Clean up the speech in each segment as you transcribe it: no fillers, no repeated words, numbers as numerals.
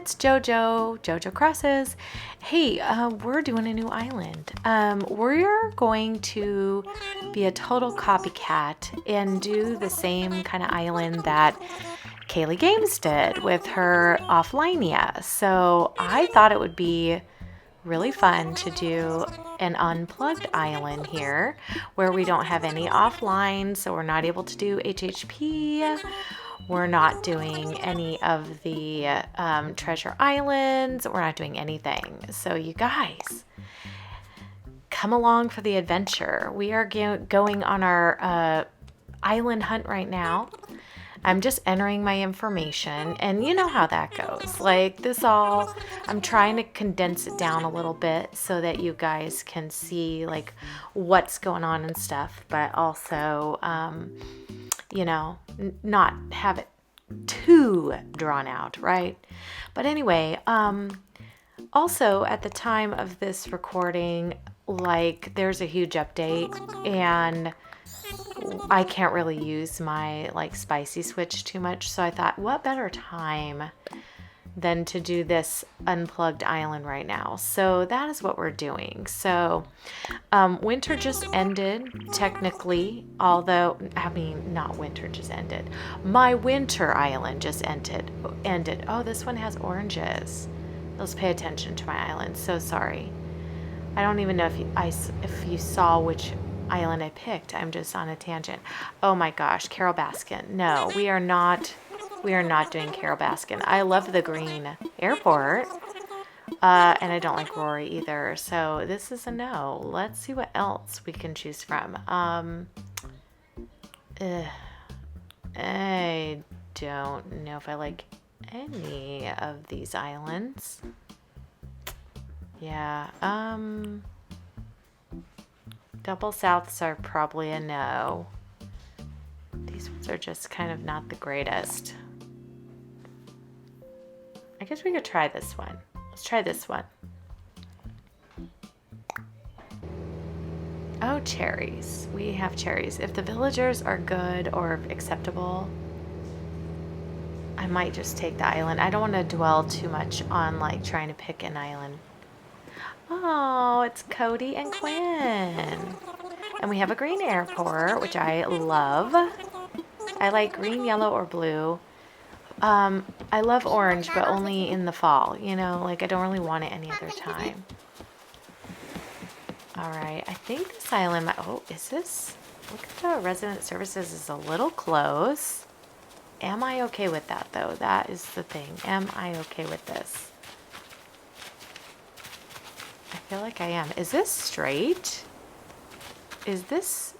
it's JoJo Crosses. Hey, we're doing a new island. We're going to be a total copycat and do the same kind of island that Kaylee Games did with her Offlinea. So I thought it would be really fun to do an unplugged island here where we don't have any offline, so we're not able to do HHP. We're not doing any of the treasure islands. We're not doing anything. So you guys, come along for the adventure. We are going on our island hunt right now. I'm just entering my information, and you know how that goes. Like this all, I'm trying to condense it down a little bit so that you guys can see like what's going on and stuff, but also, you know, not have it too drawn out, right? But anyway, also at the time of this recording, like there's a huge update and I can't really use my like spicy switch too much. So I thought, what better time than to do this unplugged island right now? So that is what we're doing. So winter just ended technically, although, I mean, not winter just ended. My winter island just ended. Oh, this one has oranges. Let's pay attention to my island. So sorry. I don't even know if you saw which island I picked. I'm just on a tangent. Oh my gosh, Carol Baskin. No, we are not doing Carol Baskin. I love the green airport. And I don't like Rory either. So this is a no. Let's see what else we can choose from. I don't know if I like any of these islands. Yeah, double Souths are probably a no. These ones are just kind of not the greatest. I guess we could try this one. Let's try this one. Oh, cherries. We have cherries. If the villagers are good or acceptable, I might just take the island. I don't want to dwell too much on like trying to pick an island. Oh, it's Cody and Quinn. And we have a green airport, which I love. I like green, yellow, or blue. I love orange, but only in the fall. You know, like I don't really want it any other time. All right, I think this island might, oh, is this? Look at the resident services is a little close. Am I okay with that though? That is the thing. Am I okay with this? I feel like I am. Is this straight? Is this?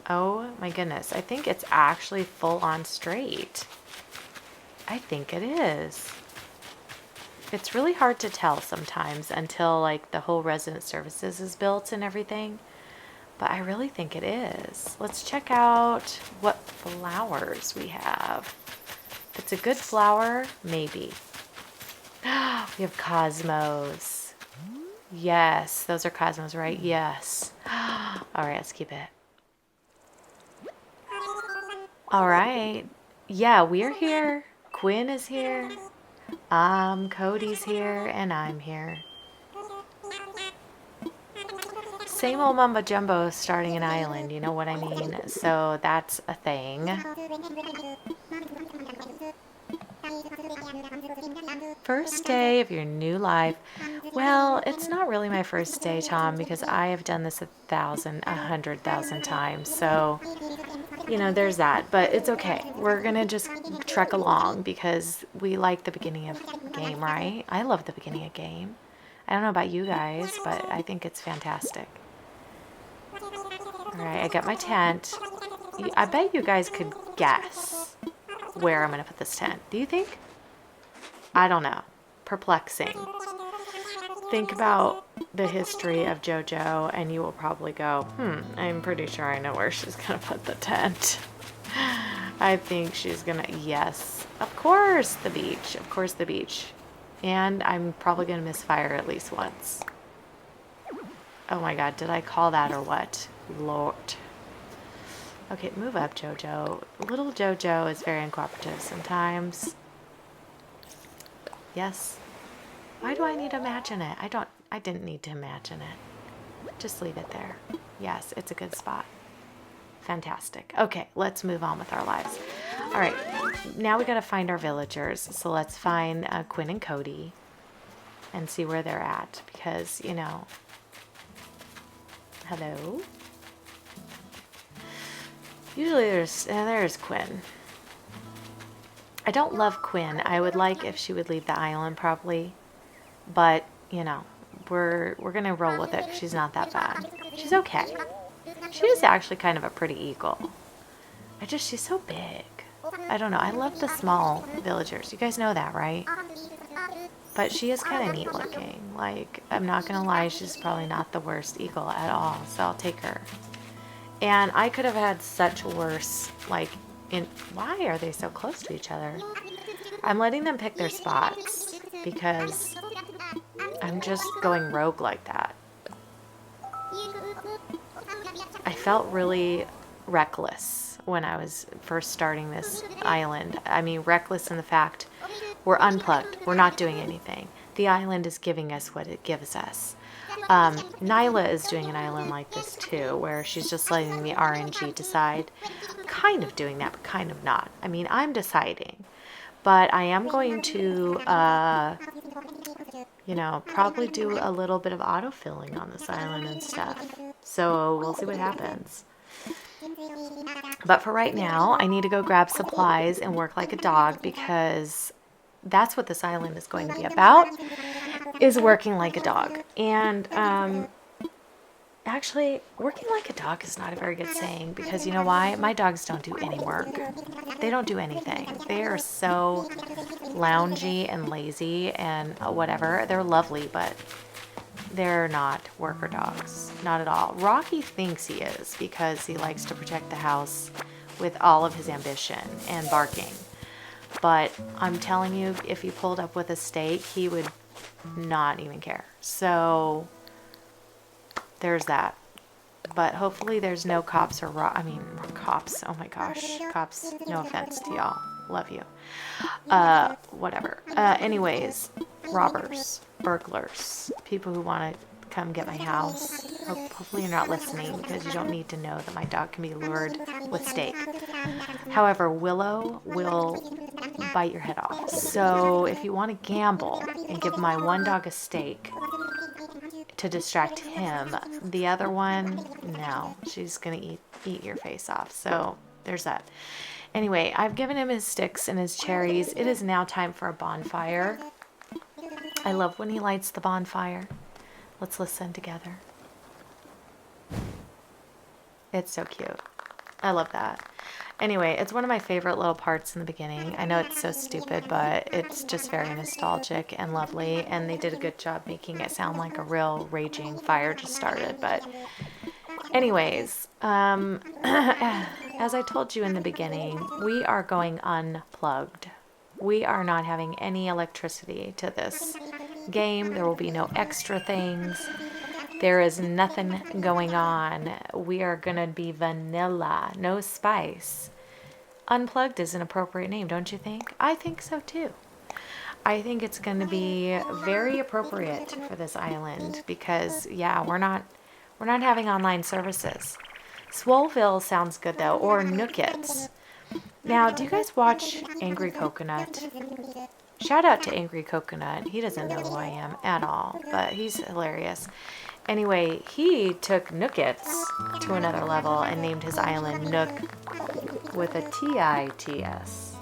Oh my goodness. I think it's actually full on straight. I think it is. It's really hard to tell sometimes until like the whole resident services is built and everything. But I really think it is. Let's check out what flowers we have. If it's a good flower, maybe. We have cosmos. Yes, those are cosmos, right? Yes. All right, let's keep it. All right. Yeah, we're here. Quinn is here. Cody's here, and I'm here. Same old mumbo jumbo starting an island, you know what I mean? So that's a thing. First day of your new life. Well, it's not really my first day, Tom, because I have done this 100,000 times. So, you know, there's that. But it's okay. We're going to just trek along because we like the beginning of game, right? I love the beginning of game. I don't know about you guys, but I think it's fantastic. All right, I got my tent. I bet you guys could guess where I'm going to put this tent. Do you think? I don't know. Perplexing. Think about the history of JoJo and you will probably go, I'm pretty sure I know where she's going to put the tent. I think she's going to, yes, of course the beach. Of course the beach. And I'm probably going to misfire at least once. Oh my god, did I call that or what? Lord. Okay, move up, JoJo. Little JoJo is very uncooperative sometimes. Yes. Why do I need to imagine it? I didn't need to imagine it. Just leave it there. Yes, it's a good spot. Fantastic. Okay, let's move on with our lives. All right, now we got to find our villagers. So let's find Quinn and Cody and see where they're at because, you know, hello. Usually there's Quinn. I don't love Quinn. I would like if she would leave the island probably, but you know, we're gonna roll with it. She's not that bad. She's okay. She is actually kind of a pretty eagle. She's so big. I don't know. I love the small villagers. You guys know that, right? But she is kind of neat looking. Like, I'm not gonna lie, she's probably not the worst eagle at all. So I'll take her. And I could have had such worse, like, why are they so close to each other? I'm letting them pick their spots because I'm just going rogue like that. I felt really reckless when I was first starting this island. I mean, reckless in the fact we're unplugged. We're not doing anything. The island is giving us what it gives us. Nyla is doing an island like this too, where she's just letting the RNG decide. Kind of doing that, but kind of not. I mean, I'm deciding. But I am going to, you know, probably do a little bit of autofilling on this island and stuff. So we'll see what happens. But for right now, I need to go grab supplies and work like a dog because that's what this island is going to be about, is working like a dog. And actually, working like a dog is not a very good saying because you know why? My dogs don't do any work. They don't do anything. They are so loungy and lazy and whatever. They're lovely, but they're not worker dogs. Not at all. Rocky thinks he is because he likes to protect the house with all of his ambition and barking. But I'm telling you, if he pulled up with a stake, he would not even care. So there's that. But hopefully there's no cops or cops. Oh my gosh. Cops, no offense to y'all. Love you. Whatever. Anyways, robbers, burglars, people who want to come get my house. Hopefully you're not listening because you don't need to know that my dog can be lured with steak. However, Willow will bite your head off. So if you want to gamble and give my one dog a steak to distract him, the other one, no, she's gonna eat your face off. So there's that. Anyway, I've given him his sticks and his cherries. It is now time for a bonfire. I love when he lights the bonfire. Let's listen together. It's so cute. I love that. Anyway, it's one of my favorite little parts in the beginning. I know it's so stupid, but it's just very nostalgic and lovely. And they did a good job making it sound like a real raging fire just started. But anyways, as I told you in the beginning, we are going unplugged. We are not having any electricity to this game. There will be no extra things. There is nothing going on. We are going to be vanilla, no spice. Unplugged is an appropriate name, don't you think? I think so too. I think it's going to be very appropriate for this island because, yeah, we're not having online services. Swoleville sounds good though, or Nookits. Now, do you guys watch Angry Coconut? Shout out to Angry Coconut. He doesn't know who I am at all, but he's hilarious. Anyway, he took Nookits to another level and named his island Nook with a T-I-T-S.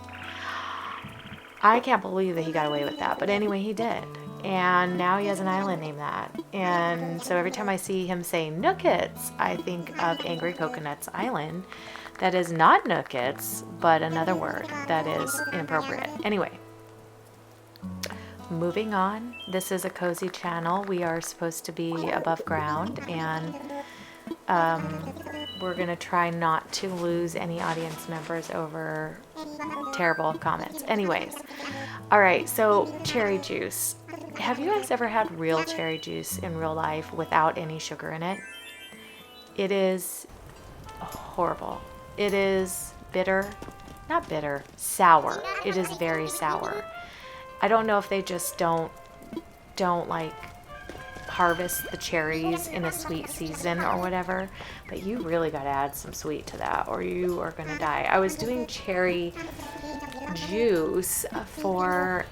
I can't believe that he got away with that, but anyway, he did. And now he has an island named that. And so every time I see him say Nookits, I think of Angry Coconut's island. That is not Nookits, but another word that is inappropriate. Anyway, moving on. This is a cozy channel. We are supposed to be above ground, and we're going to try not to lose any audience members over terrible comments. Anyways, all right, so cherry juice. Have you guys ever had real cherry juice in real life without any sugar in it? It is horrible. It is bitter, not bitter, sour. It is very sour. I don't know if they just don't like harvest the cherries in a sweet season or whatever, but you really got to add some sweet to that or you are going to die. I was doing cherry juice for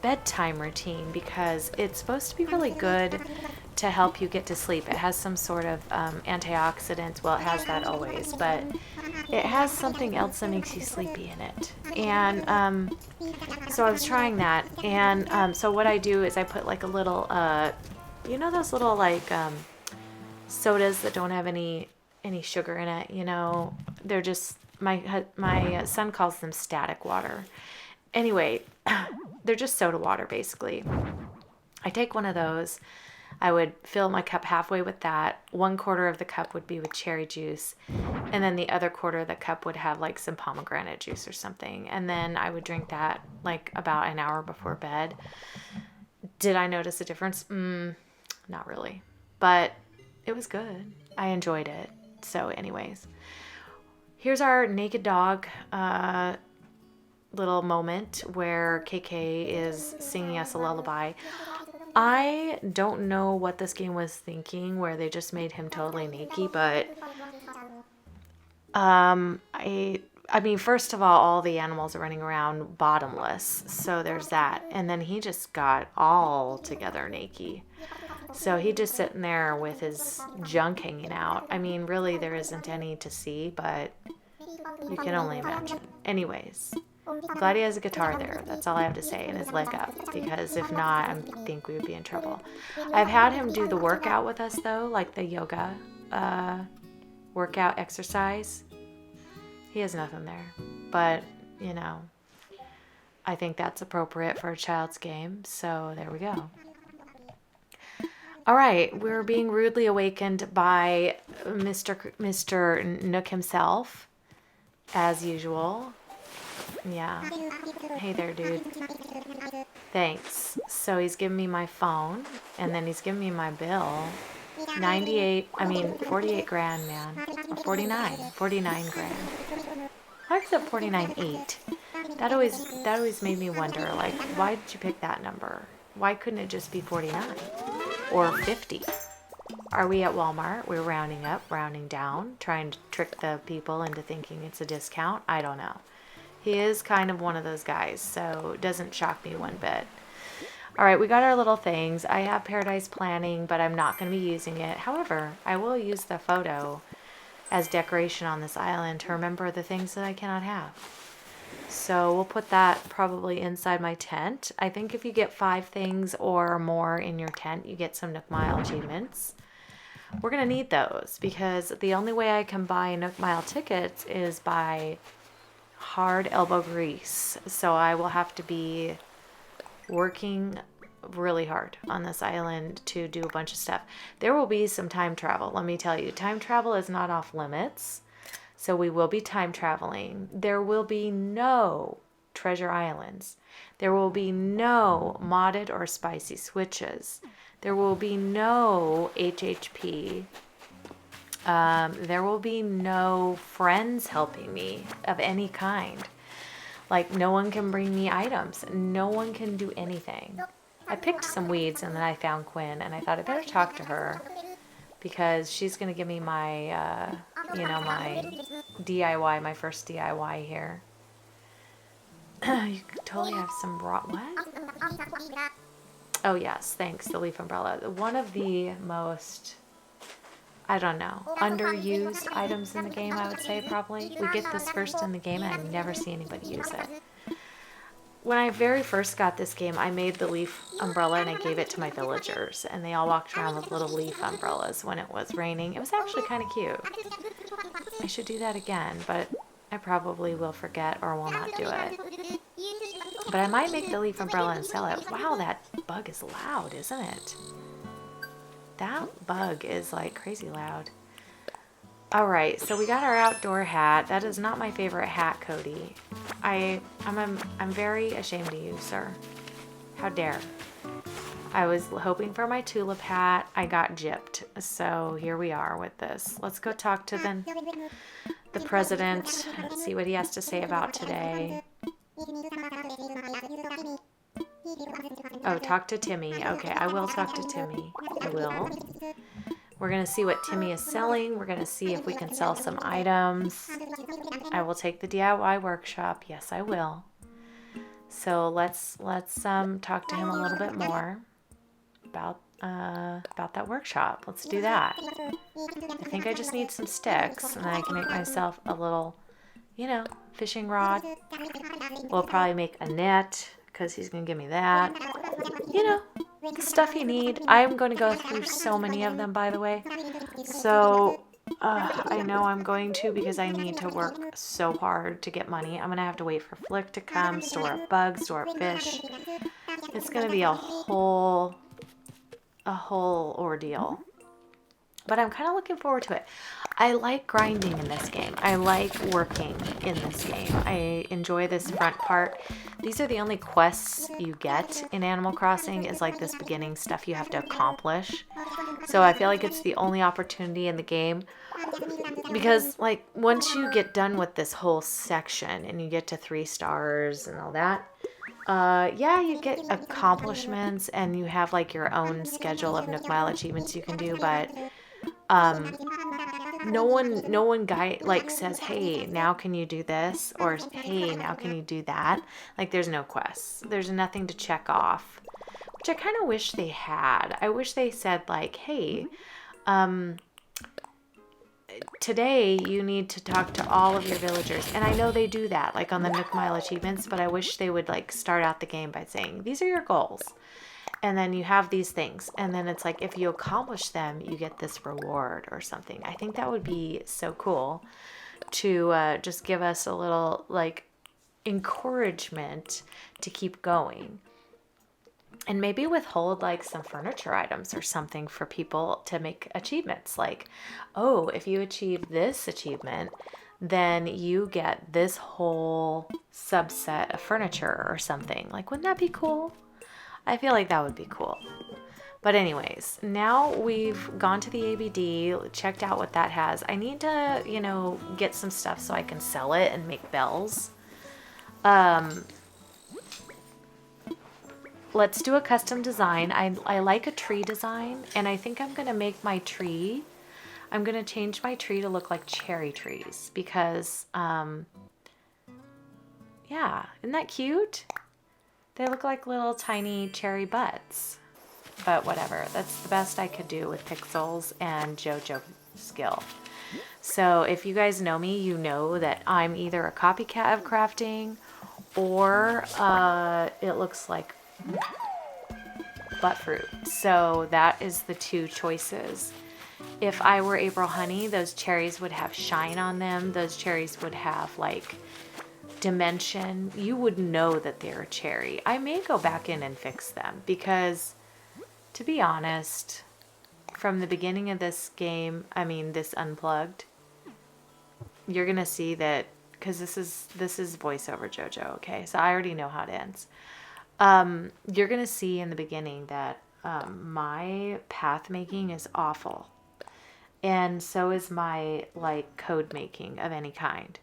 bedtime routine because it's supposed to be really good to help you get to sleep. It has some sort of antioxidants. Well, it has that always, but it has something else that makes you sleepy in it. And so I was trying that. And so what I do is I put like a little, you know, those little like sodas that don't have any sugar in it. You know, they're just my son calls them static water. Anyway, they're just soda water basically. I take one of those. I would fill my cup halfway with that. 1/4 of the cup would be with cherry juice. And then the other 1/4 of the cup would have like some pomegranate juice or something. And then I would drink that like about an hour before bed. Did I notice a difference? Not really. But it was good. I enjoyed it. So anyways, here's our naked dog little moment where KK is singing us a lullaby. I don't know what this game was thinking where they just made him totally naked, but I mean, first of all the animals are running around bottomless, so there's that. And then he just got all together naked. So he just sitting there with his junk hanging out. I mean, really there isn't any to see, but you can only imagine. Anyways, I'm glad he has a guitar there. That's all I have to say, and his leg up, because if not, I think we would be in trouble. I've had him do the workout with us, though, like the yoga workout exercise. He has nothing there, but, you know, I think that's appropriate for a child's game, so there we go. All right, we're being rudely awakened by Mr. Nook himself, as usual. Yeah. Hey there, dude. Thanks. So he's giving me my phone, and then he's giving me my bill. 48 grand, man. Or 49 grand. Why is it 49.8? That always made me wonder, like, why did you pick that number? Why couldn't it just be 49 or 50? Are we at Walmart? We're rounding up, rounding down, trying to trick the people into thinking it's a discount. I don't know. He is kind of one of those guys, so it doesn't shock me one bit. All right, we got our little things. I have Paradise Planning, but I'm not going to be using it. However, I will use the photo as decoration on this island to remember the things that I cannot have. So we'll put that probably inside my tent. I think if you get 5 things or more in your tent, you get some Nook Mile achievements. We're going to need those because the only way I can buy Nook Mile tickets is by hard elbow grease. So I will have to be working really hard on this island to do a bunch of stuff. There will be some time travel. Let me tell you, time travel is not off limits. So we will be time traveling. There will be no treasure islands. There will be no modded or spicy switches. There will be no HHP. There will be no friends helping me of any kind. Like, no one can bring me items. No one can do anything. I picked some weeds and then I found Quinn and I thought I better talk to her because she's going to give me my, my DIY, my first DIY here. You could totally have some what? Oh, yes. Thanks. The leaf umbrella. One of the most, I don't know, underused items in the game, I would say, probably. We get this first in the game, and I never see anybody use it. When I very first got this game, I made the leaf umbrella, and I gave it to my villagers, and they all walked around with little leaf umbrellas when it was raining. It was actually kind of cute. I should do that again, but I probably will forget or will not do it. But I might make the leaf umbrella and sell it. Wow, that bug is loud, isn't it? That bug is like crazy loud. All right, so we got our outdoor hat. That is not my favorite hat, Cody. I'm very ashamed of you, sir. How dare. I was hoping for my tulip hat. I got gypped. So here we are with this. Let's go talk to the president, see what he has to say about today. Oh, talk to Timmy. Okay, I will talk to Timmy. I will. We're going to see what Timmy is selling. We're going to see if we can sell some items. I will take the DIY workshop. Yes, I will. So let's talk to him a little bit more about that workshop. Let's do that. I think I just need some sticks, and then I can make myself a little, fishing rod. We'll probably make a net, because he's going to give me that. The stuff you need. I'm going to go through so many of them, by the way. So I know I'm going to, because I need to work so hard to get money. I'm going to have to wait for Flick to come, store up bugs, store up fish. It's going to be a whole ordeal. But I'm kind of looking forward to it. I like grinding in this game. I like working in this game. I enjoy this front part. These are the only quests you get in Animal Crossing, is like this beginning stuff you have to accomplish. So I feel like it's the only opportunity in the game, because like once you get done with this whole section and you get to 3 stars and all that, yeah, you get accomplishments and you have like your own schedule of Nook Mile achievements you can do, but no one guy like says, hey, now can you do this, or hey, now can you do that. Like there's no quests, there's nothing to check off, which I kind of wish they had. I wish they said like, hey, today you need to talk to all of your villagers. And I know they do that like on the Nook Mile achievements, but I wish they would like start out the game by saying, these are your goals, and then you have these things, and then it's like if you accomplish them you get this reward or something. I think that would be so cool to just give us a little like encouragement to keep going. And maybe withhold like some furniture items or something for people to make achievements. Like, oh, if you achieve this achievement, then you get this whole subset of furniture or something. Like, wouldn't that be cool? I feel like that would be cool. But anyways, now we've gone to the ABD, checked out what that has. I need to, get some stuff so I can sell it and make bells. Let's do a custom design. I like a tree design, and I think I'm going to make my tree. I'm going to change my tree to look like cherry trees because, yeah, isn't that cute? They look like little tiny cherry butts. But whatever, that's the best I could do with pixels and JoJo skill. So if you guys know me, you know that I'm either a copycat of crafting or it looks like butt fruit. So that is the 2 choices. If I were April Honey, those cherries would have shine on them. Those cherries would have like dimension. You would know that they're a cherry. I may go back in and fix them because, to be honest, from the beginning of this game, this Unplugged, you're gonna see that, because this is voiceover JoJo, okay? So I already know how it ends. You're gonna see in the beginning that my path making is awful, and so is my like code making of any kind.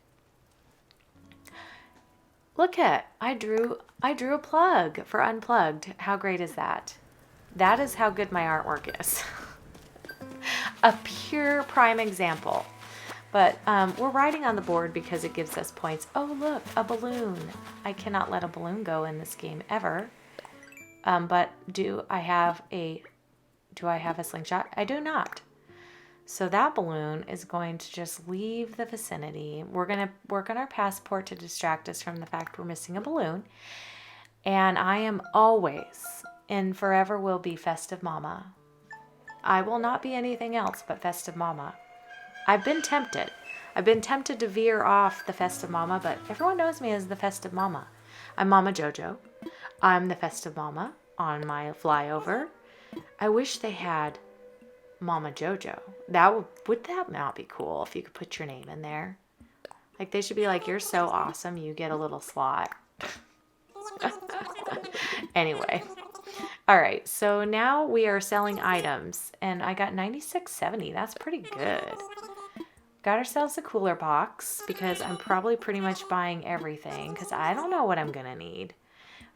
Look at, I drew a plug for Unplugged. How great is that? That is how good my artwork is. A pure prime example. But we're writing on the board because it gives us points. Oh, look, a balloon. I cannot let a balloon go in this game ever. But do I have a slingshot? I do not. So that balloon is going to just leave the vicinity. We're going to work on our passport to distract us from the fact we're missing a balloon. And I am always and forever will be Festive Mama. I will not be anything else but Festive Mama. I've been tempted. I've been tempted to veer off the Festive Mama, but everyone knows me as the Festive Mama. I'm Mama JoJo. I'm the Festive Mama on my flyover. I wish they had Mama JoJo. Would that not be cool if you could put your name in there? Like they should be like, you're so awesome, you get a little slot. Anyway. All right, so now we are selling items, and I got 96.70. That's pretty good. Got ourselves a cooler box because I'm probably pretty much buying everything because I don't know what I'm going to need.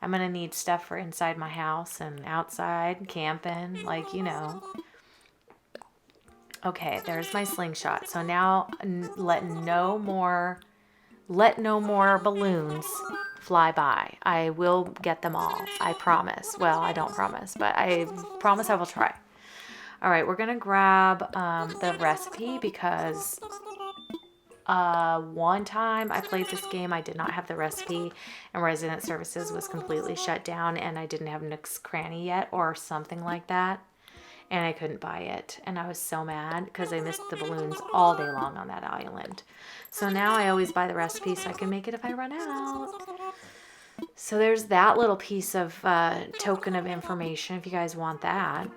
I'm going to need stuff for inside my house and outside, camping, like, you know. Okay, there's my slingshot. So now let no more balloons fly by. I will get them all. I promise. Well, I don't promise, but I promise I will try. All right, we're going to grab the recipe because one time I played this game, I did not have the recipe, and Resident Services was completely shut down, and I didn't have Nook's Cranny yet or something like that, and I couldn't buy it, and I was so mad because I missed the balloons all day long on that island. So now I always buy the recipe so I can make it if I run out. So there's that little piece of token of information if you guys want that.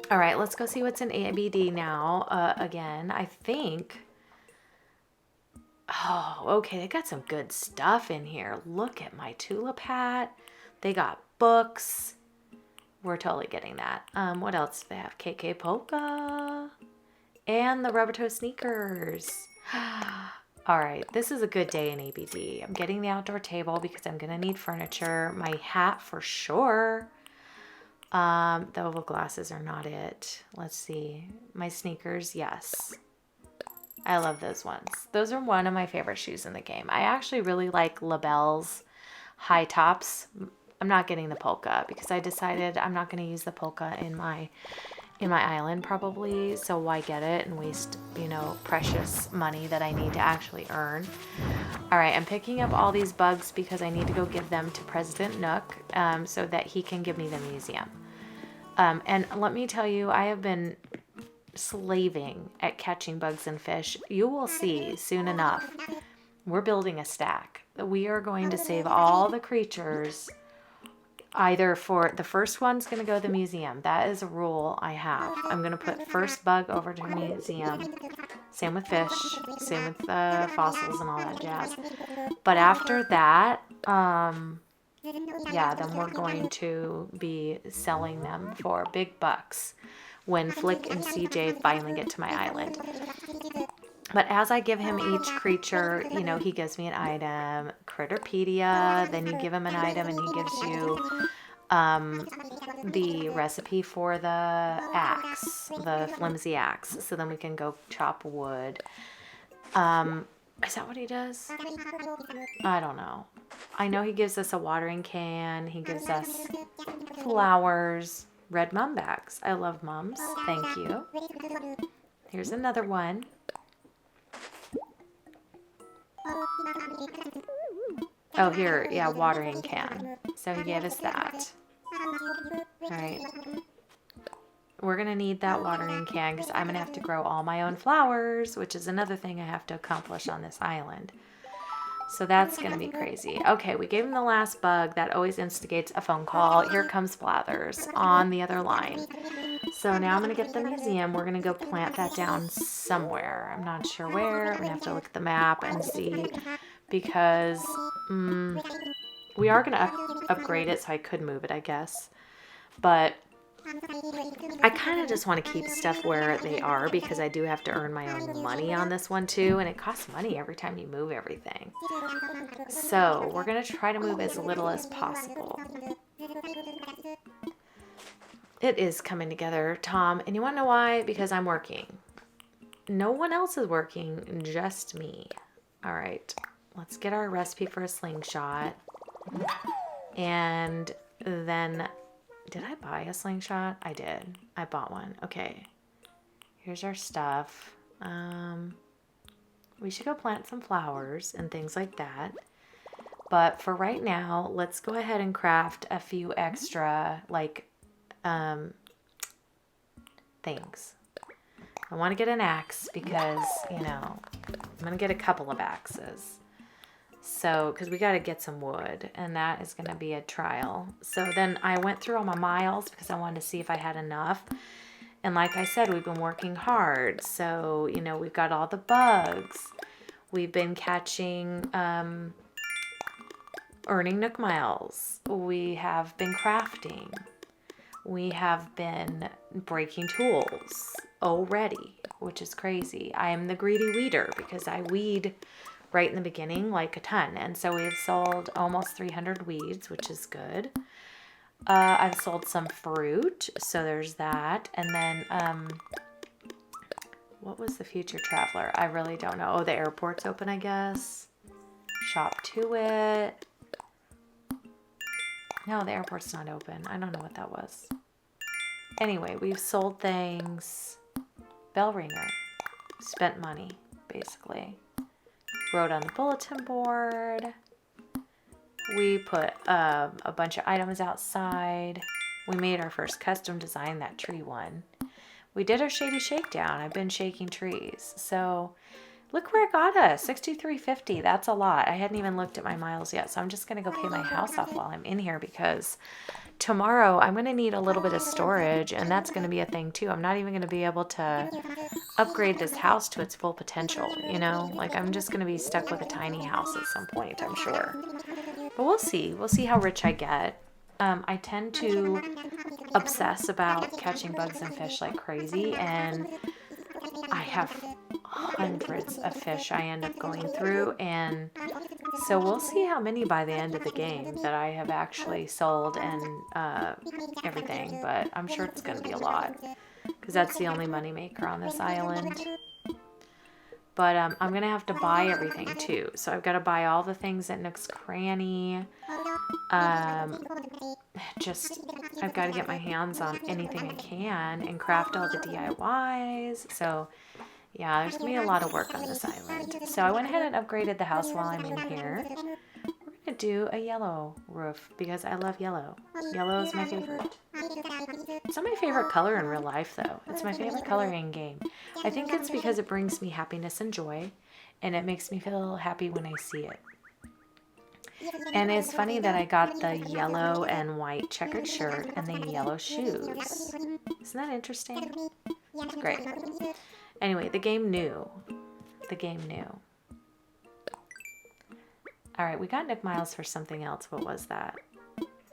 All right, let's go see what's in ABD now. Again, I think... Oh, okay, they got some good stuff in here. Look at my tulip hat. They got books. We're totally getting that. What else do they have? KK Polka. And the rubber toe sneakers. All right, this is a good day in ABD. I'm getting the outdoor table because I'm going to need furniture. My hat for sure. The oval glasses are not it. Let's see. My sneakers, yes. I love those ones. Those are one of my favorite shoes in the game. I actually really like Labelle's high tops. I'm not getting the polka because I decided I'm not going to use the polka in my island probably. So why get it and waste, you know, precious money that I need to actually earn. All right, I'm picking up all these bugs because I need to go give them to President Nook so that he can give me the museum. And let me tell you, I have been slaving at catching bugs and fish. You will see soon enough. We're building a stack. We are going to save all the creatures. Either for the first one's going to go to the museum. That is a rule I have. I'm going to put first bug over to the museum. Same with fish. Same with fossils and all that jazz. But after that, yeah, then we're going to be selling them for big bucks when Flick and CJ finally get to my island. But as I give him each creature, you know, he gives me an item, Critterpedia, then you give him an item and he gives you the recipe for the axe, the flimsy axe, so then we can go chop wood. Is that what he does? I don't know. I know he gives us a watering can, he gives us flowers, red mum bags. I love mums. Thank you. Here's another one. Oh, here, yeah, watering can. So he gave us that. All right. We're going to need that watering can because I'm going to have to grow all my own flowers, which is another thing I have to accomplish on this island. So that's going to be crazy. Okay, we gave him the last bug. That always instigates a phone call. Here comes Blathers on the other line. So now I'm going to get the museum. We're going to go plant that down somewhere. I'm not sure where. I'm going to have to look at the map and see because we are going to upgrade it so I could move it, I guess. But I kind of just want to keep stuff where they are because I do have to earn my own money on this one too, and it costs money every time you move everything. So we're going to try to move as little as possible. It is coming together, Tom, and you want to know why? Because I'm working. No one else is working, just me. All right, let's get our recipe for a slingshot. And then... Did I buy a slingshot? I did. I bought one. Okay. Here's our stuff. We should go plant some flowers and things like that. But for right now, let's go ahead and craft a few extra, like, things. I want to get an axe because, you know, I'm going to get a couple of axes. So, because we got to get some wood, and that is going to be a trial. So then I went through all my miles because I wanted to see if I had enough. And like I said, we've been working hard. So, you know, we've got all the bugs. We've been catching, earning Nook miles. We have been crafting. We have been breaking tools already, which is crazy. I am the greedy weeder because I weed right in the beginning, like a ton. And so we've sold almost 300 weeds, which is good. I've sold some fruit, so there's that. And then, what was the future traveler? I really don't know. Oh, the airport's open, I guess. Shop to it. No, the airport's not open. I don't know what that was. Anyway, we've sold things. Bell ringer. Spent money, basically. Wrote on the bulletin board. We put a bunch of items outside. We made our first custom design, that tree one. We did our shady shakedown. I've been shaking trees. So look where it got us, $63.50. That's a lot. I hadn't even looked at my miles yet. So I'm just going to go pay my house off while I'm in here because tomorrow I'm going to need a little bit of storage, and that's going to be a thing too. I'm not even going to be able to upgrade this house to its full potential, you know? Like I'm just going to be stuck with a tiny house at some point, I'm sure. But we'll see. We'll see how rich I get. I tend to obsess about catching bugs and fish like crazy, and I have hundreds of fish I end up going through, and so we'll see how many by the end of the game that I have actually sold and everything, but I'm sure it's going to be a lot because that's the only money maker on this island. But I'm going to have to buy everything too. So I've got to buy all the things at Nook's Cranny. I've got to get my hands on anything I can and craft all the DIYs. So yeah, there's going to be a lot of work on this island. So I went ahead and upgraded the house while I'm in here. We're going to do a yellow roof because I love yellow. Yellow is my favorite. It's not my favorite color in real life, though. It's my favorite color in game. I think it's because it brings me happiness and joy, and it makes me feel happy when I see it. And it's funny that I got the yellow and white checkered shirt and the yellow shoes. Isn't that interesting? It's great. Anyway, the game knew. The game knew. All right, we got Nook Miles for something else. What was that?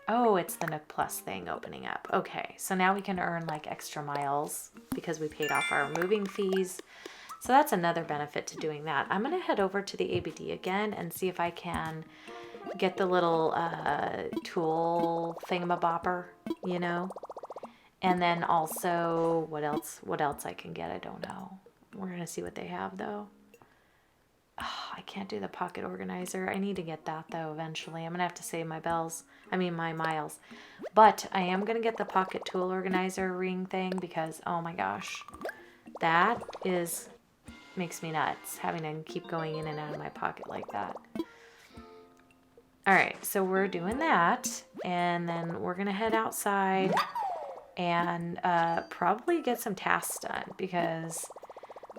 Oh, it's the Nook Plus thing opening up. Okay, so now we can earn like extra miles because we paid off our moving fees. So that's another benefit to doing that. I'm going to head over to the ABD again and see if I can get the little tool thingamabopper, you know. And then also, what else I can get, I don't know. We're going to see what they have, though. Oh, I can't do the pocket organizer. I need to get that, though, eventually. I'm going to have to save my my miles. But I am going to get the pocket tool organizer ring thing because, oh my gosh, that makes me nuts, having to keep going in and out of my pocket like that. All right, so we're doing that, and then we're going to head outside and probably get some tasks done because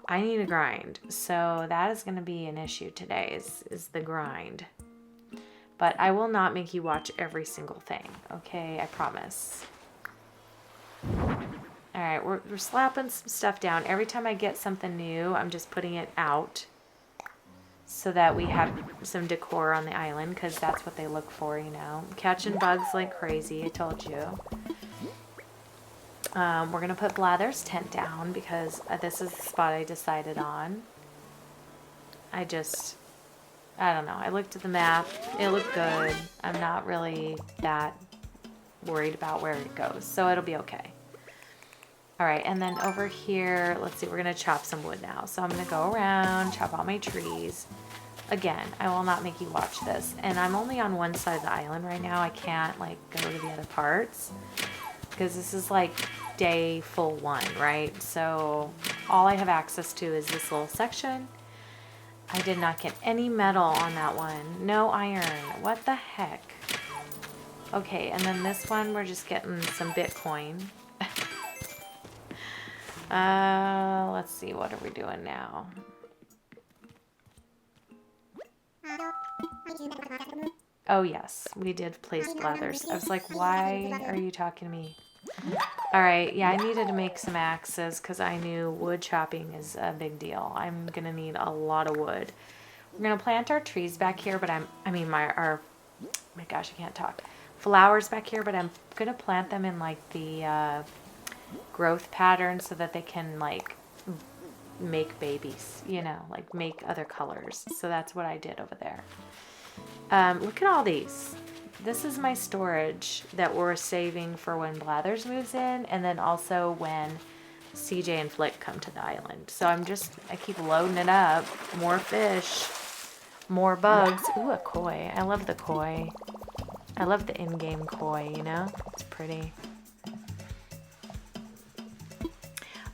I need a grind. So that is going to be an issue today is the grind. But I will not make you watch every single thing, okay? I promise. All right, we're slapping some stuff down. Every time I get something new, I'm just putting it out so that we have some decor on the island because that's what they look for, you know. Catching bugs like crazy, I told you. We're going to put Blather's tent down because this is the spot I decided on. I don't know. I looked at the map. It looked good. I'm not really that worried about where it goes, so it'll be okay. All right, and then over here, let's see, we're going to chop some wood now. So I'm going to go around, chop all my trees. Again, I will not make you watch this. And I'm only on one side of the island right now. I can't, like, go to the other parts because this is, like, day full 1, right? So all I have access to is this little section. I did not get any metal on that one. No iron. What the heck? Okay, and then this one, we're just getting some Bitcoin. Let's see, what are we doing now? Oh yes, we did place Blathers. I was like, why are you talking to me? Alright, yeah, I needed to make some axes because I knew wood chopping is a big deal. I'm gonna need a lot of wood. We're gonna plant our trees back here, but my gosh, I can't talk. Flowers back here, but I'm gonna plant them in like the growth pattern so that they can like make babies, you know, like make other colors. So that's what I did over there. Look at all these. This is my storage that we're saving for when Blathers moves in, and then also when CJ and Flick come to the island. So I keep loading it up. More fish, more bugs. Ooh, a koi. I love the koi. I love the in-game koi, you know? It's pretty.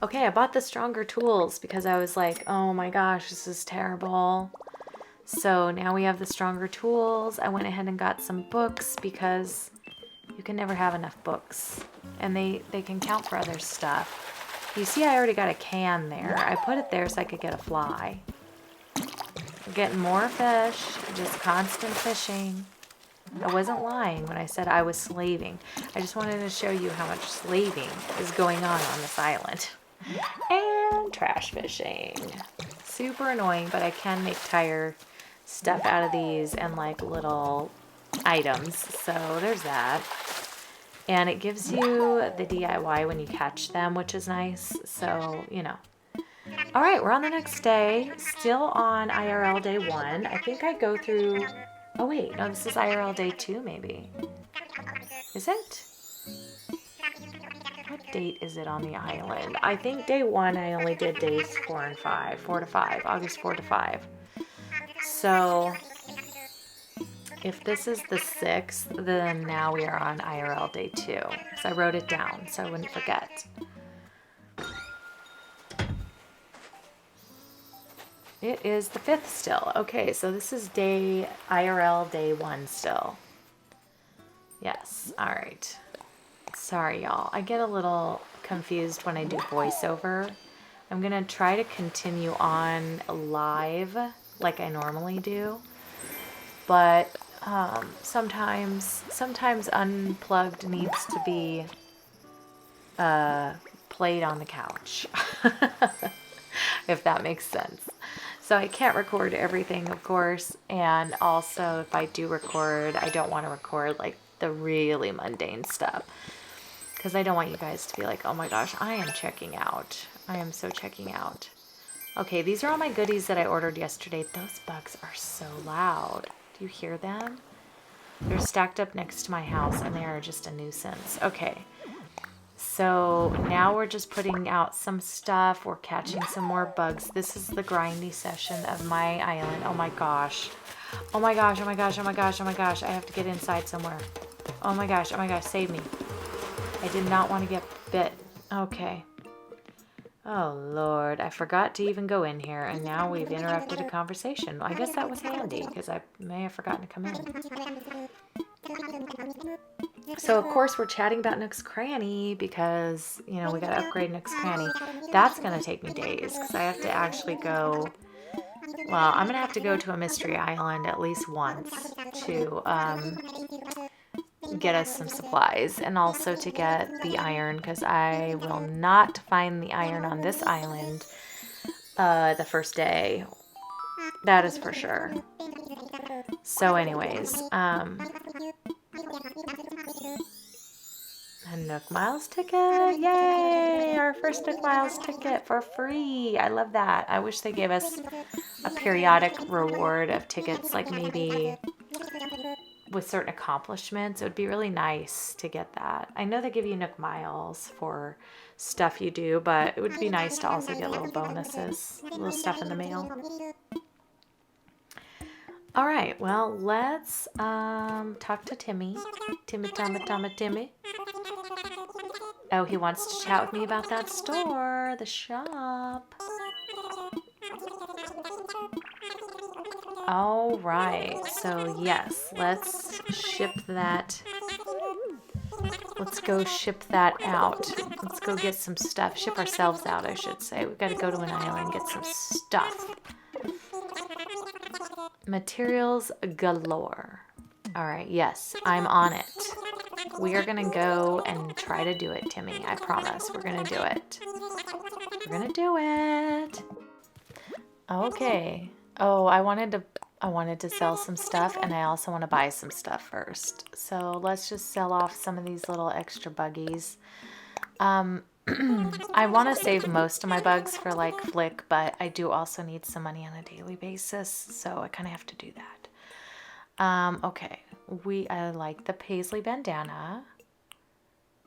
Okay, I bought the stronger tools because I was like, oh my gosh, this is terrible. So now we have the stronger tools. I went ahead and got some books because you can never have enough books. And they can count for other stuff. You see, I already got a can there. I put it there so I could get a fly. We're getting more fish, just constant fishing. I wasn't lying when I said I was slaving. I just wanted to show you how much slaving is going on this island. And trash fishing. Super annoying, but I can make tire stuff out of these and like little items. So there's that. And it gives you the DIY when you catch them, which is nice. So, you know. All right, we're on the next day. Still on IRL day 1. I think I go through... Oh, wait. No, this is IRL day 2, maybe. Is it? What date is it on the island? I think day 1 I only did days 4 and 5. 4 to 5. August 4 to 5. So... if this is the 6th, then now we are on IRL day 2. So I wrote it down so I wouldn't forget. It is the 5th still. Okay, so this is IRL day 1 still. Yes, all right. Sorry, y'all. I get a little confused when I do voiceover. I'm going to try to continue on live like I normally do. But sometimes Unplugged needs to be played on the couch, if that makes sense. So I can't record everything, of course, and also if I do record, I don't want to record like the really mundane stuff, because I don't want you guys to be like, oh my gosh, I am checking out. I am so checking out. Okay, these are all my goodies that I ordered yesterday. Those bugs are so loud. You hear them? They're stacked up next to my house and they are just a nuisance. Okay, so now we're just putting out some stuff. We're catching some more bugs. This is the grindy session of my island. Oh my gosh. Oh my gosh, oh my gosh, oh my gosh, oh my gosh. I have to get inside somewhere. Oh my gosh, save me. I did not want to get bit. Okay. Oh, Lord, I forgot to even go in here, and now we've interrupted a conversation. I guess that was handy, because I may have forgotten to come in. So, of course, we're chatting about Nook's Cranny, because, you know, we got to upgrade Nook's Cranny. That's going to take me days, because I have to actually go... Well, I'm going to have to go to a mystery island at least once to get us some supplies, and also to get the iron, because I will not find the iron on this island the first day. That is for sure. So anyways, a Nook Miles ticket. Yay! Our first Nook Miles ticket for free. I love that. I wish they gave us a periodic reward of tickets, like maybe with certain accomplishments. It would be really nice to get that. I know they give you Nook Miles for stuff you do, but it would be nice to also get little bonuses, little stuff in the mail. All right, well, let's talk to Timmy. Timmy. Oh, he wants to chat with me about that store, the shop. All right, so yes, let's ship that. Let's go ship that out. Let's go get some stuff. Ship ourselves out, I should say. We've got to go to an island, get some stuff. Materials galore. All right, yes, I'm on it. We are going to go and try to do it, Timmy. I promise. We're going to do it. We're going to do it. Okay. Oh, I wanted to sell some stuff, and I also want to buy some stuff first. So let's just sell off some of these little extra buggies. I want to save most of my bugs for like Flick, but I do also need some money on a daily basis, so I kind of have to do that. Okay, I like the paisley bandana.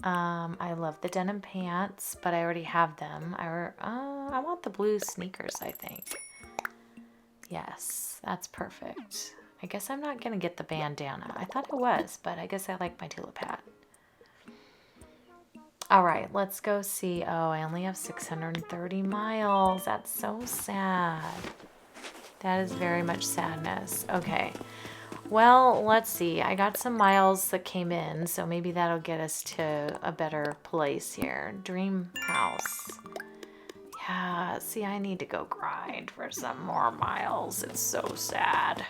I love the denim pants, but I already have them. I want the blue sneakers, I think. Yes, that's perfect. I guess I'm not gonna get the bandana. I thought I was, but I guess I like my tulip hat. All right, let's go see. Oh, I only have 630 miles. That's so sad. That is very much sadness. Okay. Well, let's see. I got some miles that came in, so maybe that'll get us to a better place here. Dream house. Yeah, see, I need to go grind for some more miles. It's so sad.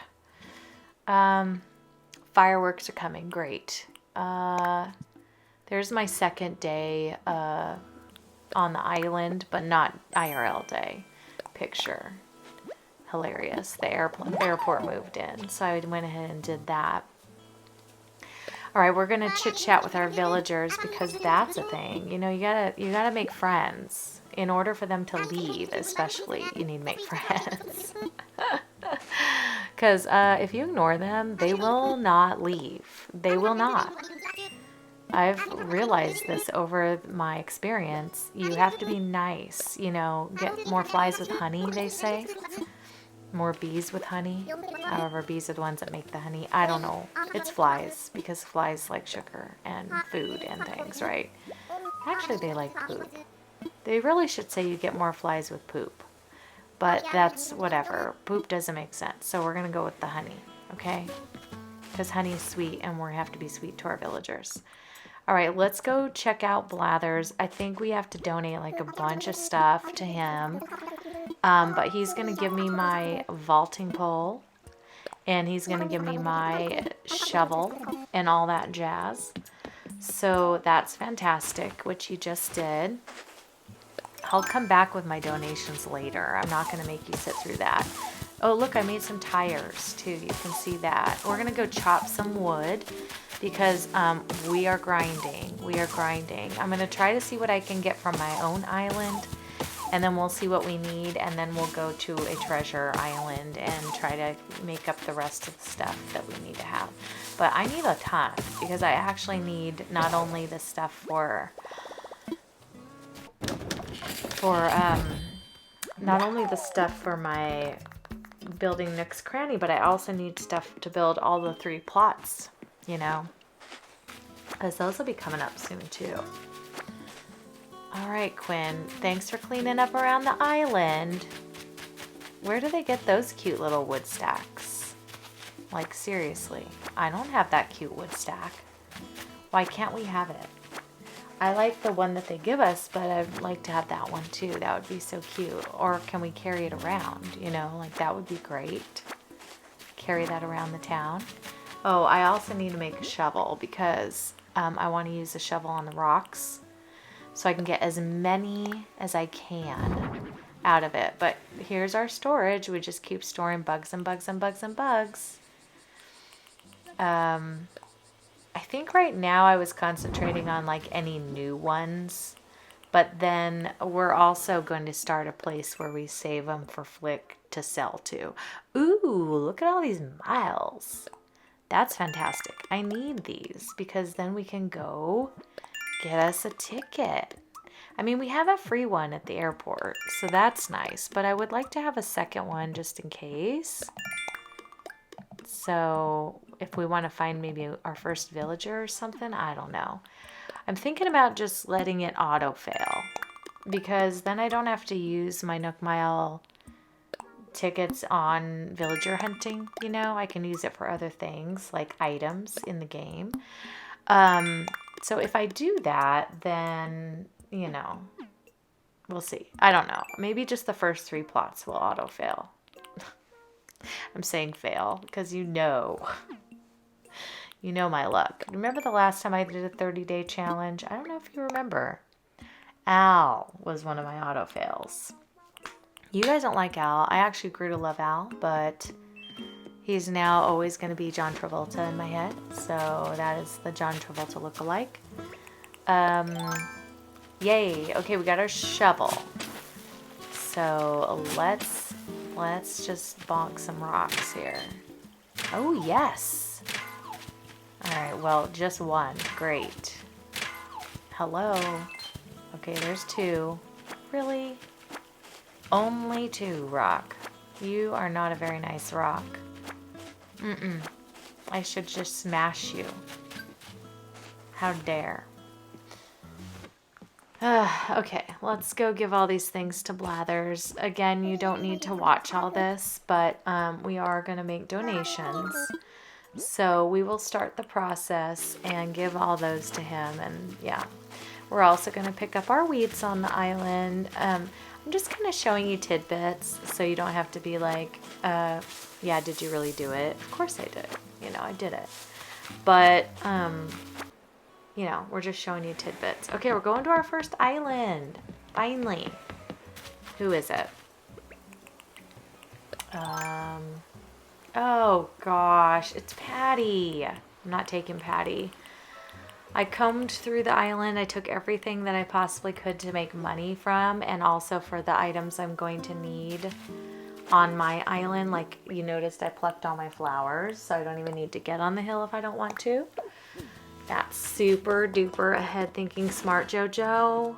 Fireworks are coming. Great. There's my second day on the island, but not IRL day. Picture. Hilarious. The airport moved in, so I went ahead and did that. All right, we're gonna chit chat with our villagers because that's a thing. You know, you gotta make friends in order for them to leave. Especially, you need to make friends. Because if you ignore them, they will not leave. They will not. I've realized this over my experience. You have to be nice. You know, get more flies with honey, they say. More bees with honey. However, bees are the ones that make the honey. I don't know. It's flies because flies like sugar and food and things, right? Actually, they like poop. They really should say you get more flies with poop. But that's whatever. Poop doesn't make sense. So we're going to go with the honey, okay? Because honey is sweet and we have to be sweet to our villagers. All right, let's go check out Blathers. I think we have to donate like a bunch of stuff to him. But he's going to give me my vaulting pole. And he's going to give me my shovel and all that jazz. So that's fantastic, which he just did. I'll come back with my donations later. I'm not going to make you sit through that. Oh, look, I made some tires too. You can see that. We're going to go chop some wood because we are grinding. We are grinding. I'm going to try to see what I can get from my own island. And then we'll see what we need, and then we'll go to a treasure island and try to make up the rest of the stuff that we need to have. But I need a ton, because I actually need not only the stuff for not only the stuff for my building Nook's Cranny, but I also need stuff to build all the 3 plots, you know, because those will be coming up soon too. All right, Quinn, thanks for cleaning up around the island. Where do they get those cute little wood stacks? Like, seriously, I don't have that cute wood stack. Why can't we have it? I like the one that they give us, but I'd like to have that one too. That would be so cute. Or can we carry it around? You know, like that would be great. Carry that around the town. Oh, I also need to make a shovel because I want to use a shovel on the rocks. So I can get as many as I can out of it. But here's our storage. We just keep storing bugs and bugs and bugs and bugs. I think right now I was concentrating on like any new ones. But then we're also going to start a place where we save them for Flick to sell to. Ooh, look at all these miles. That's fantastic. I need these because then we can go get us a ticket. I mean, we have a free one at the airport, so that's nice. But I would like to have a second one just in case. So if we want to find maybe our first villager or something, I don't know. I'm thinking about just letting it auto-fail. Because then I don't have to use my Nook Mile tickets on villager hunting, you know? I can use it for other things, like items in the game. So if I do that, then, you know, we'll see. I don't know. Maybe just the first 3 plots will auto-fail. I'm saying fail because you know my luck. Remember the last time I did a 30-day challenge? I don't know if you remember. Al was one of my auto-fails. You guys don't like Al. I actually grew to love Al, but he's now always going to be John Travolta in my head. So that is the John Travolta lookalike. Yay. Okay, we got our shovel. So let's just bonk some rocks here. Oh, yes. All right, well, just one. Great. Hello. Okay, there's 2. Really? Only 2, rock. You are not a very nice rock. Mm-mm. I should just smash you. How dare. Okay, let's go give all these things to Blathers. Again, you don't need to watch all this, but we are going to make donations. So we will start the process and give all those to him. And yeah, we're also going to pick up our weeds on the island. I'm just kind of showing you tidbits so you don't have to be like, yeah, did you really do it? Of course I did. You know, I did it. But, you know, we're just showing you tidbits. Okay, we're going to our first island. Finally. Who is it? Oh gosh, it's Patty. I'm not taking Patty. I combed through the island. I took everything that I possibly could to make money from, and also for the items I'm going to need on my island. Like you noticed, I plucked all my flowers, so I don't even need to get on the hill if I don't want to. That's super duper ahead thinking smart, JoJo.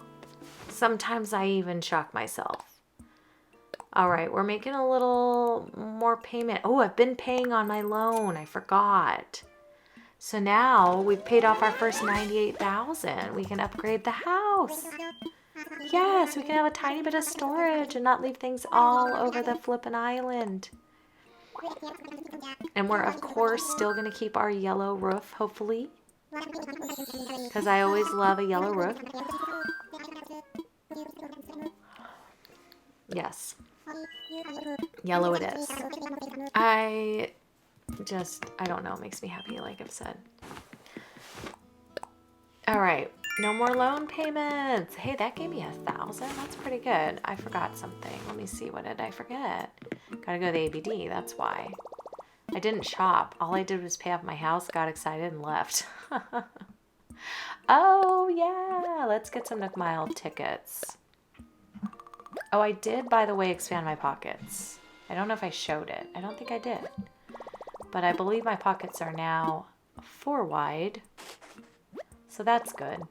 Sometimes I even shock myself. All right, we're making a little more payment. Oh, I've been paying on my loan. I forgot. So now we've paid off our first $98,000. We can upgrade the house. Yes, we can have a tiny bit of storage and not leave things all over the flippin' island. And we're, of course, still going to keep our yellow roof, hopefully. Because I always love a yellow roof. Yes. Yellow it is. I don't know. It makes me happy, like I've said. All right. No more loan payments. Hey, that gave me $1,000. That's pretty good. I forgot something. Let me see. What did I forget? Gotta go to the ABD. That's why. I didn't shop. All I did was pay off my house, got excited, and left. Oh, yeah. Let's get some Nook Mile tickets. Oh, I did, by the way, expand my pockets. I don't know if I showed it. I don't think I did. But I believe my pockets are now 4 wide. So that's good.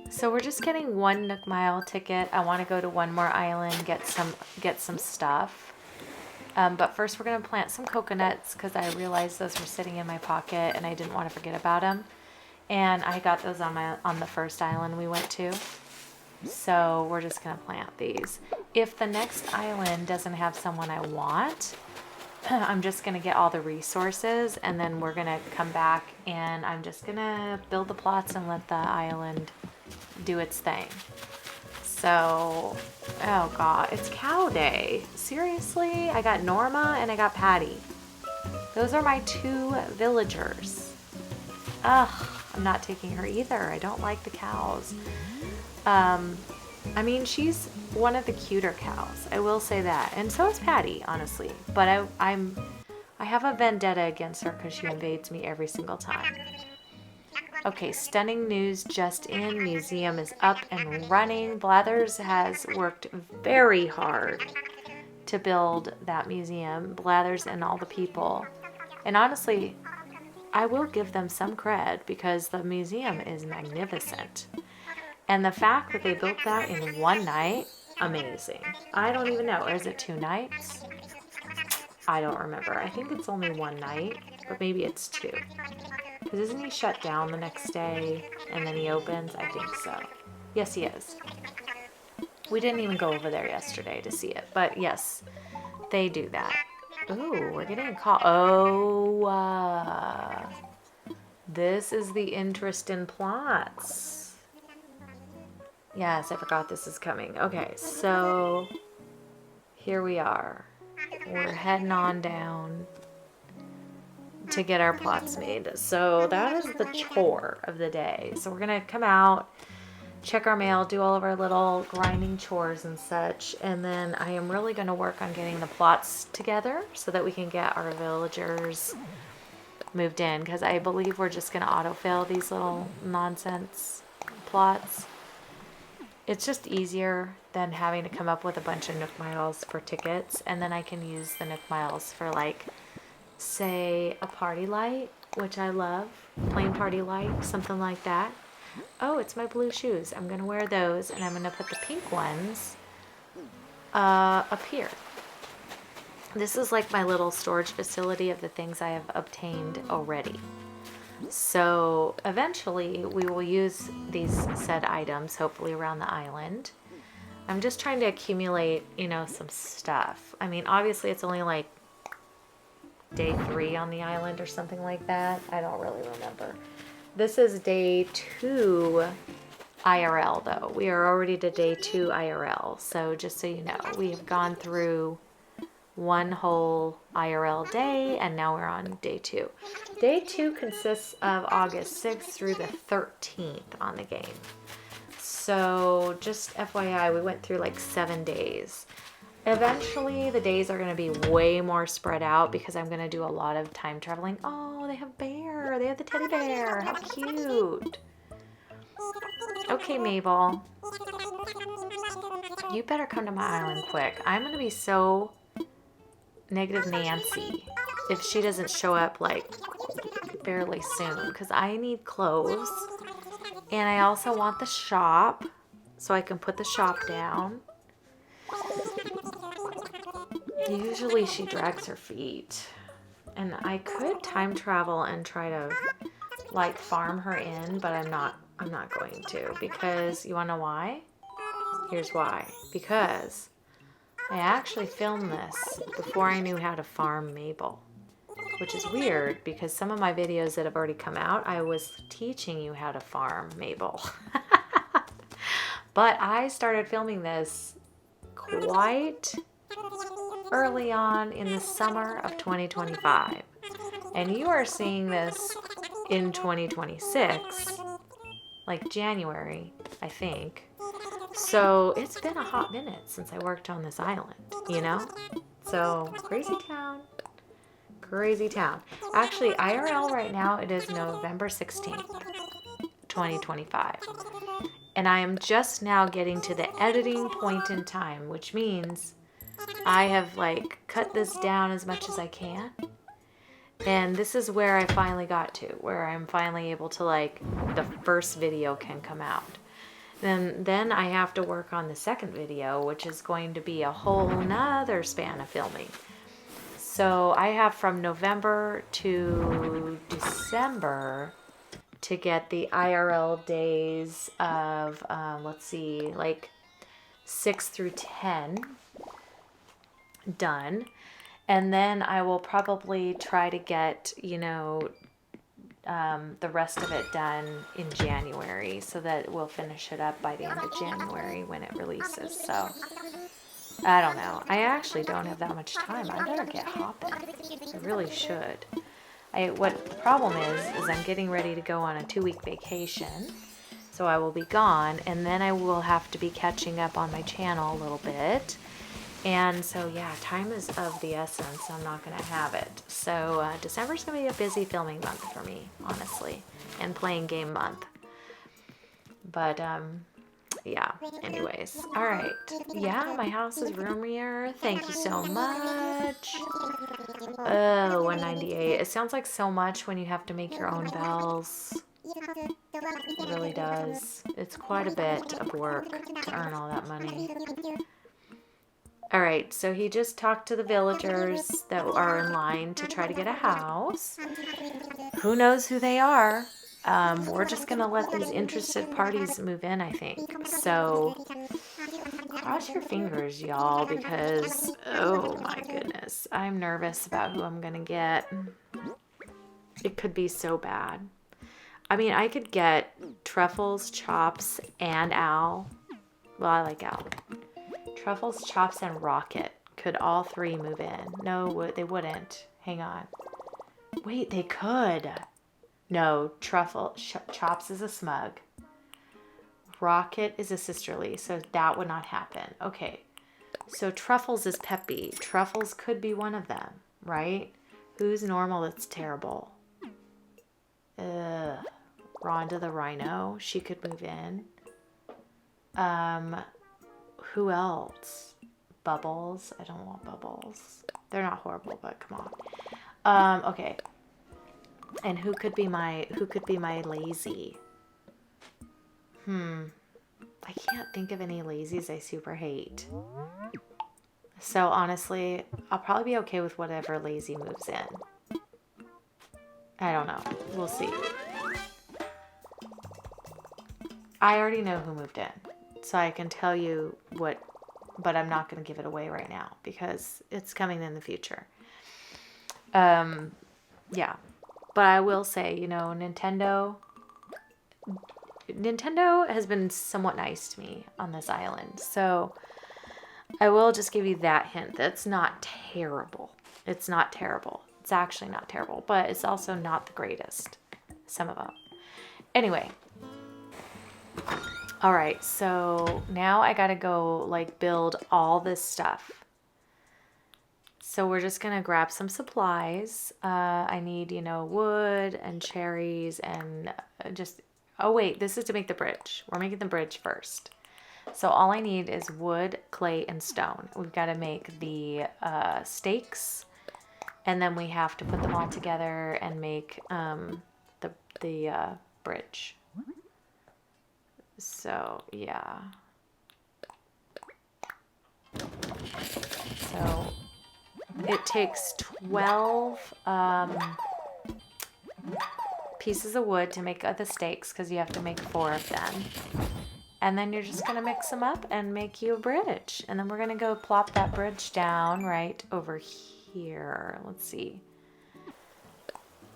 So we're just getting 1 Nook Mile ticket. I want to go to one more island, get some stuff. But first we're going to plant some coconuts because I realized those were sitting in my pocket and I didn't want to forget about them. And I got those on the first island we went to. So we're just going to plant these. If the next island doesn't have someone I want, I'm just going to get all the resources and then we're going to come back and I'm just going to build the plots and let the island do its thing. So, oh God, it's cow day. Seriously? I got Norma and I got Patty. Those are my 2 villagers. Ugh, I'm not taking her either. I don't like the cows. I mean, she's one of the cuter cows. I will say that. And so is Patty, honestly. But I have a vendetta against her because she invades me every single time. Okay, stunning news just in. Museum is up and running. Blathers has worked very hard to build that museum. Blathers and all the people. And honestly, I will give them some cred because the museum is magnificent. And the fact that they built that in 1 night, amazing. I don't even know. Or is it 2 nights? I don't remember. I think it's only 1 night, but maybe it's 2. Because isn't he shut down the next day and then he opens? I think so. Yes, he is. We didn't even go over there yesterday to see it. But yes, they do that. Ooh, we're getting a call. Oh, this is the interest in plots. Yes, I forgot this is coming. Okay, so here we are. We're heading on down to get our plots made. So that is the chore of the day. So we're going to come out, check our mail, do all of our little grinding chores and such. And then I am really going to work on getting the plots together so that we can get our villagers moved in, because I believe we're just going to autofill these little nonsense plots. It's just easier than having to come up with a bunch of Nook Miles for tickets, and then I can use the Nook Miles for, like, say, a party light, which I love, plain party light, something like that. Oh, it's my blue shoes. I'm going to wear those, and I'm going to put the pink ones up here. This is like my little storage facility of the things I have obtained already. So eventually we will use these said items, hopefully around the island. I'm just trying to accumulate, you know, some stuff. I mean, obviously it's only like day 3 on the island or something like that. I don't really remember. This is day 2 IRL though. We are already to day 2 IRL. So just so you know, we have gone through one whole IRL day, and now we're on day 2. Day 2 consists of August 6th through the 13th on the game. So just FYI, we went through like 7 days. Eventually the days are going to be way more spread out because I'm going to do a lot of time traveling. Oh, they have bear. They have the teddy bear. How cute. Okay, Mabel. You better come to my island quick. I'm going to be so negative Nancy if she doesn't show up like fairly soon, because I need clothes, and I also want the shop so I can put the shop down. Usually she drags her feet, and I could time travel and try to like farm her in, but I'm not going to, because you want to know why? Here's why. Because I actually filmed this before I knew how to farm Mabel, which is weird because some of my videos that have already come out, I was teaching you how to farm Mabel. But I started filming this quite early on in the summer of 2025. And you are seeing this in 2026, like January, I think. So it's been a hot minute since I worked on this island, you know? So crazy town. Crazy town. Actually, IRL right now, it is November 16th, 2025. And I am just now getting to the editing point in time, which means I have like cut this down as much as I can. And this is where I finally got to, where I'm finally able to, like, the first video can come out. Then I have to work on the second video, which is going to be a whole nother span of filming. So I have from November to December to get the IRL days of, let's see, like 6 through 10 done. And then I will probably try to get, you know, the rest of it done in January, so that we'll finish it up by the end of January when it releases. So I don't know. I actually don't have that much time. I better get hopping. I really should. What the problem is I'm getting ready to go on a 2-week vacation. So I will be gone, and then I will have to be catching up on my channel a little bit. And so, yeah, time is of the essence. I'm not going to have it. So December's going to be a busy filming month for me, honestly, and playing game month. But, yeah, anyways. All right. Yeah, my house is roomier. Thank you so much. Oh, 198. It sounds like so much when you have to make your own bells. It really does. It's quite a bit of work to earn all that money. All right, so he just talked to the villagers that are in line to try to get a house. Who knows who they are? We're just going to let these interested parties move in, I think. So cross your fingers, y'all, because, oh my goodness, I'm nervous about who I'm going to get. It could be so bad. I mean, I could get Truffles, Chops, and Al. Well, I like Al. Truffles, Chops, and Rocket. Could all 3 move in? No, they wouldn't. Hang on. Wait, they could. No, Chops is a smug. Rocket is a sisterly, so that would not happen. Okay, so Truffles is peppy. Truffles could be one of them, right? Who's normal that's terrible? Rhonda the Rhino. She could move in. Who else? Bubbles. I don't want Bubbles. They're not horrible, but come on. Okay. And who could be my lazy? I can't think of any lazies I super hate. So honestly, I'll probably be okay with whatever lazy moves in. I don't know. We'll see. I already know who moved in. So I can tell you what, but I'm not going to give it away right now because it's coming in the future. Yeah. But I will say, you know, Nintendo has been somewhat nice to me on this island. So I will just give you that hint. That's not terrible. It's not terrible. It's actually not terrible, but it's also not the greatest. Some of them. Anyway. All right. So now I got to go like build all this stuff. So we're just going to grab some supplies. I need, you know, wood and cherries and just, oh wait, this is to make the bridge. We're making the bridge first. So all I need is wood, clay, and stone. We've got to make the stakes, and then we have to put them all together and make the bridge. So, yeah. So it takes 12 pieces of wood to make the stakes because you have to make 4 of them. And then you're just going to mix them up and make you a bridge. And then we're going to go plop that bridge down right over here. Let's see.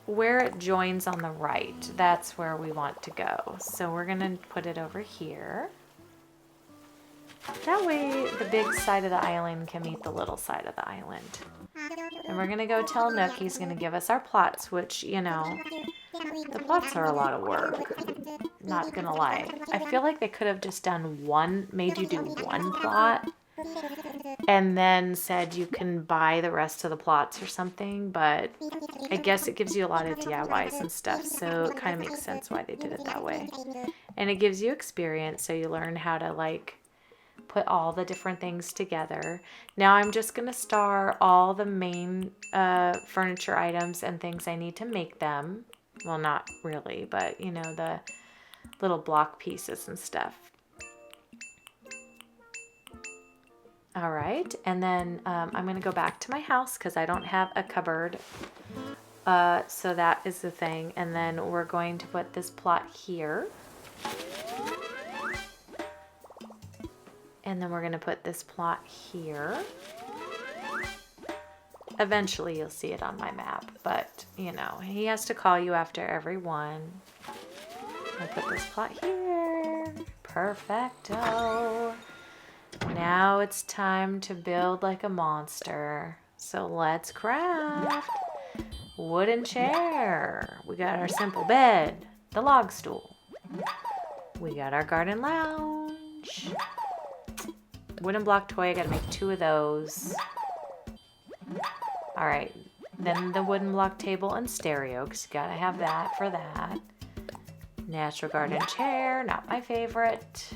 Where it joins on the right, that's where we want to go. So we're going to put it over here. That way the big side of the island can meet the little side of the island. And we're going to go tell Nook he's going to give us our plots, which, you know, the plots are a lot of work. Not going to lie. I feel like they could have just done made you do one plot and then said you can buy the rest of the plots or something, but I guess it gives you a lot of DIYs and stuff, so it kind of makes sense why they did it that way. And it gives you experience, so you learn how to like put all the different things together. Now I'm just going to star all the main furniture items and things I need to make them. Well, not really, but you know, the little block pieces and stuff. All right, and then I'm going to go back to my house because I don't have a cupboard. So that is the thing. And then we're going to put this plot here. And then we're going to put this plot here. Eventually you'll see it on my map, but you know, he has to call you after every one. I'll put this plot here. Perfecto. Now it's time to build like a monster. So let's craft. Wooden chair. We got our simple bed. The log stool. We got our garden lounge. Wooden block toy. I gotta make 2 of those. All right. Then the wooden block table and stereo, because you gotta have that for that. Natural garden chair. Not my favorite.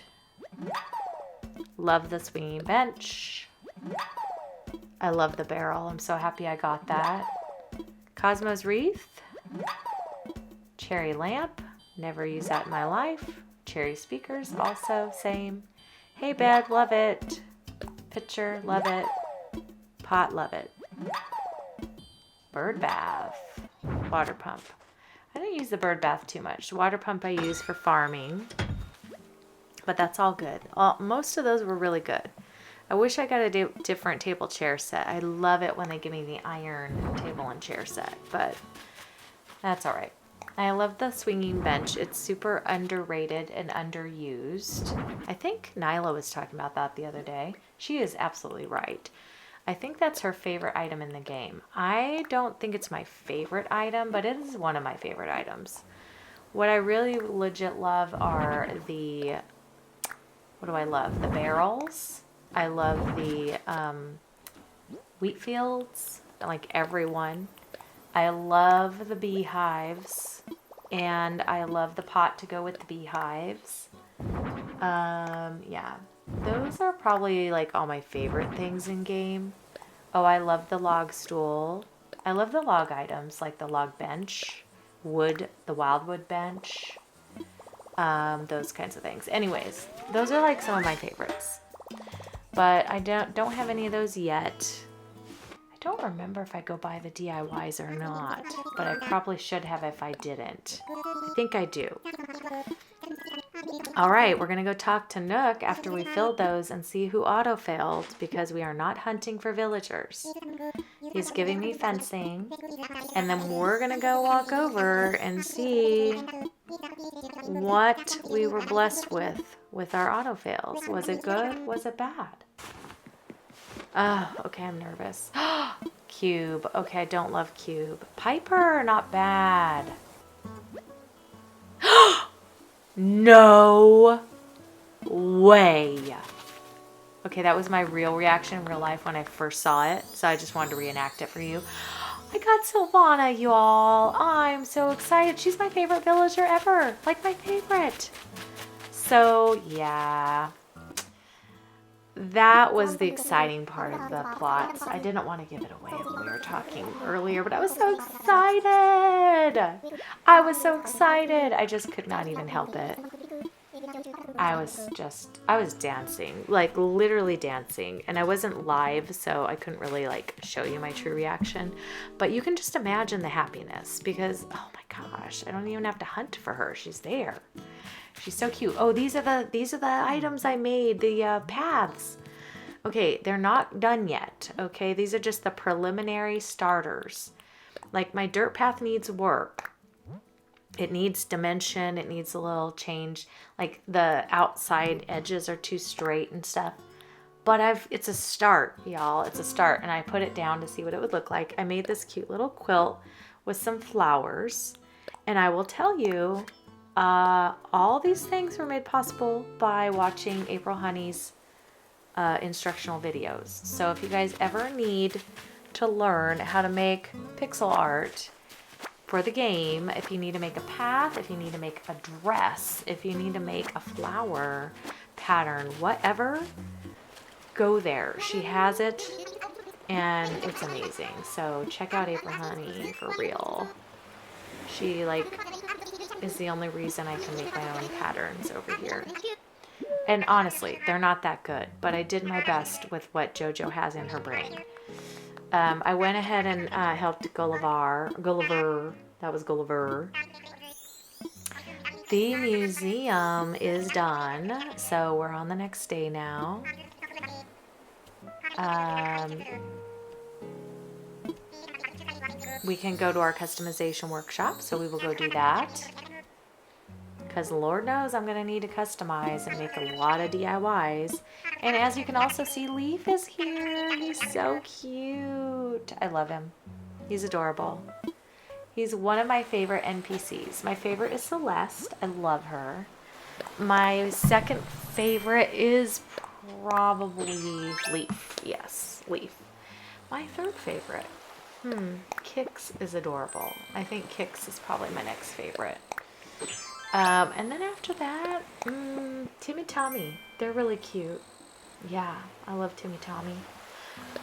Love the swinging bench. I love the barrel. I'm so happy I got that. Cosmo's wreath. Cherry lamp. Never use that in my life. Cherry speakers. Also same. Hey bed. Love it. Pitcher. Love it. Pot. Love it. Bird bath. Water pump. I don't use the bird bath too much. Water pump I use for farming. But that's all good. Most of those were really good. I wish I got a different table chair set. I love it when they give me the iron table and chair set, but that's all right. I love the swinging bench. It's super underrated and underused. I think Nyla was talking about that the other day. She is absolutely right. I think that's her favorite item in the game. I don't think it's my favorite item, but it is one of my favorite items. What I really legit love are the... What do I love? The barrels. I love the wheat fields, like every one. I love the beehives. And I love the pot to go with the beehives. Yeah, those are probably like all my favorite things in game. Oh, I love the log stool. I love the log items like the log bench, wood, the wildwood bench, those kinds of things. Anyways, those are like some of my favorites. But I don't have any of those yet. I don't remember if I go buy the DIYs or not, but I probably should have if I didn't. I think I do. All right, we're going to go talk to Nook after we filled those and see who auto-failed because we are not hunting for villagers. He's giving me fencing, and then we're going to go walk over and see what we were blessed with our auto-fails. Was it good? Was it bad? Oh, okay, I'm nervous. Cube. Okay, I don't love Cube. Piper, not bad. No way. Okay, that was my real reaction in real life when I first saw it, so I just wanted to reenact it for you. I got Sylvana, y'all. I'm so excited. She's my favorite villager ever. Like my favorite. So, yeah. That was the exciting part of the plots. I didn't want to give it away when we were talking earlier, but I was so excited. I was so excited. I just could not even help it. I was dancing, like literally dancing, and I wasn't live, so I couldn't really like show you my true reaction, but you can just imagine the happiness because, oh my gosh, I don't even have to hunt for her. She's there. She's so cute. Oh, these are the items I made, the paths. Okay, they're not done yet. Okay, these are just the preliminary starters. Like my dirt path needs work. It needs dimension. It needs a little change. Like the outside edges are too straight and stuff. But it's a start, y'all. It's a start. And I put it down to see what it would look like. I made this cute little quilt with some flowers. And I will tell you, all these things were made possible by watching April Honey's instructional videos. So if you guys ever need to learn how to make pixel art for the game, if you need to make a path, if you need to make a dress, if you need to make a flower pattern, whatever, go there. She has it and it's amazing. So check out April Honey for real. She is the only reason I can make my own patterns over here. And honestly, they're not that good, but I did my best with what JoJo has in her brain. I went ahead and helped Gulliver. That was Gulliver. The museum is done, so we're on the next day now. We can go to our customization workshop, so we will go do that. Because Lord knows I'm going to need to customize and make a lot of DIYs. And as you can also see, Leaf is here. He's so cute. I love him. He's adorable. He's one of my favorite NPCs. My favorite is Celeste. I love her. My second favorite is probably Leaf. Yes, Leaf. My third favorite. Kix is adorable. I think Kix is probably my next favorite. And then after that, Timmy Tommy. They're really cute. Yeah, I love Timmy Tommy.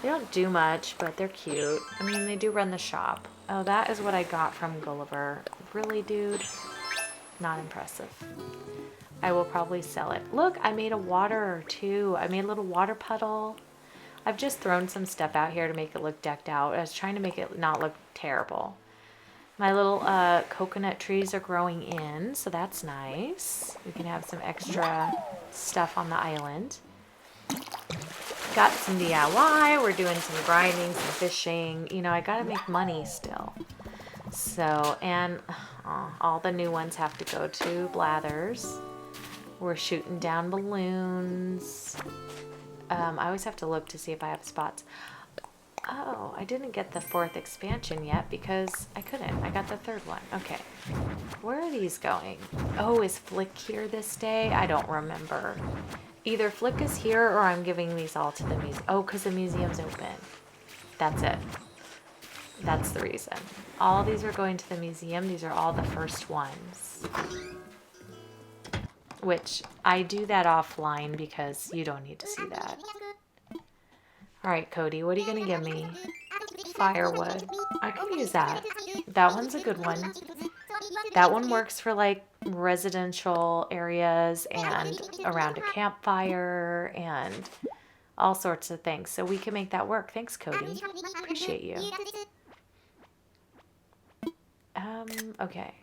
They don't do much, but they're cute. I mean, they do run the shop. Oh, that is what I got from Gulliver. Really, dude? Not impressive. I will probably sell it. Look, I made a water too. I made a little water puddle. I've just thrown some stuff out here to make it look decked out. I was trying to make it not look terrible. My little coconut trees are growing in, so that's nice. We can have some extra stuff on the island. Got some DIY. We're doing some grinding, some fishing. You know, I gotta make money still. So, and all the new ones have to go to Blathers. We're shooting down balloons. I always have to look to see if I have spots. Oh, I didn't get the 4th expansion yet because I couldn't. I got the 3rd one. Okay. Where are these going? Oh, is Flick here this day? I don't remember. Either Flick is here or I'm giving these all to the museum. Oh, because the museum's open. That's it. That's the reason. All these are going to the museum. These are all the first ones. Which I do that offline because you don't need to see that. All right, Cody, what are you going to give me? Firewood. I can use that. That one's a good one. That one works for like residential areas and around a campfire and all sorts of things. So we can make that work. Thanks, Cody. Appreciate you. Okay.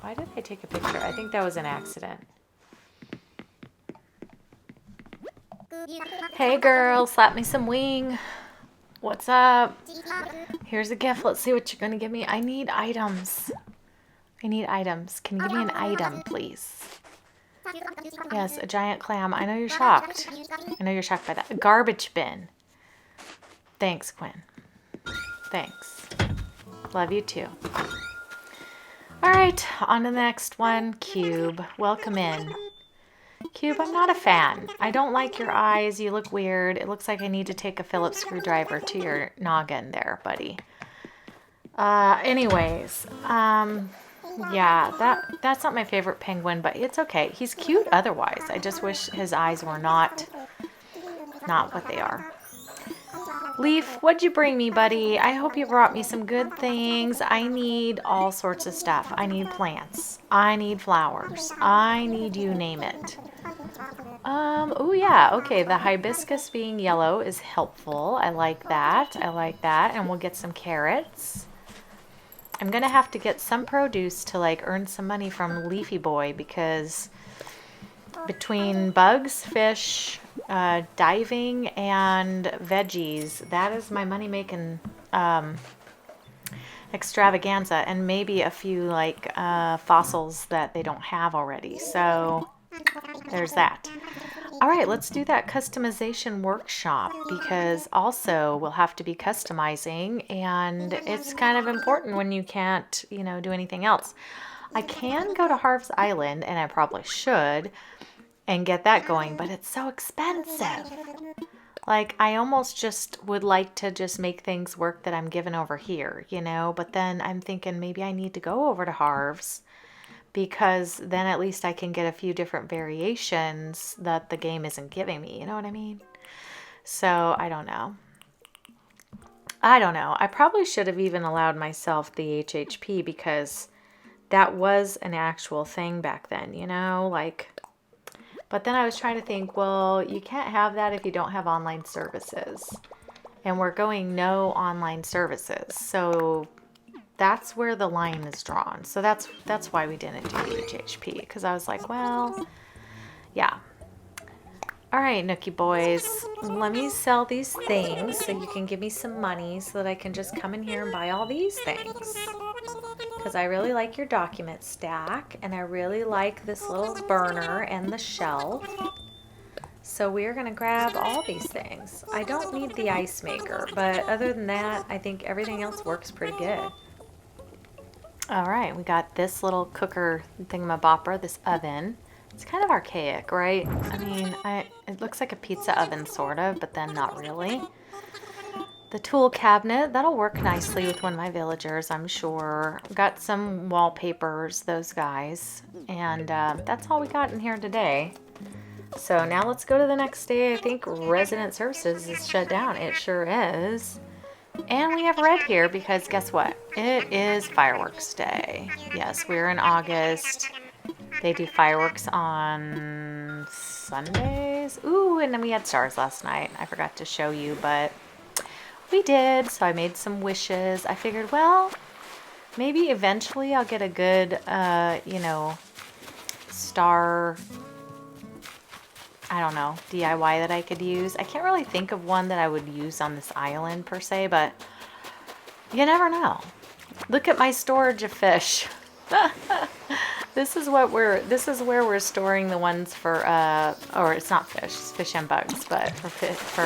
Why did I take a picture? I think that was an accident. Hey girl, slap me some wing. What's up? Here's a gift. Let's see what you're gonna give me. I need items. I need items. Can you give me an item, please? Yes, a giant clam. I know you're shocked. I know you're shocked by that. A garbage bin. Thanks, Quinn. Thanks. Love you too. All right, on to the next one. Cube. Welcome in. Cube, I'm not a fan. I don't like your eyes. You look weird. It looks like I need to take a Phillips screwdriver to your noggin there, buddy. Anyways, yeah, that's not my favorite penguin, but it's okay. He's cute otherwise. I just wish his eyes were not what they are. Leaf, what'd you bring me, buddy? I hope you brought me some good things. I need all sorts of stuff. I need plants. I need flowers. I need you name it. Oh yeah, okay, the hibiscus being yellow is helpful. I like that. I like that. And we'll get some carrots. I'm gonna have to get some produce to like earn some money from Leafy Boy because between bugs, fish, diving, and veggies, that is my money-making extravaganza, and maybe a few like fossils that they don't have already. So there's that. All right, let's do that customization workshop because also we'll have to be customizing, and it's kind of important when you can't, you know, do anything else. I can go to Harv's Island, and I probably should, and get that going, but it's so expensive. Like, I almost just would like to just make things work that I'm given over here, you know, but then I'm thinking maybe I need to go over to Harv's because then at least I can get a few different variations that the game isn't giving me, you know what I mean? So, I don't know. I probably should have even allowed myself the HHP because that was an actual thing back then, you know, like... But then I was trying to think, well, you can't have that if you don't have online services. And we're going no online services. So that's where the line is drawn. So that's why we didn't do the HHP. Because I was like, well, yeah. All right, Nookie boys. Let me sell these things so you can give me some money so that I can just come in here and buy all these things. Because I really like your document stack, and I really like this little burner and the shelf. So we're going to grab all these things. I don't need the ice maker, but other than that, I think everything else works pretty good. All right, we got this little cooker thingamabopper, this oven. It's kind of archaic, right? I mean, it looks like a pizza oven, sort of, but then not really. The tool cabinet, that'll work nicely with one of my villagers, I'm sure. Got some wallpapers, those guys. And that's all we got in here today. So now let's go to the next day. I think resident services is shut down. It sure is. And we have red here because guess what? It is fireworks day. Yes, we're in August. They do fireworks on Sundays. Ooh, and then we had stars last night. I forgot to show you, but... we did, so I made some wishes. I figured, well, maybe eventually I'll get a good, you know, star, I don't know, DIY that I could use. I can't really think of one that I would use on this island per se, but you never know. Look at my storage of fish. This is where we're storing the ones for, or it's not fish, it's fish and bugs, but for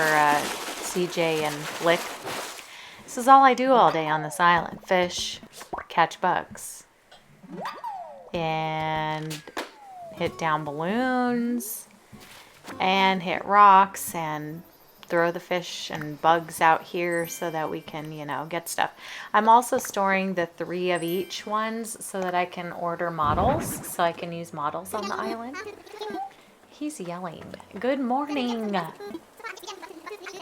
CJ and Flick. This is all I do all day on this island. Fish, catch bugs, and hit down balloons, and hit rocks, and throw the fish and bugs out here so that we can, you know, get stuff. I'm also storing the 3 of each ones so that I can order models, so I can use models on the island. He's yelling. Good morning.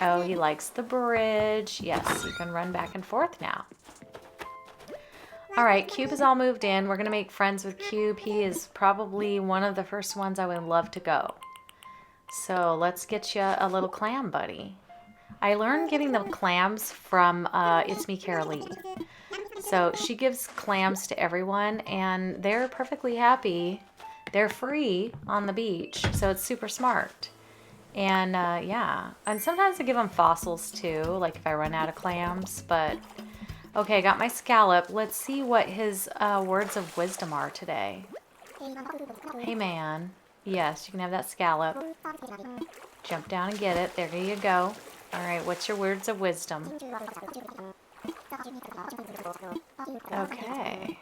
Oh, he likes the bridge. Yes, you can run back and forth now. All right, Cube is all moved in. We're going to make friends with Cube. He is probably one of the first ones I would love to go. So let's get you a little clam buddy. I learned getting the clams from It's Me, Carolee. So she gives clams to everyone, and they're perfectly happy. They're free on the beach, so it's super smart. And yeah, and sometimes I give them fossils too, like if I run out of clams, but... Okay, I got my scallop. Let's see what his words of wisdom are today. Hey, man. Yes, you can have that scallop. Jump down and get it. There you go. All right, what's your words of wisdom? Okay.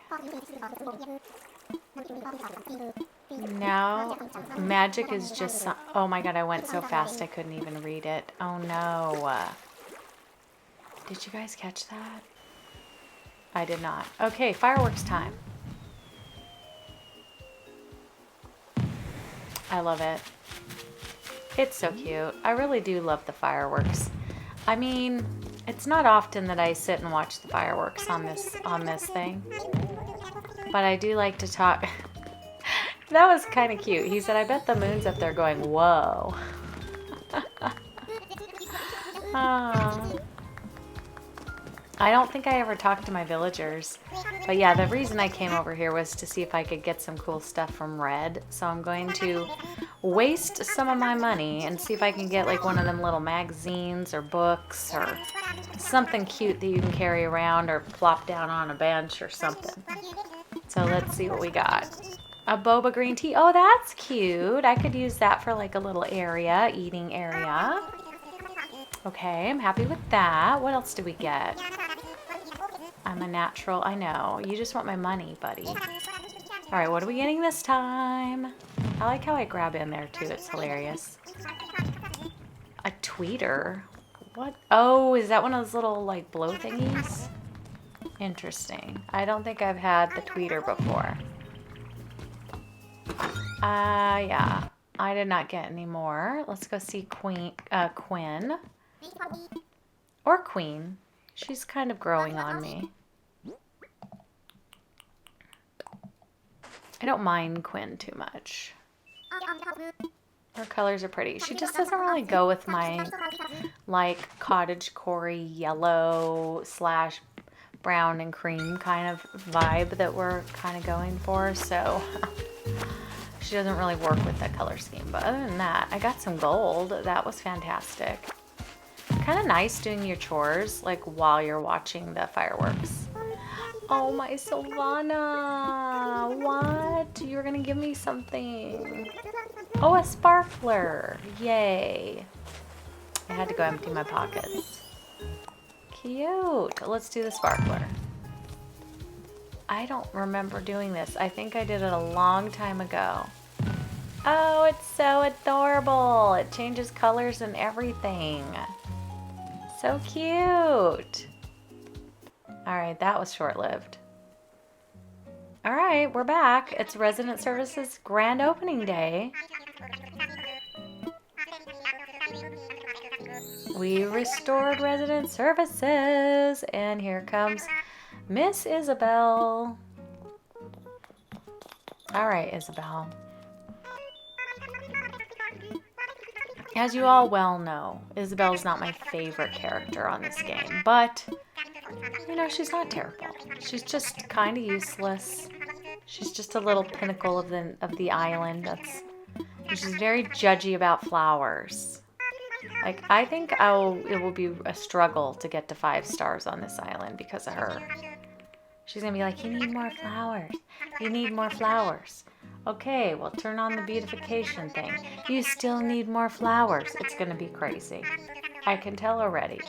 Now, magic is just... Oh my god, I went so fast I couldn't even read it. Oh no. Did you guys catch that? I did not. Okay, fireworks time. I love it. It's so cute. I really do love the fireworks. I mean, it's not often that I sit and watch the fireworks on this thing. But I do like to talk. That was kind of cute. He said, I bet the moon's up there going, whoa. I don't think I ever talked to my villagers. But yeah, the reason I came over here was to see if I could get some cool stuff from Red. So I'm going to waste some of my money and see if I can get like one of them little magazines or books or something cute that you can carry around or plop down on a bench or something. So let's see what we got. A boba green tea. Oh, that's cute. I could use that for like a little area, eating area. Okay, I'm happy with that. What else do we get? I'm a natural. I know. You just want my money, buddy. All right, what are we getting this time? I like how I grab in there, too. It's hilarious. A tweeter? What? Oh, is that one of those little, like, blow thingies? Interesting. I don't think I've had the tweeter before. Yeah. I did not get any more. Let's go see Quinn. Or Queen. She's kind of growing on me. I don't mind Quinn too much. Her colors are pretty. She just doesn't really go with my, like, cottage core yellow / brown and cream kind of vibe that we're kind of going for. So she doesn't really work with that color scheme. But other than that, I got some gold. That was fantastic. Kind of nice doing your chores, like, while you're watching the fireworks. Oh, my Sylvana. What? You were going to give me something. Oh, a sparkler. Yay. I had to go empty my pockets. Cute. Let's do the sparkler. I don't remember doing this. I think I did it a long time ago. Oh, it's so adorable. It changes colors and everything. So cute. All right, that was short-lived. All right, we're back. It's Resident Services Grand Opening Day. We restored Resident Services, and here comes Miss Isabelle. All right, Isabelle. As you all well know, Isabelle's not my favorite character on this game, but, you know, she's not terrible. She's just kind of useless. She's just a little pinnacle of the island. She's very judgy about flowers. Like, I think it will be a struggle to get to 5 stars on this island because of her. She's gonna be like, you need more flowers. You need more flowers. Okay, well, turn on the beautification thing. You still need more flowers. It's gonna be crazy. I can tell already.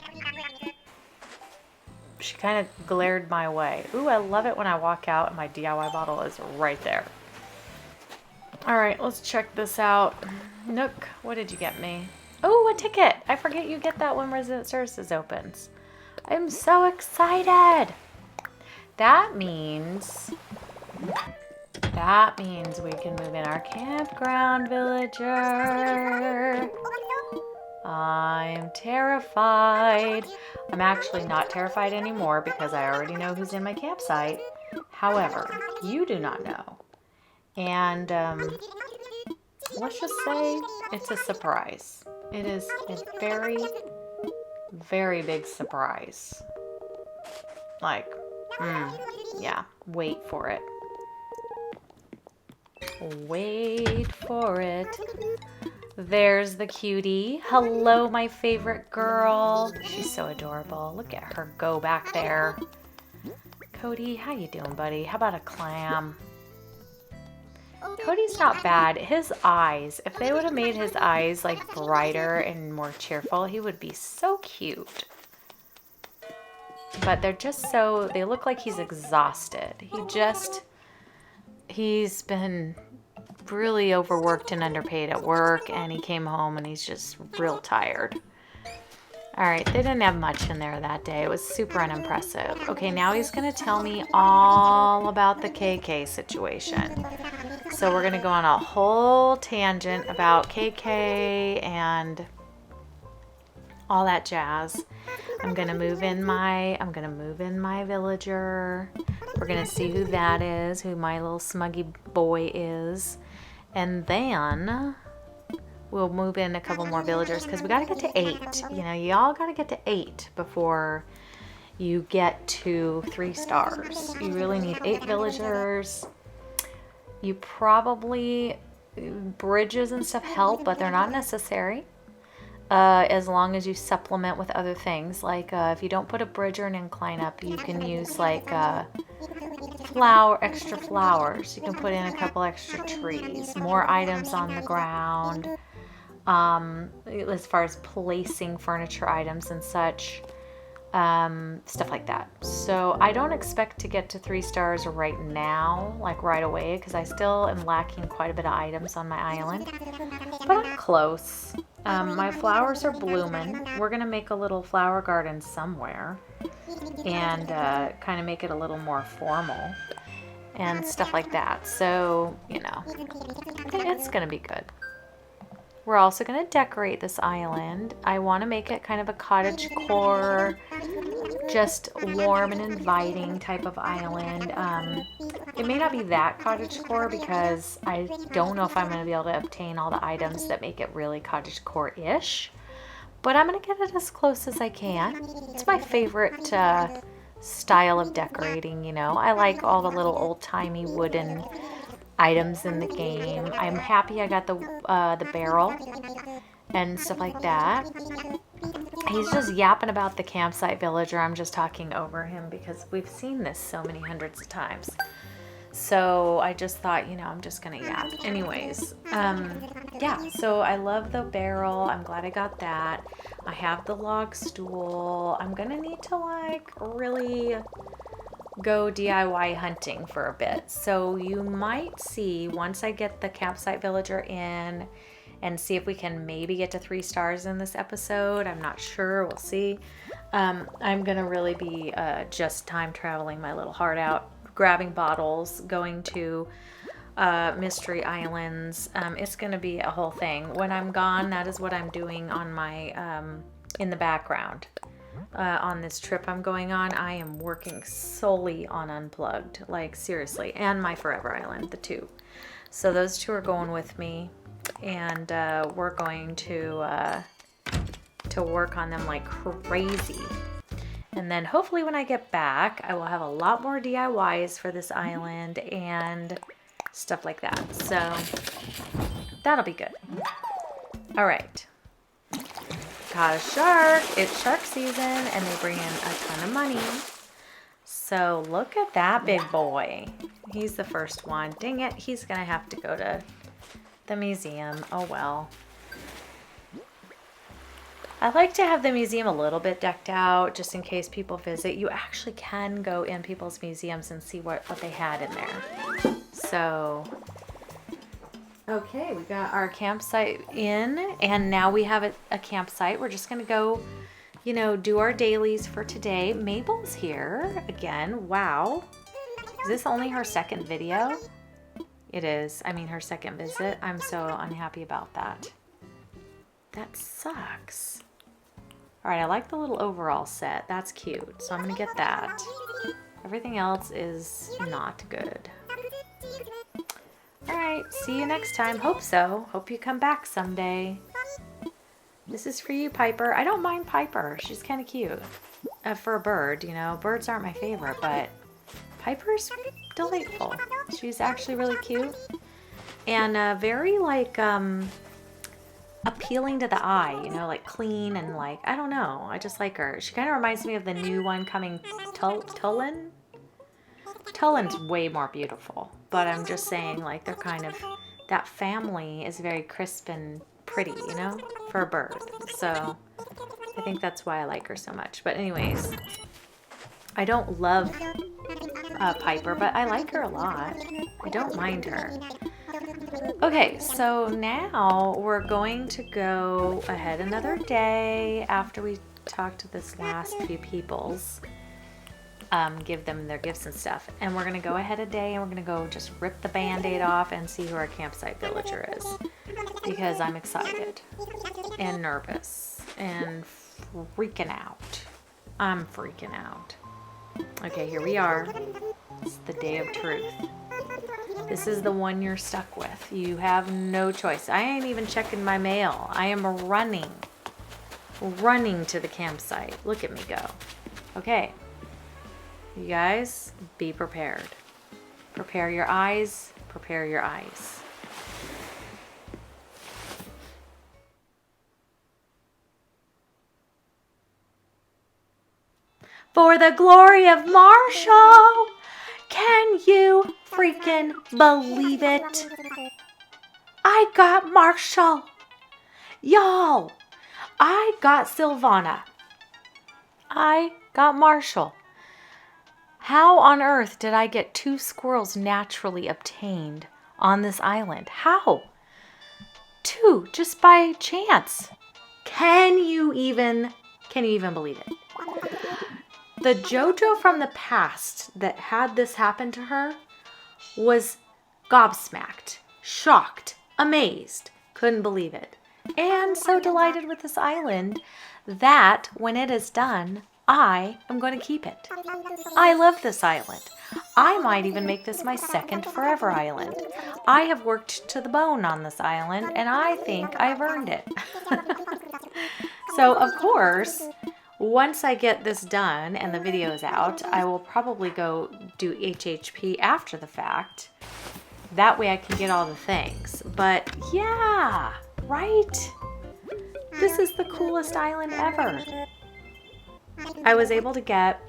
She kind of glared my way. Ooh, I love it when I walk out and my DIY bottle is right there. All right, let's check this out. Nook, what did you get me? Oh, a ticket. I forget you get that when resident services opens. I'm so excited. That means we can move in our campground villager. I'm terrified. I'm actually not terrified anymore because I already know who's in my campsite. However, you do not know. And let's just say it's a surprise. It is a very, very big surprise. Like, yeah, wait for it. Wait for it. There's the cutie. Hello, my favorite girl. She's so adorable. Look at her go back there. Cody, how you doing, buddy? How about a clam? Cody's not bad. His eyes, if they would have made his eyes like brighter and more cheerful, he would be so cute. But they're just so, they look like he's exhausted. He's been really overworked and underpaid at work, and he came home and he's just real tired. All right, they didn't have much in there that day. It was super unimpressive. Okay, now he's gonna tell me all about the KK situation. So we're gonna go on a whole tangent about KK and all that jazz. I'm gonna move in my villager. We're gonna see who that is, who my little smuggy boy is. And then we'll move in a couple more villagers because we got to get to 8. You know, y'all got to get to 8 before you get to 3 stars. You really need 8 villagers. You probably, bridges and stuff help, but they're not necessary. As long as you supplement with other things. Like if you don't put a bridge or an incline up, you can use like extra flowers. You can put in a couple extra trees, more items on the ground. As far as placing furniture items and such, stuff like that. So I don't expect to get to 3 stars right now, like right away, because I still am lacking quite a bit of items on my island, but I'm close. My flowers are blooming. We're gonna make a little flower garden somewhere and kind of make it a little more formal and stuff like that. So, you know, it's gonna be good. We're also going to decorate this island. I want to make it kind of a cottagecore, just warm and inviting type of island. It may not be that cottagecore because I don't know if I'm going to be able to obtain all the items that make it really cottagecore-ish. But I'm going to get it as close as I can. It's my favorite style of decorating, you know. I like all the little old-timey wooden items in the game. I'm happy I got the barrel and stuff like that. He's just yapping about the campsite villager. I'm just talking over him because we've seen this so many hundreds of times. So I just thought, you know, I'm just gonna yap. Anyways, yeah, so I love the barrel. I'm glad I got that. I have the log stool. I'm gonna need to like really go DIY hunting for a bit. So you might see once I get the campsite villager in and see if we can maybe get to 3 stars in this episode. I'm not sure. We'll see. I'm gonna really be just time traveling my little heart out, grabbing bottles, going to mystery islands. It's gonna be a whole thing. When I'm gone, that is what I'm doing on my in the background. On this trip I'm going on, I am working solely on Unplugged, like seriously, and my Forever Island, the 2. So those 2 are going with me, and we're going to work on them like crazy. And then hopefully when I get back, I will have a lot more DIYs for this island and stuff like that. So that'll be good. All right. Caught a shark. It's shark season and they bring in a ton of money. So look at that big boy. He's the first one. Dang it, he's gonna have to go to the museum. Oh well. I like to have the museum a little bit decked out just in case people visit. You actually can go in people's museums and see what they had in there. So Okay, we got our campsite in, and now we have a campsite. We're just gonna go, you know, do our dailies for today. Mabel's here again. Wow. Is this only her second video? It is. I mean, her second visit. I'm so unhappy about that. That sucks. All right, I like the little overall set. That's cute. So I'm gonna get that. Everything else is not good. All right, see you next time. Hope so. Hope you come back someday. This is for you, Piper. I don't mind Piper. She's kind of cute. For a bird, you know. Birds aren't my favorite, but Piper's delightful. She's actually really cute. And very, like, appealing to the eye, you know, like clean and like, I don't know. I just like her. She kind of reminds me of the new one coming, Tulin. Tullin's way more beautiful, but I'm just saying, like, they're kind of, that family is very crisp and pretty, you know, for a bird. So I think that's why I like her so much. But anyways, I don't love Piper, but I like her a lot. I don't mind her. Okay, so now we're going to go ahead another day after we talk to this last few peoples. Give them their gifts and stuff. And we're going to go ahead a day and we're going to go just rip the Band-Aid off and see who our campsite villager is. Because I'm excited and nervous and freaking out. I'm freaking out. Okay, here we are. It's the day of truth. This is the one you're stuck with. You have no choice. I ain't even checking my mail. I am running to the campsite. Look at me go. Okay. You guys, be prepared. Prepare your eyes. Prepare your eyes. For the glory of Marshall! Can you freaking believe it? I got Marshall. Y'all, I got Silvana. I got Marshall. How on earth did I get 2 squirrels naturally obtained on this island? How? 2, just by chance. Can you even believe it? The JoJo from the past that had this happen to her was gobsmacked, shocked, amazed, couldn't believe it, and so delighted with this island that when it is done, I am going to keep it. I love this island. I might even make this my second forever island. I have worked to the bone on this island, and I think I've earned it. So, of course, once I get this done and the video is out, I will probably go do HHP after the fact. That way I can get all the things. But yeah, right? This is the coolest island ever. I was able to get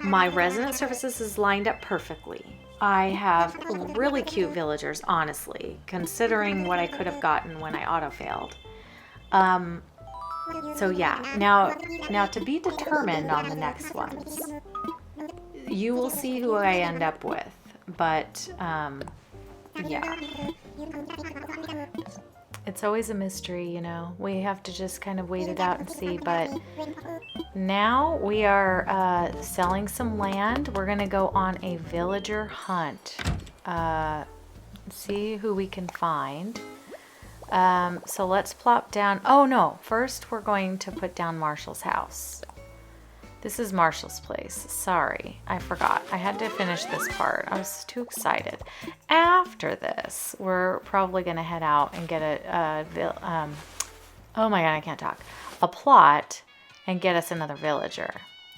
my resident services is lined up perfectly. I have really cute villagers, honestly, considering what I could have gotten when I auto-failed. So yeah, now to be determined on the next ones. You will see who I end up with, but yeah. It's always a mystery, you know. We have to just kind of wait it out and see, but now we are selling some land. We're gonna go on a villager hunt. See who we can find. So let's plop down. Oh no, first we're going to put down Marshall's house. This is Marshall's place. Sorry, I forgot. I had to finish this part. I was too excited. After this, we're probably going to head out and get oh my god, I can't talk. A plot and get us another villager.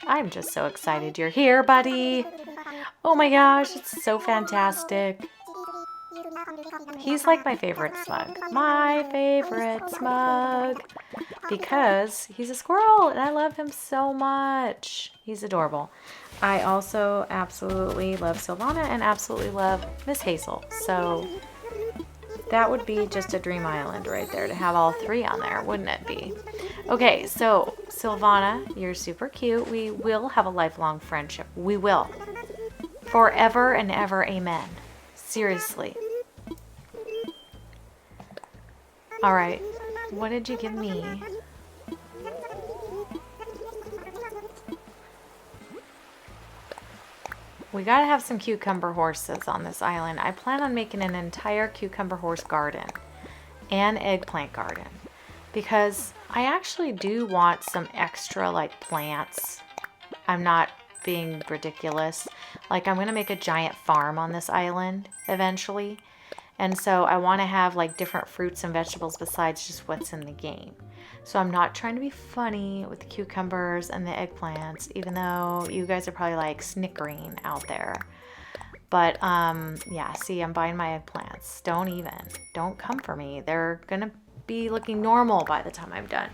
I'm just so excited you're here, buddy. Oh my gosh, it's so fantastic. He's like my favorite smug. My favorite smug. Because he's a squirrel and I love him so much. He's adorable. I also absolutely love Silvana and absolutely love Miss Hazel. So that would be just a dream island right there to have all 3 on there, wouldn't it be? Okay, so Silvana, you're super cute. We will have a lifelong friendship. We will. Forever and ever, amen. Seriously. All right, what did you give me? We gotta have some cucumber horses on this island. I plan on making an entire cucumber horse garden and eggplant garden because I actually do want some extra like plants. I'm not being ridiculous. Like I'm gonna make a giant farm on this island eventually. And so I want to have like different fruits and vegetables besides just what's in the game. So I'm not trying to be funny with the cucumbers and the eggplants, even though you guys are probably like snickering out there. But yeah, see, I'm buying my eggplants. Don't come for me. They're gonna be looking normal by the time I'm done.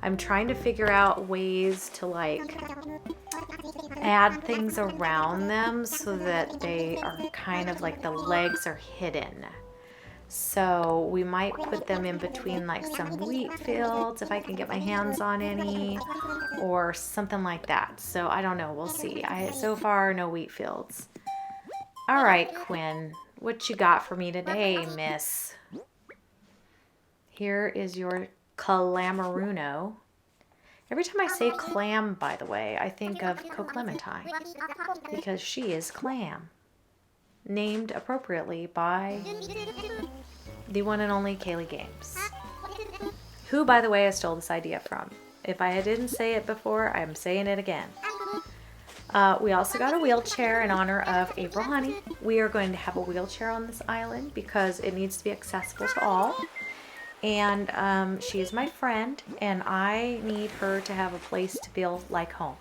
I'm trying to figure out ways to like add things around them so that they are kind of like the legs are hidden. So we might put them in between like some wheat fields if I can get my hands on any or something like that. So I don't know. We'll see. So far, no wheat fields. All right, Quinn. What you got for me today, miss? Here is your Clamaruno. Every time I say clam, by the way, I think of Coclementine because she is Clam. Named appropriately by the one and only Kaylee Games, who, by the way, I stole this idea from. If I didn't say it before, I'm saying it again. We also got a wheelchair in honor of April Honey. We are going to have a wheelchair on this island because it needs to be accessible to all. And she is my friend, and I need her to have a place to feel like home.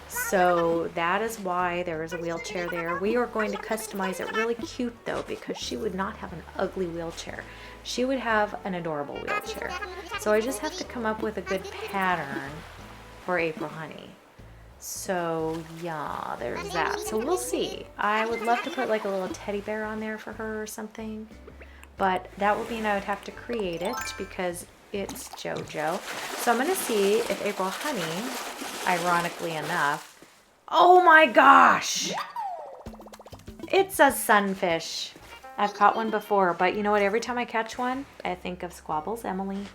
So that is why there is a wheelchair there. We are going to customize it really cute though, because she would not have an ugly wheelchair. She would have an adorable wheelchair. So I just have to come up with a good pattern for April Honey. So yeah, there's that. So we'll see. I would love to put like a little teddy bear on there for her or something. But that would mean I would have to create it because it's JoJo. So I'm going to see if April Honey, ironically enough, oh my gosh, it's a sunfish. I've caught one before, but you know what? Every time I catch one, I think of Squabbles Emily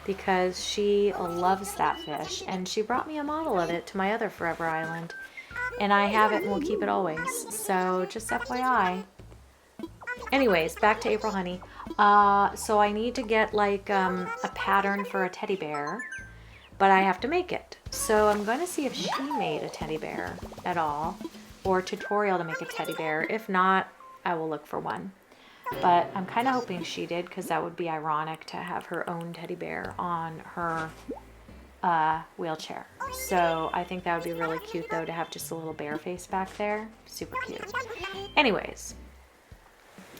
because she loves that fish. And she brought me a model of it to my other Forever Island. And I have it and will keep it always. So just FYI. Anyways, back to April Honey. So I need to get like a pattern for a teddy bear, but I have to make it. So I'm going to see if she made a teddy bear at all, or a tutorial to make a teddy bear. If not, I will look for one. But I'm kind of hoping she did because that would be ironic to have her own teddy bear on her wheelchair. So I think that would be really cute though to have just a little bear face back there. Super cute. Anyways.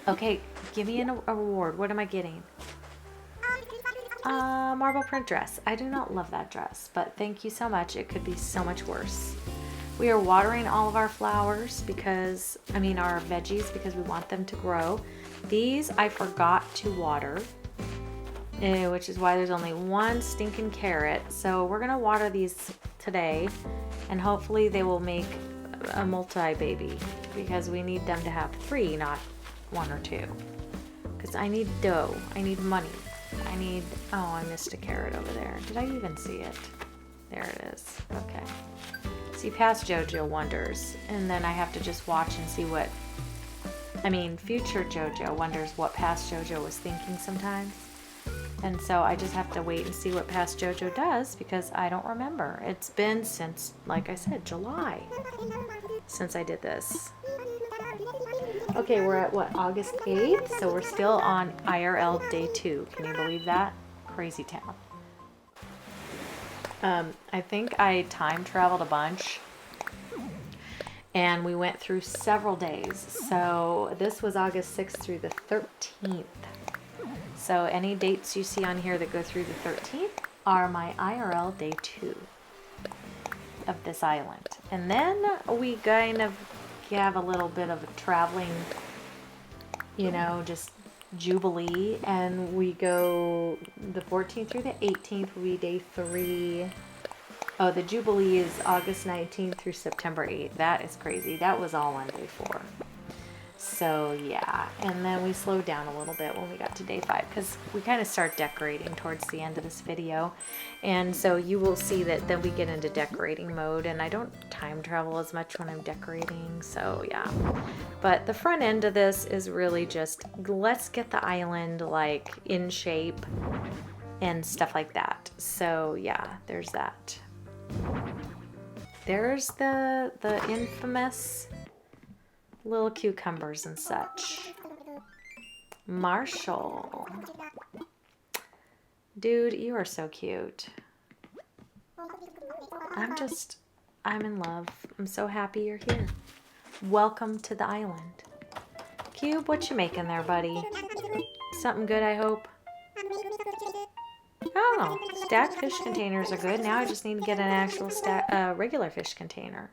Okay, give me a reward. What am I getting? Marble print dress. I do not love that dress, but thank you so much. It could be so much worse. We are watering all of our flowers because, our veggies because we want them to grow. These I forgot to water, which is why there's only one stinking carrot. So we're going to water these today and hopefully they will make a multi-baby because we need them to have 3, not 1 or 2, because I need dough, I need money, oh, I missed a carrot over there. Did I even see it? There it is. Okay. See, past JoJo wonders, and then I have to just watch and see what, future JoJo wonders what past JoJo was thinking sometimes. And so I just have to wait and see what past JoJo does because I don't remember. It's been since, like I said, July since I did this. Okay, we're at what, August 8th? So we're still on IRL day 2. Can you believe that? Crazy town. I think I time traveled a bunch and we went through several days. So this was August 6th through the 13th. So any dates you see on here that go through the 13th are my IRL day 2 of this island. And then we kind of have a little bit of a traveling, just jubilee, and we go the 14th through the 18th will be day 3. Oh, the jubilee is August 19th through September 8th. That is crazy. That was all on day 4. So yeah, and then we slowed down a little bit when we got to day 5 because we kind of start decorating towards the end of this video. And so you will see that then we get into decorating mode, and I don't time travel as much when I'm decorating, so yeah. But the front end of this is really just, let's get the island like in shape and stuff like that. So yeah, there's that. There's the infamous little cucumbers and such. Marshall. Dude, you are so cute. I'm in love. I'm so happy you're here. Welcome to the island. Cube, what you making there, buddy? Something good, I hope? Oh, stacked fish containers are good. Now I just need to get an actual regular fish container.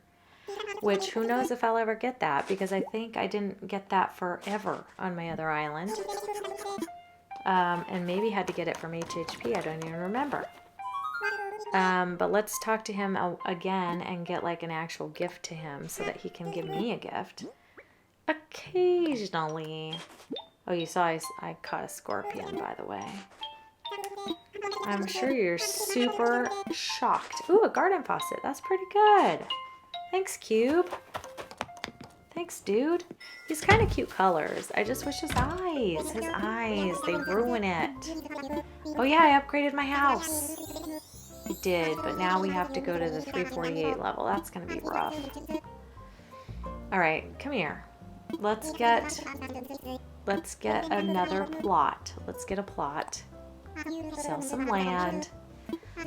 Which, who knows if I'll ever get that, because I think I didn't get that forever on my other island. And maybe had to get it from HHP, I don't even remember. But let's talk to him again and get like an actual gift to him so that he can give me a gift. Occasionally. Oh, you saw I caught a scorpion, by the way. I'm sure you're super shocked. Ooh, a garden faucet. That's pretty good. Thanks, Cube. Thanks, dude. These kind of cute colors. I just wish his eyes, they ruin it. Oh yeah, I upgraded my house. I did, but now we have to go to the 348 level. That's gonna be rough. All right, come here. Let's get another plot. Let's get a plot. Sell some land.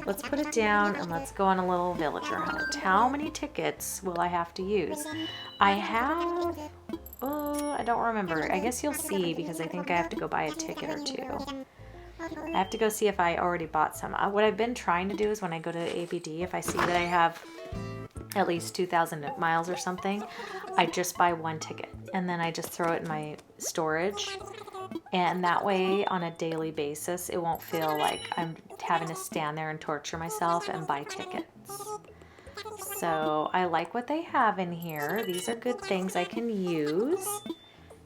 Let's put it down and let's go on a little villager hunt. How many tickets will I have to use? I have, I don't remember. I guess you'll see because I think I have to go buy a ticket or two. I have to go see if I already bought some. What I've been trying to do is when I go to ABD, if I see that I have at least 2,000 miles or something, I just buy one ticket and then I just throw it in my storage. And that way, on a daily basis, it won't feel like I'm having to stand there and torture myself and buy tickets. So I like what they have in here. These are good things I can use.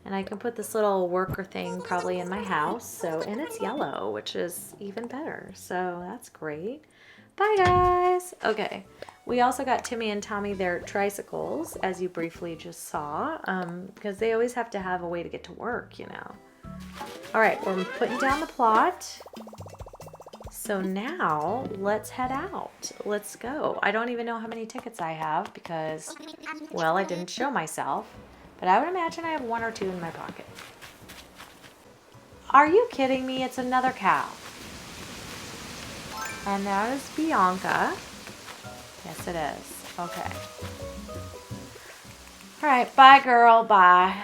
And I can put this little worker thing probably in my house. So, and it's yellow, which is even better. So that's great. Bye, guys. Okay. We also got Timmy and Tommy their tricycles, as you briefly just saw, because they always have to have a way to get to work, you know. All right, we're putting down the plot. So now let's head out. Let's go. I don't even know how many tickets I have because, well, I didn't show myself, but I would imagine I have 1 or 2 in my pocket. Are you kidding me? It's another cow. And that is Bianca. Yes, it is. Okay. All right, bye, girl. Bye.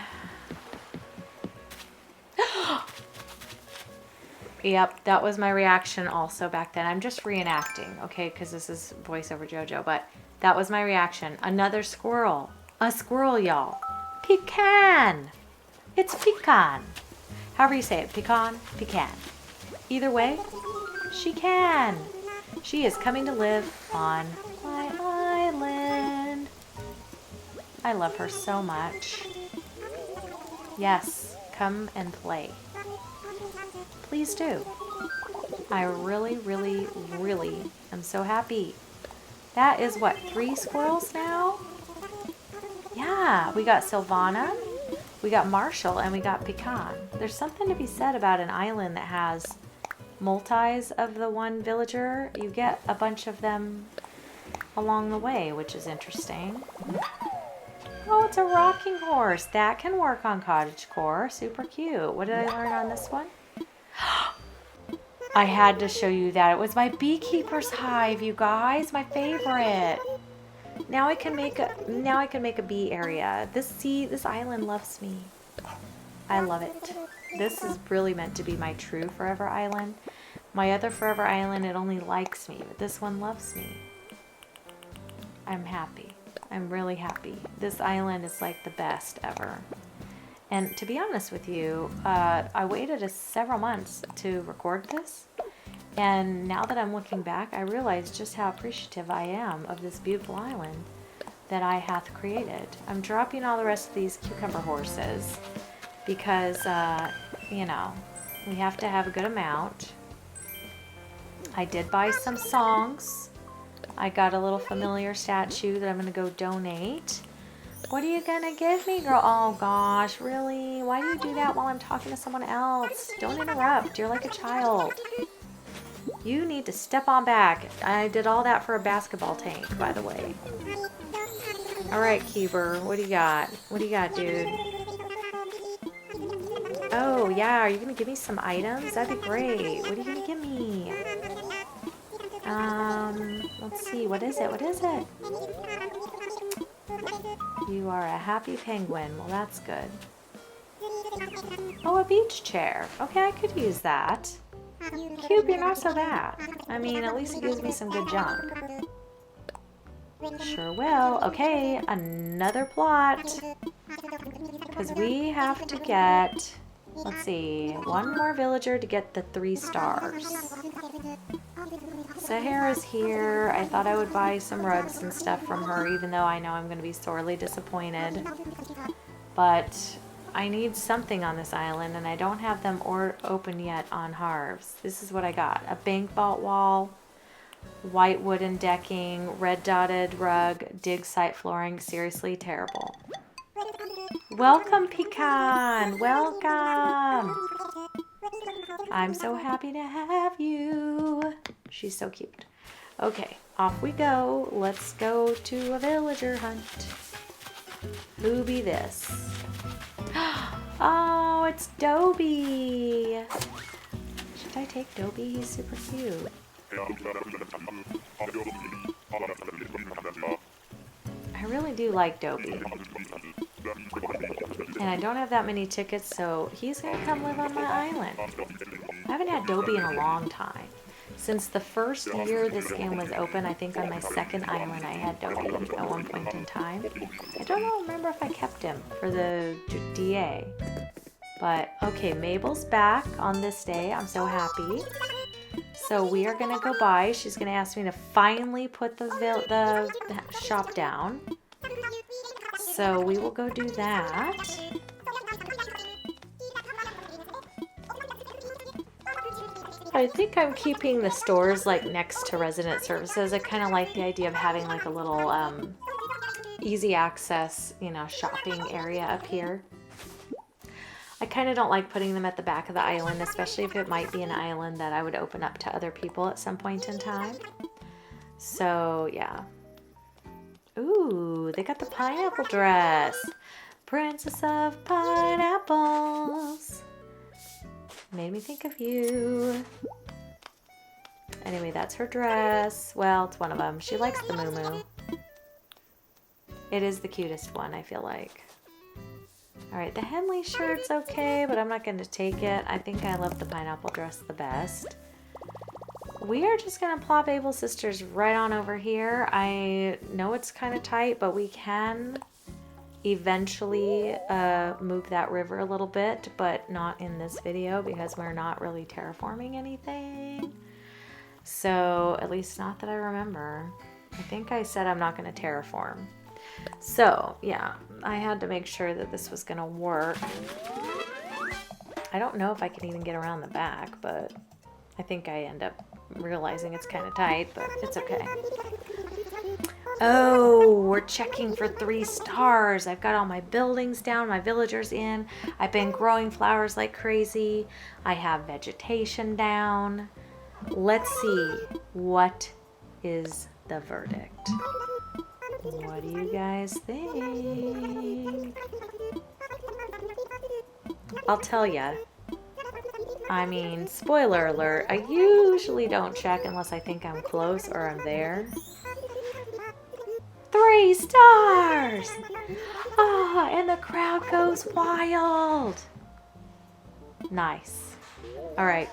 Yep, that was my reaction also back then. I'm just reenacting, okay, because this is voiceover JoJo, but that was my reaction. Another squirrel. A squirrel, y'all. Pecan. It's pecan. However you say it, pecan, pecan. Either way, she can. She is coming to live on my island. I love her so much. Yes, come and play. Please do. I really, really, really am so happy. That is what, 3 squirrels now? Yeah, we got Silvana, we got Marshall, and we got Pecan. There's something to be said about an island that has multis of the one villager. You get a bunch of them along the way, which is interesting. Oh, it's a rocking horse. That can work on cottagecore. Super cute. What did I learn on this one? I had to show you that. It was my beekeeper's hive, you guys. My favorite. Now I can make a bee area. This island loves me. I love it. This is really meant to be my true forever island. My other forever island, it only likes me, but this one loves me. I'm happy. I'm really happy. This island is like the best ever. And to be honest with you, I waited several months to record this. And now that I'm looking back, I realize just how appreciative I am of this beautiful island that I hath created. I'm dropping all the rest of these cucumber horses because, you know, we have to have a good amount. I did buy some songs. I got a little familiar statue that I'm going to go donate. What are you going to give me, girl? Oh, gosh, really? Why do you do that while I'm talking to someone else? Don't interrupt. You're like a child. You need to step on back. I did all that for a basketball tank, by the way. All right, Cuber, what do you got? What do you got, dude? Oh, yeah, are you going to give me some items? That'd be great. What are you going to give me? Let's see. What is it? What is it? You are a happy penguin. Well, that's good. Oh, a beach chair. Okay, I could use that. Cube, you're not so bad. I mean, at least it gives me some good junk. Sure will. Okay, another plot. Because we have to get, let's see, one more villager to get the 3 stars. Sahara's here. I thought I would buy some rugs and stuff from her, even though I know I'm going to be sorely disappointed. But I need something on this island, and I don't have them open yet on Harv's. This is what I got. A bank vault wall, white wooden decking, red dotted rug, dig site flooring. Seriously terrible. Welcome, Pecan. Welcome. I'm so happy to have you. She's so cute. Okay, off we go. Let's go to a villager hunt. Who be this? Oh, it's Dobie. Should I take Dobie? He's super cute. I really do like Dobie. And I don't have that many tickets, so he's going to come live on my island. I haven't had Dobie in a long time. Since the first year this game was open, I think on my second island I had Dobie at one point in time. I don't remember if I kept him for the DA. But, okay, Mabel's back on this day. I'm so happy. So we are going to go by. She's going to ask me to finally put the shop down. So we will go do that. I think I'm keeping the stores like next to resident services. I kind of like the idea of having like a little easy access, you know, shopping area up here. I kind of don't like putting them at the back of the island, especially if it might be an island that I would open up to other people at some point in time. So, yeah. Ooh, they got the pineapple dress. Princess of Pineapples. Made me think of you. Anyway, that's her dress. Well, it's one of them. She likes the moo-moo. It is the cutest one, I feel like. Alright, the Henley shirt's okay, but I'm not going to take it. I think I love the pineapple dress the best. We are just going to plop Able Sisters right on over here. I know it's kind of tight, but we can eventually move that river a little bit, but not in this video because we're not really terraforming anything. So, at least not that I remember. I think I said I'm not going to terraform. So, yeah, I had to make sure that this was going to work. I don't know if I can even get around the back, but I think I end up realizing it's kind of tight, but it's okay. Oh, we're checking for 3 stars. I've got all my buildings down, my villagers in. I've been growing flowers like crazy. I have vegetation down. Let's see, what is the verdict? What do you guys think? I'll tell ya. I mean, spoiler alert, I usually don't check unless I think I'm close or I'm there. 3 stars! Ah, and the crowd goes wild. Nice. All right.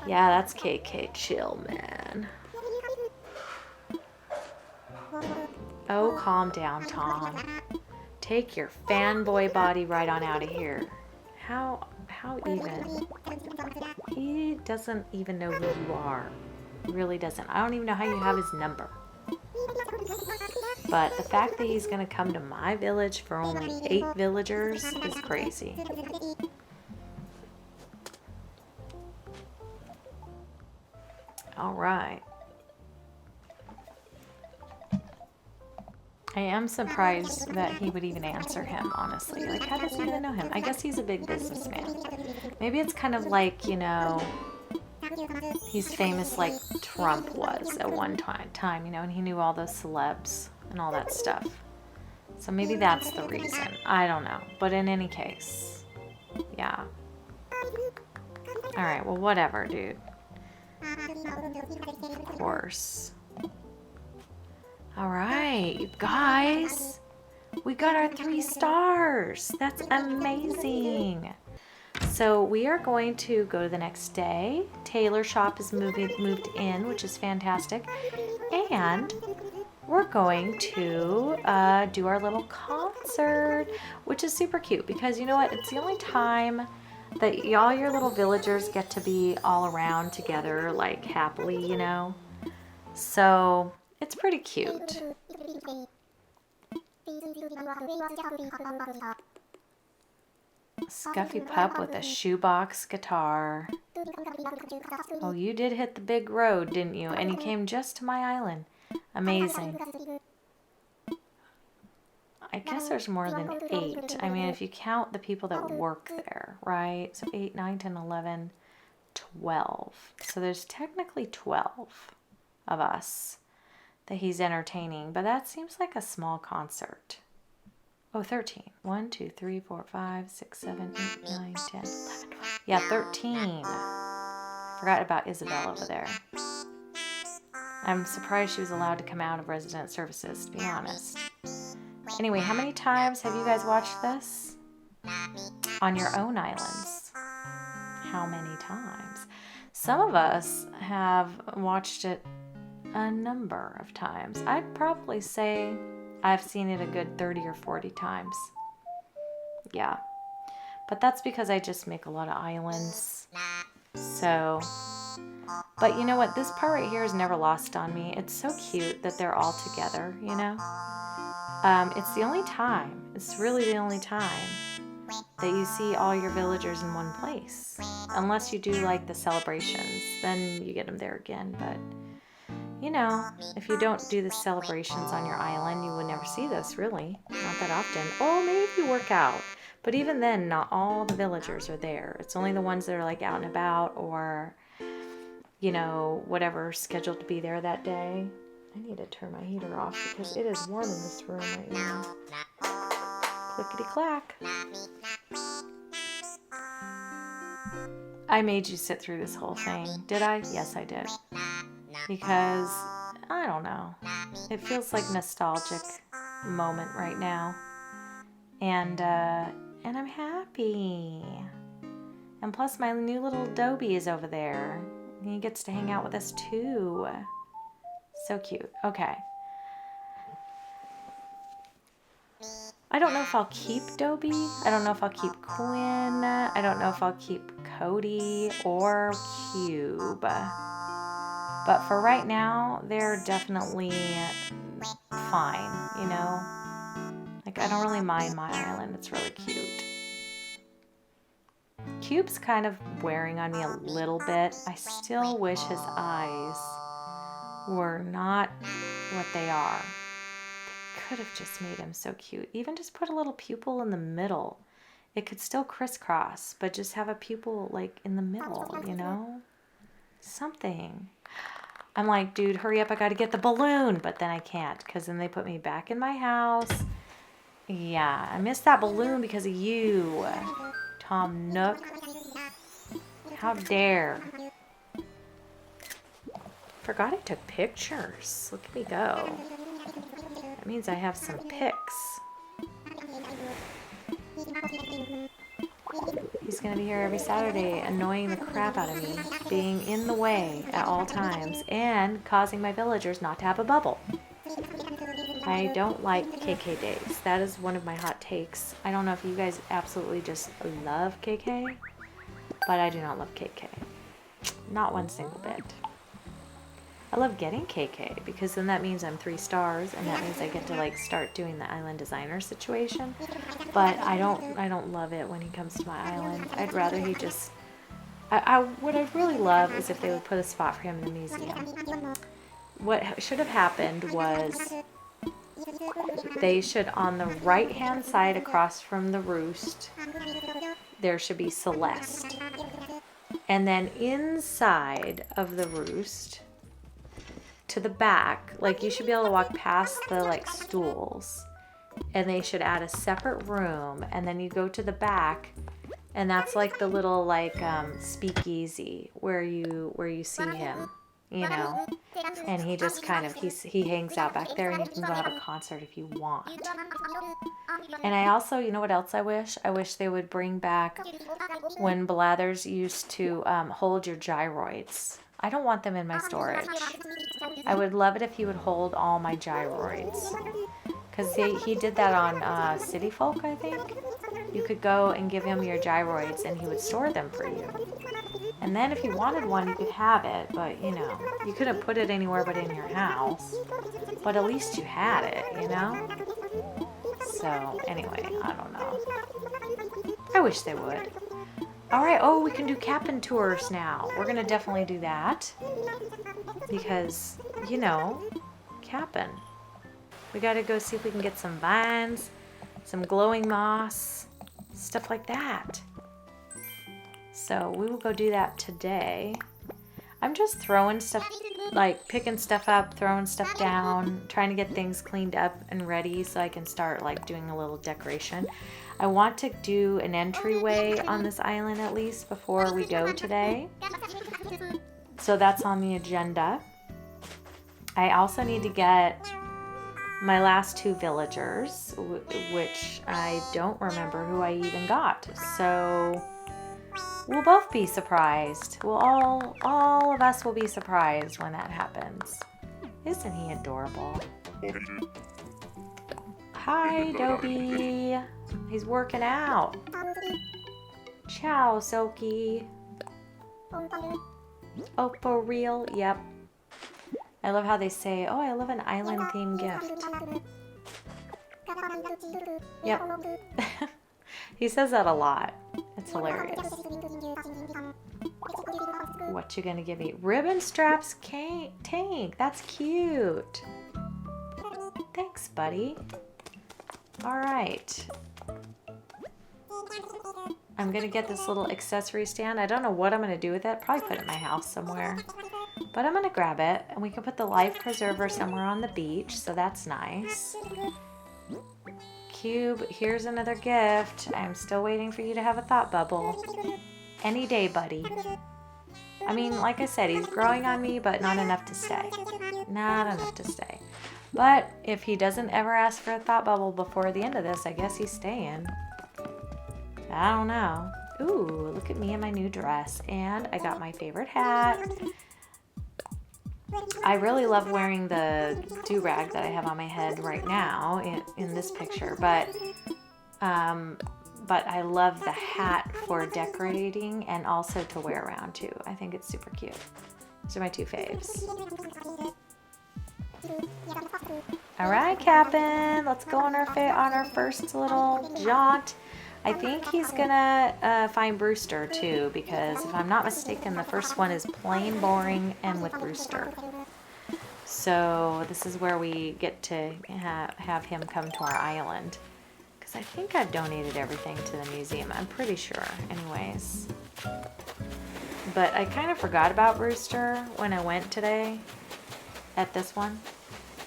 Yeah, that's KK chill, man. Oh, calm down, Tom. Take your fanboy body right on out of here. How even? He doesn't even know who you are. He really doesn't. I don't even know how you have his number. But the fact that he's going to come to my village for only 8 villagers is crazy. All right. I am surprised that he would even answer him, honestly. Like, how does he even know him? I guess he's a big businessman. Maybe it's kind of like, you know, he's famous like Trump was at one time, you know, and he knew all those celebs and all that stuff. So maybe that's the reason. I don't know. But in any case, yeah. All right, well, whatever, dude. Of course. All right, you guys. We got our 3 stars. That's amazing. So we are going to go to the next day. Taylor shop is moved in, which is fantastic. And we're going to do our little concert, which is super cute because you know what? It's the only time that all your little villagers get to be all around together, like happily, you know? So it's pretty cute. Scuffy pup with a shoebox guitar. Oh, you did hit the big road, didn't you? And you came just to my island. Amazing. I guess there's more than 8. I mean, if you count the people that work there, right? So 8, 9, 10, 11, 12. So there's technically 12 of us that he's entertaining, but that seems like a small concert. Oh, 13. 1, 2, 3, 4, 5, 6, 7, 8, 9, 10, 11, 12. Yeah, 13. Forgot about Isabelle over there. I'm surprised she was allowed to come out of resident services, to be honest. Anyway, how many times have you guys watched this? On your own islands. How many times? Some of us have watched it a number of times. I'd probably say I've seen it a good 30 or 40 times. Yeah. But that's because I just make a lot of islands. So, but you know what? This part right here is never lost on me. It's so cute that they're all together, you know? It's the only time, it's really the only time that you see all your villagers in one place. Unless you do like the celebrations, then you get them there again. But, you know, if you don't do the celebrations on your island, you would never see this, really. Not that often. Oh, maybe if you work out. But even then, not all the villagers are there. It's only the ones that are like out and about or, you know, whatever scheduled to be there that day. I need to turn my heater off because it is warm in this room right now. Clickety clack. I made you sit through this whole thing. Did I? Yes, I did. Because, I don't know. It feels like a nostalgic moment right now. And I'm happy. And plus my new little Dobie is over there. He gets to hang out with us too. So cute. Okay. I don't know if I'll keep Dobie. I don't know if I'll keep Quinn. I don't know if I'll keep Cody or Cube. But for right now, they're definitely fine, you know? Like, I don't really mind my island. It's really cute. Cube's kind of wearing on me a little bit. I still wish his eyes were not what they are. They could have just made him so cute. Even just put a little pupil in the middle. It could still crisscross, but just have a pupil like in the middle, you know? Something. I'm like, dude, hurry up, I gotta get the balloon. But then I can't, because then they put me back in my house. Yeah, I missed that balloon because of you, Tom Nook. How dare. Forgot I took pictures. Look at me go. That means I have some pics. He's going to be here every Saturday, annoying the crap out of me, being in the way at all times, and causing my villagers not to have a bubble. I don't like KK days. That is one of my hot takes. I don't know if you guys absolutely just love KK, but I do not love KK. Not one single bit. I love getting KK because then that means I'm 3 stars, and that means I get to like start doing the island designer situation. But I don't love it when he comes to my island. I'd rather he just, what I'd really love is if they would put a spot for him in the museum. What should have happened was they should, on the right hand side across from the roost, there should be Celeste. And then inside of the roost, to the back, like you should be able to walk past the like stools, and they should add a separate room, and then you go to the back, and that's like the little like speakeasy where you see him, you know, and he just kind of he hangs out back there, and you can go have a concert if you want. And I also, you know what else I wish they would bring back when Blathers used to hold your gyroids. I don't want them in my storage. I would love it if he would hold all my gyroids. Because he did that on City Folk, I think. You could go and give him your gyroids and he would store them for you. And then if you wanted one, you could have it. But, you know, you couldn't put it anywhere but in your house. But at least you had it, you know? So, anyway, I don't know. I wish they would. All right, oh, we can do cabin tours now. We're going to definitely do that. Because, you know, cabin. We got to go see if we can get some vines, some glowing moss, stuff like that. So we will go do that today. I'm just throwing stuff, like picking stuff up, throwing stuff down, trying to get things cleaned up and ready so I can start like doing a little decoration. I want to do an entryway on this island at least before we go today. So that's on the agenda. I also need to get my last 2 villagers, which I don't remember who I even got. So we'll both be surprised. We'll all of us will be surprised when that happens. Isn't he adorable? Hi, Dobie. He's working out. Ciao, Soki. Oh, for real? Yep. I love how they say, oh, I love an island theme gift. Yep. He says that a lot. It's hilarious. What you gonna give me? Ribbon straps tank. That's cute. Thanks, buddy. All right. I'm gonna get this little accessory stand. I don't know what I'm gonna do with it. Probably put it in my house somewhere. But I'm gonna grab it, and we can put the life preserver somewhere on the beach, so that's nice. Cube, here's another gift. I'm still waiting for you to have a thought bubble. Any day, buddy. I mean, like I said, he's growing on me, but not enough to stay. Not enough to stay. But if he doesn't ever ask for a thought bubble before the end of this, I guess he's staying. I don't know. Ooh, look at me in my new dress. And I got my favorite hat. I really love wearing the do-rag that I have on my head right now in this picture, but I love the hat for decorating and also to wear around too. I think it's super cute. Those are my 2 faves. All right, Captain, let's go on our first little jaunt. I think he's gonna find Brewster too, because if I'm not mistaken, the first one is plain boring and with Brewster. So this is where we get to have him come to our island, because I think I've donated everything to the museum. I'm pretty sure, anyways. But I kind of forgot about Brewster when I went today at this one.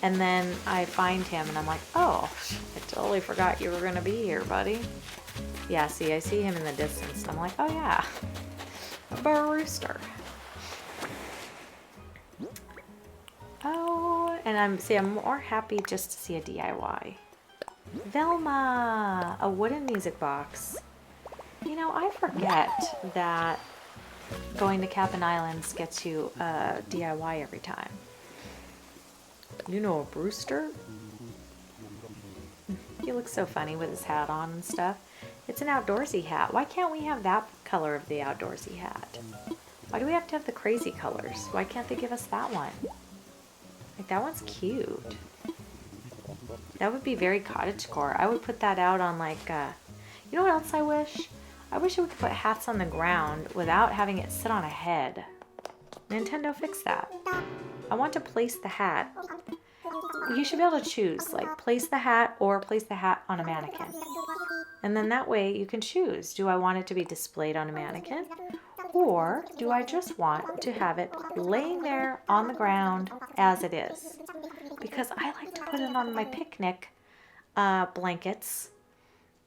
And then I find him and I'm like, oh, I totally forgot you were gonna be here, buddy. Yeah, see, I see him in the distance, and I'm like, oh yeah, Brewster. Oh, and I'm more happy just to see a DIY. Velma, a wooden music box. You know, I forget that going to Cabin Islands gets you a DIY every time. You know a Brewster? He looks so funny with his hat on and stuff. It's an outdoorsy hat. Why can't we have that color of the outdoorsy hat? Why do we have to have the crazy colors? Why can't they give us that one? Like, that one's cute. That would be very cottagecore. I would put that out on like, you know what else I wish? I wish we could put hats on the ground without having it sit on a head. Nintendo, fix that. I want to place the hat. You should be able to choose, like, place the hat or place the hat on a mannequin. And then that way you can choose. Do I want it to be displayed on a mannequin? Or do I just want to have it laying there on the ground as it is? Because I like to put it on my picnic blankets,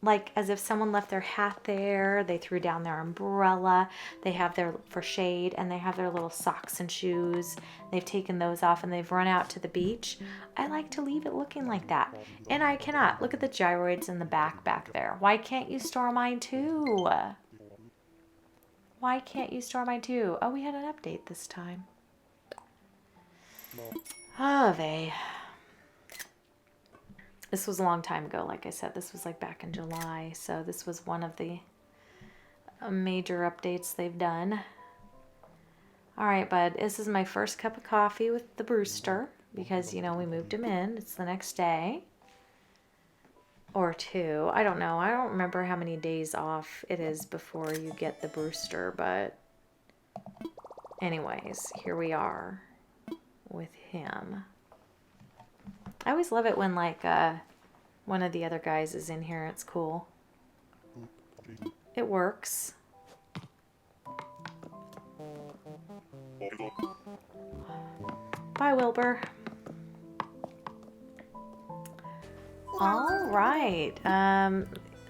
like as if someone left their hat there, they threw down their umbrella, they have their for shade, and they have their little socks and shoes. They've taken those off and they've run out to the beach. I like to leave it looking like that. And I cannot. Look at the gyroids in the back there. Why can't you store mine too? Why can't you store mine too? Oh, we had an update this time. Oh, they. This was a long time ago, like I said. This was like back in July. So this was one of the major updates they've done. All right, bud. This is my first cup of coffee with the Brewster because, you know, we moved him in. It's the next day. Or 2. I don't know. I don't remember how many days off it is before you get the Brewster. But anyways, here we are with him. I always love it when, like, one of the other guys is in here. It's cool. It works. Bye, Wilbur. All right.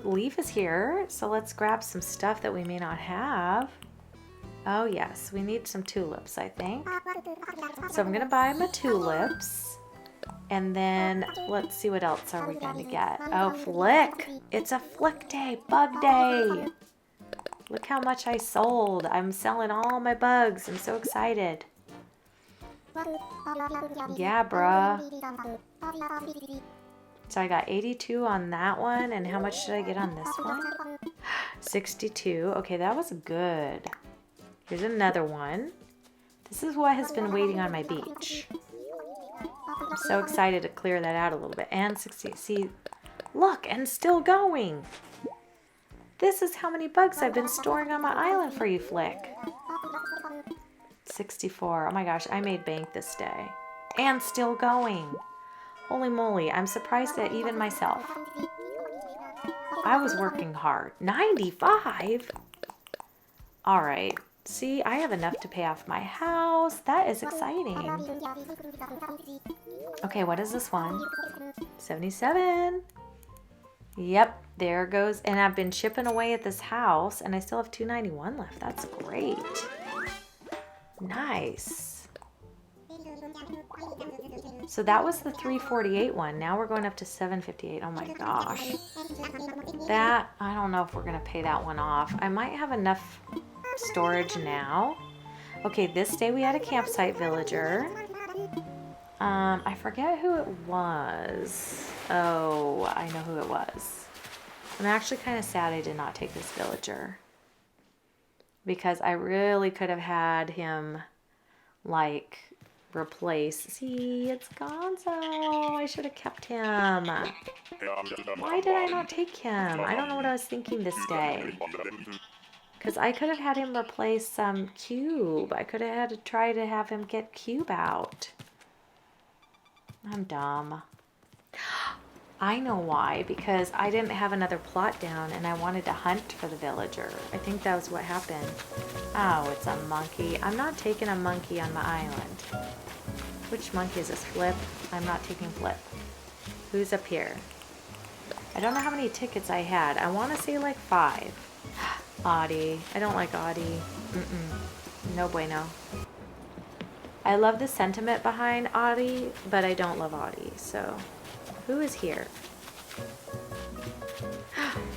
Leaf is here, so let's grab some stuff that we may not have. Oh, yes. We need some tulips, I think. So I'm going to buy my tulips. And then let's see what else are we going to get. Oh, Flick. It's a Flick day, bug day. Look how much I sold. I'm selling all my bugs. I'm so excited. Yeah, bruh. So I got 82 on that one. And how much did I get on this one? 62. Okay, that was good. Here's another one. This is what has been waiting on my beach. I'm so excited to clear that out a little bit. And 60. See, look, and still going. This is how many bugs I've been storing on my island for you, Flick. 64. Oh my gosh, I made bank this day. And still going. Holy moly, I'm surprised at even myself. I was working hard. 95? All right. See, I have enough to pay off my house. That is exciting. Okay, what is this one? 77. Yep, there goes. And I've been chipping away at this house, and I still have 291 left. That's great. Nice. So that was the 348 one. Now we're going up to 758. Oh my gosh. That, I don't know if we're going to pay that one off. I might have enough storage now. Okay, this day we had a campsite villager. I forget who it was. Oh, I know who it was. I'm actually kind of sad I did not take this villager. Because I really could have had him, like, replace. See, it's Gonzo. I should have kept him. Why did I not take him? I don't know what I was thinking this day. Because I could have had him replace Cube. I could have had to try to have him get Cube out. I'm dumb. I know why. Because I didn't have another plot down and I wanted to hunt for the villager. I think that was what happened. Oh, it's a monkey. I'm not taking a monkey on my island. Which monkey is this? Flip? I'm not taking Flip. Who's up here? I don't know how many tickets I had. I want to say like 5. Audie. I don't like Audie. No bueno. I love the sentiment behind Audie, but I don't love Audie. So, who is here?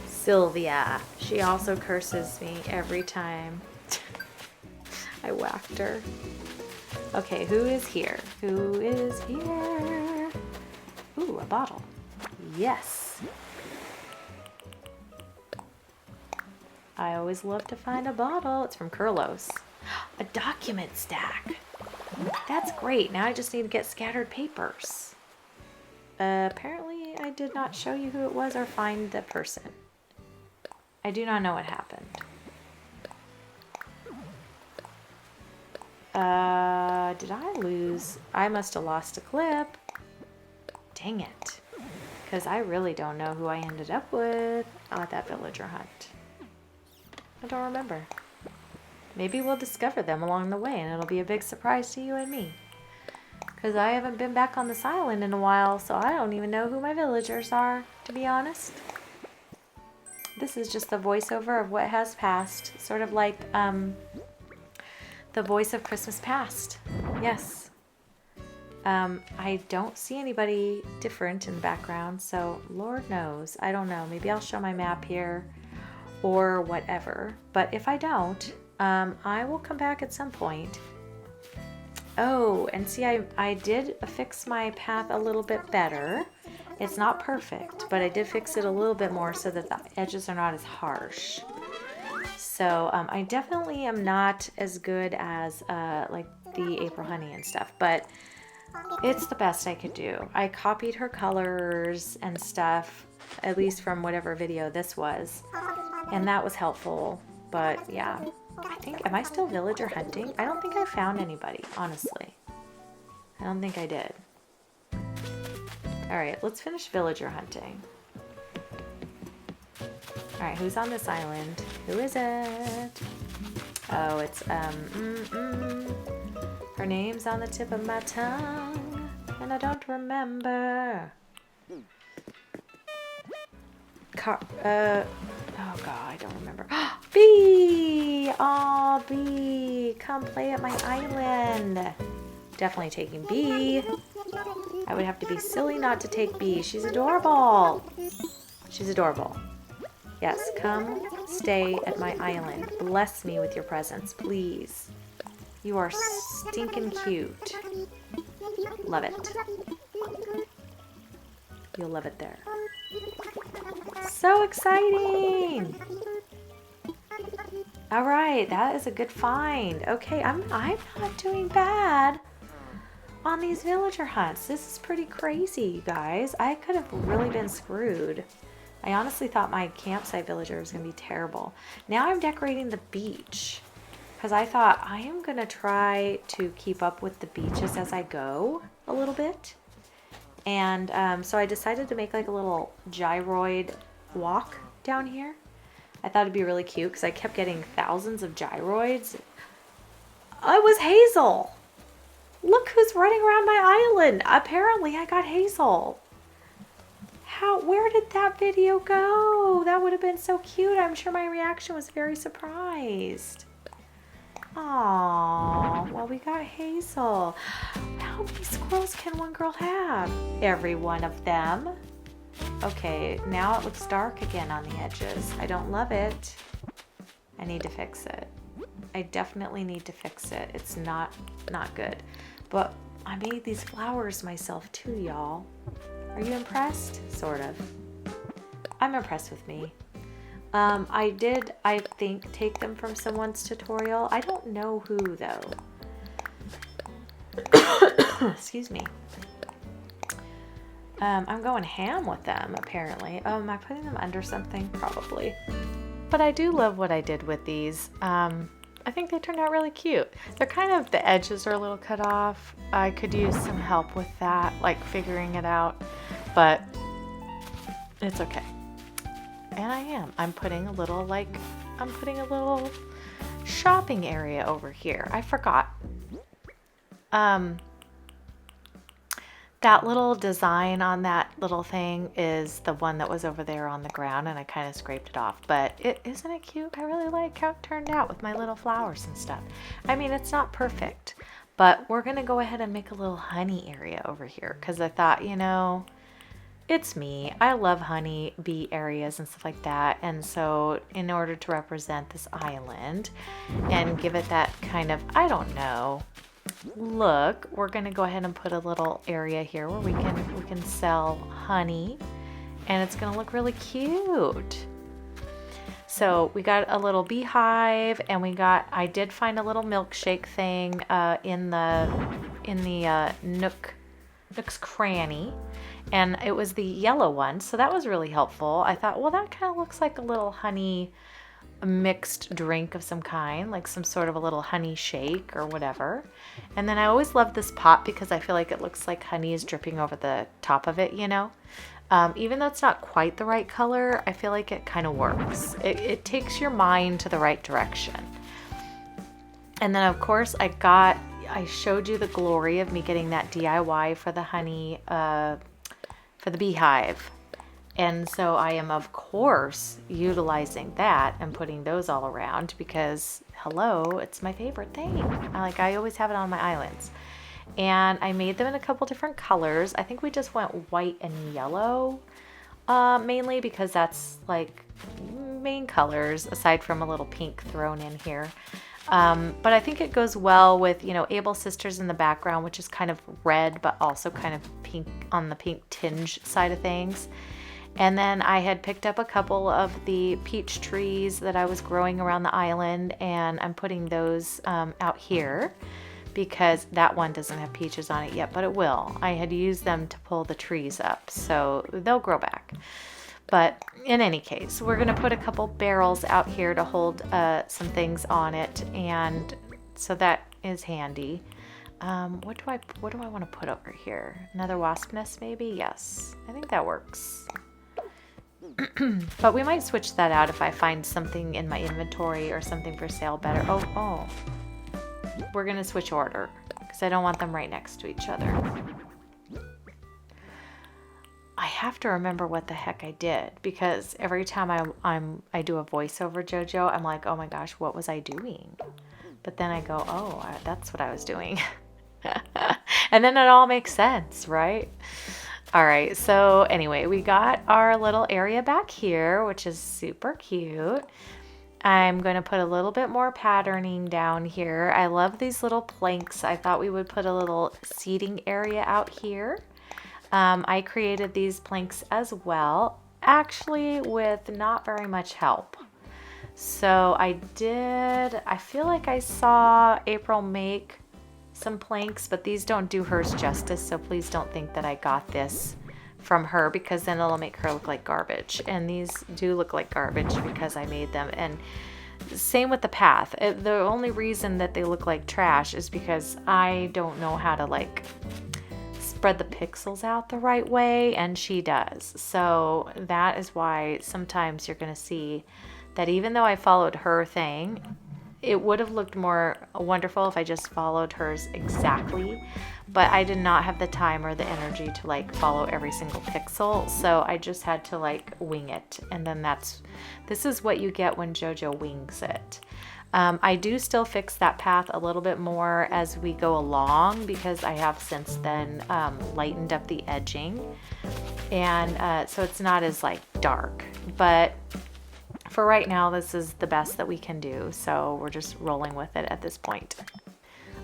Sylvia. She also curses me every time I whacked her. Okay, who is here? Who is here? Ooh, a bottle. Yes. I always love to find a bottle. It's from Kurlos. A document stack. That's great. Now I just need to get scattered papers. Apparently I did not show you who it was or find the person. I do not know what happened. Did I lose? I must have lost a clip. Dang it. Because I really don't know who I ended up with at that villager hunt. I don't remember. Maybe we'll discover them along the way and it'll be a big surprise to you and me. Because I haven't been back on this island in a while, so I don't even know who my villagers are, to be honest. This is just the voiceover of what has passed. Sort of like the voice of Christmas past. Yes. I don't see anybody different in the background, so Lord knows. I don't know. Maybe I'll show my map here or whatever. But if I don't, I will come back at some point. Oh, and see, I did fix my path a little bit better. It's not perfect, but I did fix it a little bit more so that the edges are not as harsh. So I definitely am not as good as like the April honey and stuff, but it's the best I could do. I copied her colors and stuff, at least from whatever video this was, and that was helpful. But yeah, I think, am I still villager hunting? I don't think I found anybody, honestly. I don't think I did. All right, let's finish villager hunting. All right, who's on this island? Who is it? Oh, it's, her name's on the tip of my tongue, and I don't remember. Oh God, I don't remember. Bee! Aw, Bee, come play at my island. Definitely taking Bee. I would have to be silly not to take Bee. She's adorable. She's adorable. Yes, come stay at my island. Bless me with your presence, please. You are stinking cute. Love it. You'll love it there. So exciting! All right, that is a good find. Okay, I'm not doing bad on these villager hunts. This is pretty crazy, you guys. I could have really been screwed. I honestly thought my campsite villager was going to be terrible. Now I'm decorating the beach because I thought I am going to try to keep up with the beaches as I go a little bit. And so I decided to make like a little gyroid walk down here. I thought it'd be really cute because I kept getting thousands of gyroids. It was Hazel. Look who's running around my island. Apparently I got Hazel. Where did that video go? That would have been so cute. I'm sure my reaction was very surprised. Aww, well, we got Hazel. How many squirrels can one girl have? Every one of them. Okay, now it looks dark again on the edges. I don't love it. I need to fix it. I definitely need to fix it. It's not good. But I made these flowers myself too, y'all. Are you impressed? Sort of. I'm impressed with me. I did, I think, take them from someone's tutorial. I don't know who, though. Excuse me. I'm going ham with them, apparently. Am I putting them under something? Probably. But I do love what I did with these. I think they turned out really cute. They're kind of, the edges are a little cut off. I could use some help with that, like figuring it out, but it's okay. And I am. I'm putting a little shopping area over here. I forgot. That little design on that little thing is the one that was over there on the ground, and I kind of scraped it off. But isn't it cute? I really like how it turned out with my little flowers and stuff. I mean, it's not perfect, but we're going to go ahead and make a little honey area over here because I thought, you know, it's me. I love honey bee areas and stuff like that. And so in order to represent this island and give it that kind of, I don't know, look, we're going to go ahead and put a little area here where we can sell honey, and it's going to look really cute. So we got a little beehive, and I did find a little milkshake thing in the Nook's Cranny, and it was the yellow one, so that was really helpful. I thought, well, that kind of looks like a little honey mixed drink of some kind, like some sort of a little honey shake or whatever. And then I always love this pot because I feel like it looks like honey is dripping over the top of it, you know? Even though it's not quite the right color, I feel like it kind of works. It takes your mind to the right direction. And then of course I showed you the glory of me getting that DIY for the honey, for the beehive. And so I am, of course, utilizing that and putting those all around because, hello, it's my favorite thing. I always have it on my islands. And I made them in a couple different colors. I think we just went white and yellow, mainly because that's like main colors, aside from a little pink thrown in here. But I think it goes well with, Able Sisters in the background, which is kind of red, but also kind of pink on the pink tinge side of things. And then I had picked up a couple of the peach trees that I was growing around the island, and I'm putting those out here because that one doesn't have peaches on it yet, but it will. I had used them to pull the trees up, so they'll grow back. But in any case, we're going to put a couple barrels out here to hold some things on it, and so that is handy. What do I want to put over here? Another wasp nest maybe? Yes, I think that works. But we might switch that out if I find something in my inventory or something for sale better. Oh. We're going to switch order because I don't want them right next to each other. I have to remember what the heck I did because every time I do a voiceover JoJo, I'm like, oh my gosh, what was I doing? But then I go, oh, that's what I was doing. And then it all makes sense, right? All right, so anyway, we got our little area back here, which is super cute. I'm going to put a little bit more patterning down here. I love these little planks. I thought we would put a little seating area out here. I created these planks as well, actually with not very much help. So I feel like I saw April make some planks, but these don't do hers justice, so please don't think that I got this from her because then it'll make her look like garbage. And these do look like garbage because I made them. And same with the path. The only reason that they look like trash is because I don't know how to spread the pixels out the right way, and she does. So that is why sometimes you're going to see that even though I followed her thing, it would have looked more wonderful if I just followed hers exactly, but I did not have the time or the energy to follow every single pixel, so I just had to wing it. And then this is what you get when JoJo wings it. I do still fix that path a little bit more as we go along because I have since then lightened up the edging, and so it's not as dark, but for right now, this is the best that we can do, so we're just rolling with it at this point.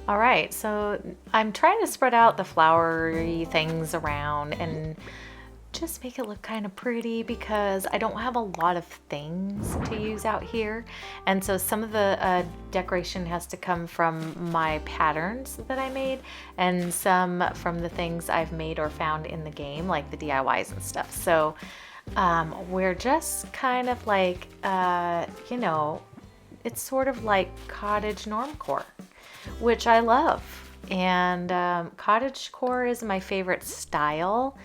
All right, so I'm trying to spread out the flowery things around and just make it look kind of pretty because I don't have a lot of things to use out here. And so some of the decoration has to come from my patterns that I made and some from the things I've made or found in the game, like the DIYs and stuff. So we're just kind of it's sort of like cottage normcore, which I love. And cottagecore is my favorite style.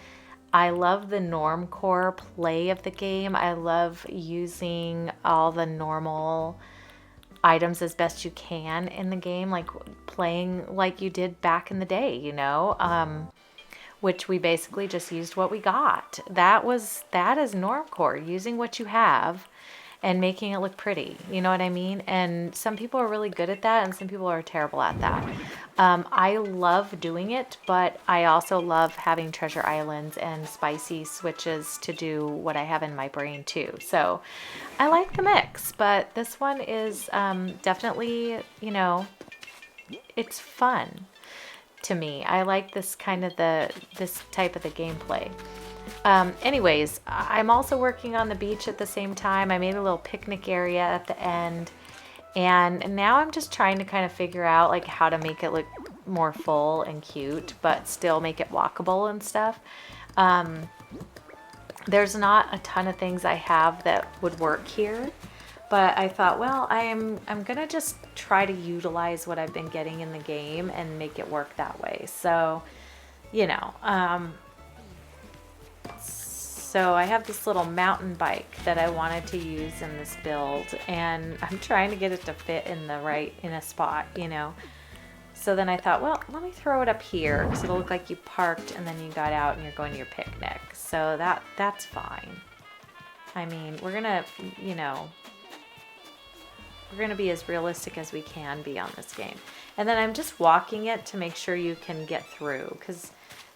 I love the normcore play of the game. I love using all the normal items as best you can in the game, playing like you did back in the day, which we basically just used what we got. That is normcore, using what you have and making it look pretty. You know what I mean? And some people are really good at that and some people are terrible at that. I love doing it, but I also love having treasure islands and spicy switches to do what I have in my brain too. So I like the mix, but this one is definitely, it's fun to me. I like this kind of this type of the gameplay. Anyways, I'm also working on the beach at the same time. I made a little picnic area at the end. And now I'm just trying to kind of figure out like how to make it look more full and cute, but still make it walkable and stuff. There's not a ton of things I have that would work here, but I thought, well, I'm gonna just try to utilize what I've been getting in the game and make it work that way. So, you know, so I have this little mountain bike that I wanted to use in this build, and I'm trying to get it to fit in a spot, you know. So then I thought, well, let me throw it up here because it'll look like you parked and then you got out and you're going to your picnic. So that's fine. I mean, we're gonna, you know, we're gonna be as realistic as we can be on this game. And then I'm just walking it to make sure you can get through, because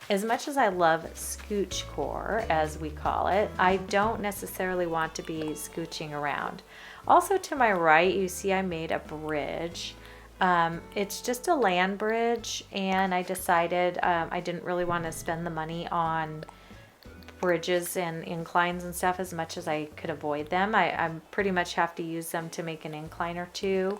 as much as I love scooch core, as we call it, I don't necessarily want to be scooching around. Also to my right, you see I made a bridge. It's just a land bridge, and I decided I didn't really want to spend the money on bridges and inclines and stuff as much as I could avoid them. I pretty much have to use them to make an incline or two.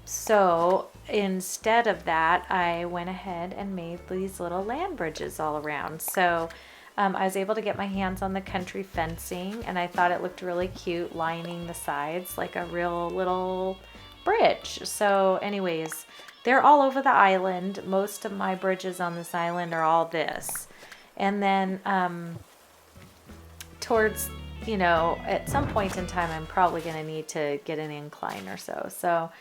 So instead of that, I went ahead and made these little land bridges all around. So I was able to get my hands on the country fencing, and I thought it looked really cute lining the sides like a real little bridge. So anyways, they're all over the island. Most of my bridges on this island are all this. And then towards, you know, at some point in time, I'm probably going to need to get an incline or so. So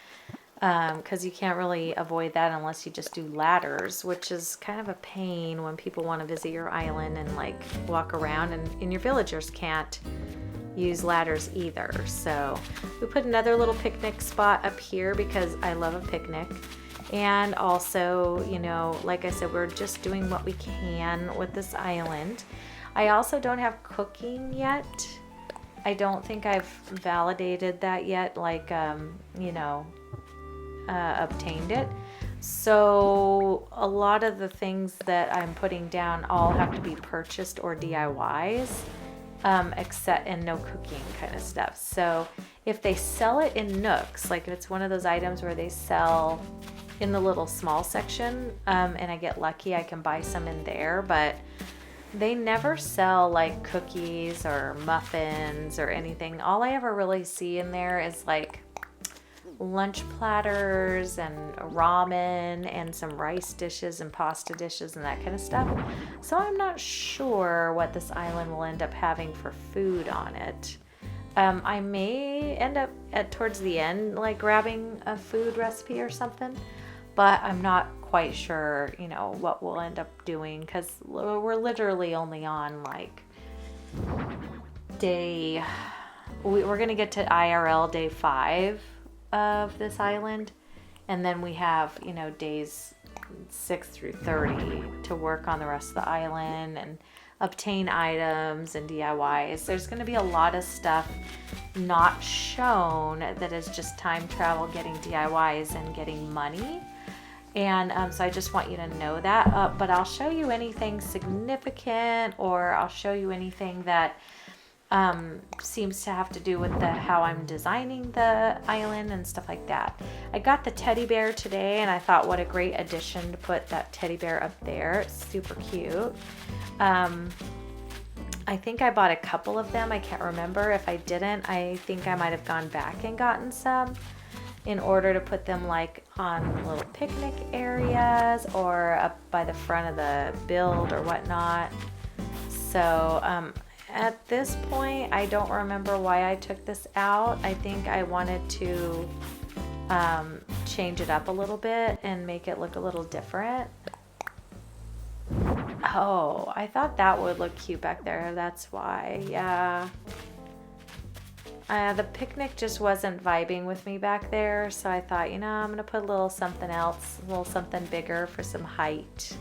because you can't really avoid that unless you just do ladders, which is kind of a pain when people want to visit your island and like walk around, and your villagers can't use ladders either. So we put another little picnic spot up here because I love a picnic. And also, you know, like I said, we're just doing what we can with this island. I also don't have cooking yet. I don't think I've validated that yet, like, you know, obtained it. So a lot of the things that I'm putting down all have to be purchased or DIYs, except, and no cooking kind of stuff. So if they sell it in Nooks, like if it's one of those items where they sell in the little small section, and I get lucky, I can buy some in there, but they never sell like cookies or muffins or anything. All I ever really see in there is like lunch platters and ramen and some rice dishes and pasta dishes and that kind of stuff. So I'm not sure what this island will end up having for food on it. I may end up towards the end like grabbing a food recipe or something, but I'm not quite sure, you know, what we'll end up doing, because we're literally only on like we're gonna get to IRL day 5 of this island, and then we have, you know, days 6 through 30 to work on the rest of the island and obtain items and DIYs. There's going to be a lot of stuff not shown that is just time travel, getting DIYs and getting money, and so I just want you to know that, but I'll show you anything significant, or I'll show you anything that seems to have to do with how I'm designing the island and stuff like that. I got the teddy bear today, and I thought what a great addition to put that teddy bear up there. It's super cute. I think I bought a couple of them. I can't remember. If I didn't, I think I might have gone back and gotten some in order to put them like on little picnic areas or up by the front of the build or whatnot. So at this point, I don't remember why I took this out. I think I wanted to change it up a little bit and make it look a little different. Oh, I thought that would look cute back there. That's why, yeah. The picnic just wasn't vibing with me back there, so I thought, you know, I'm going to put a little something else, a little something bigger for some height.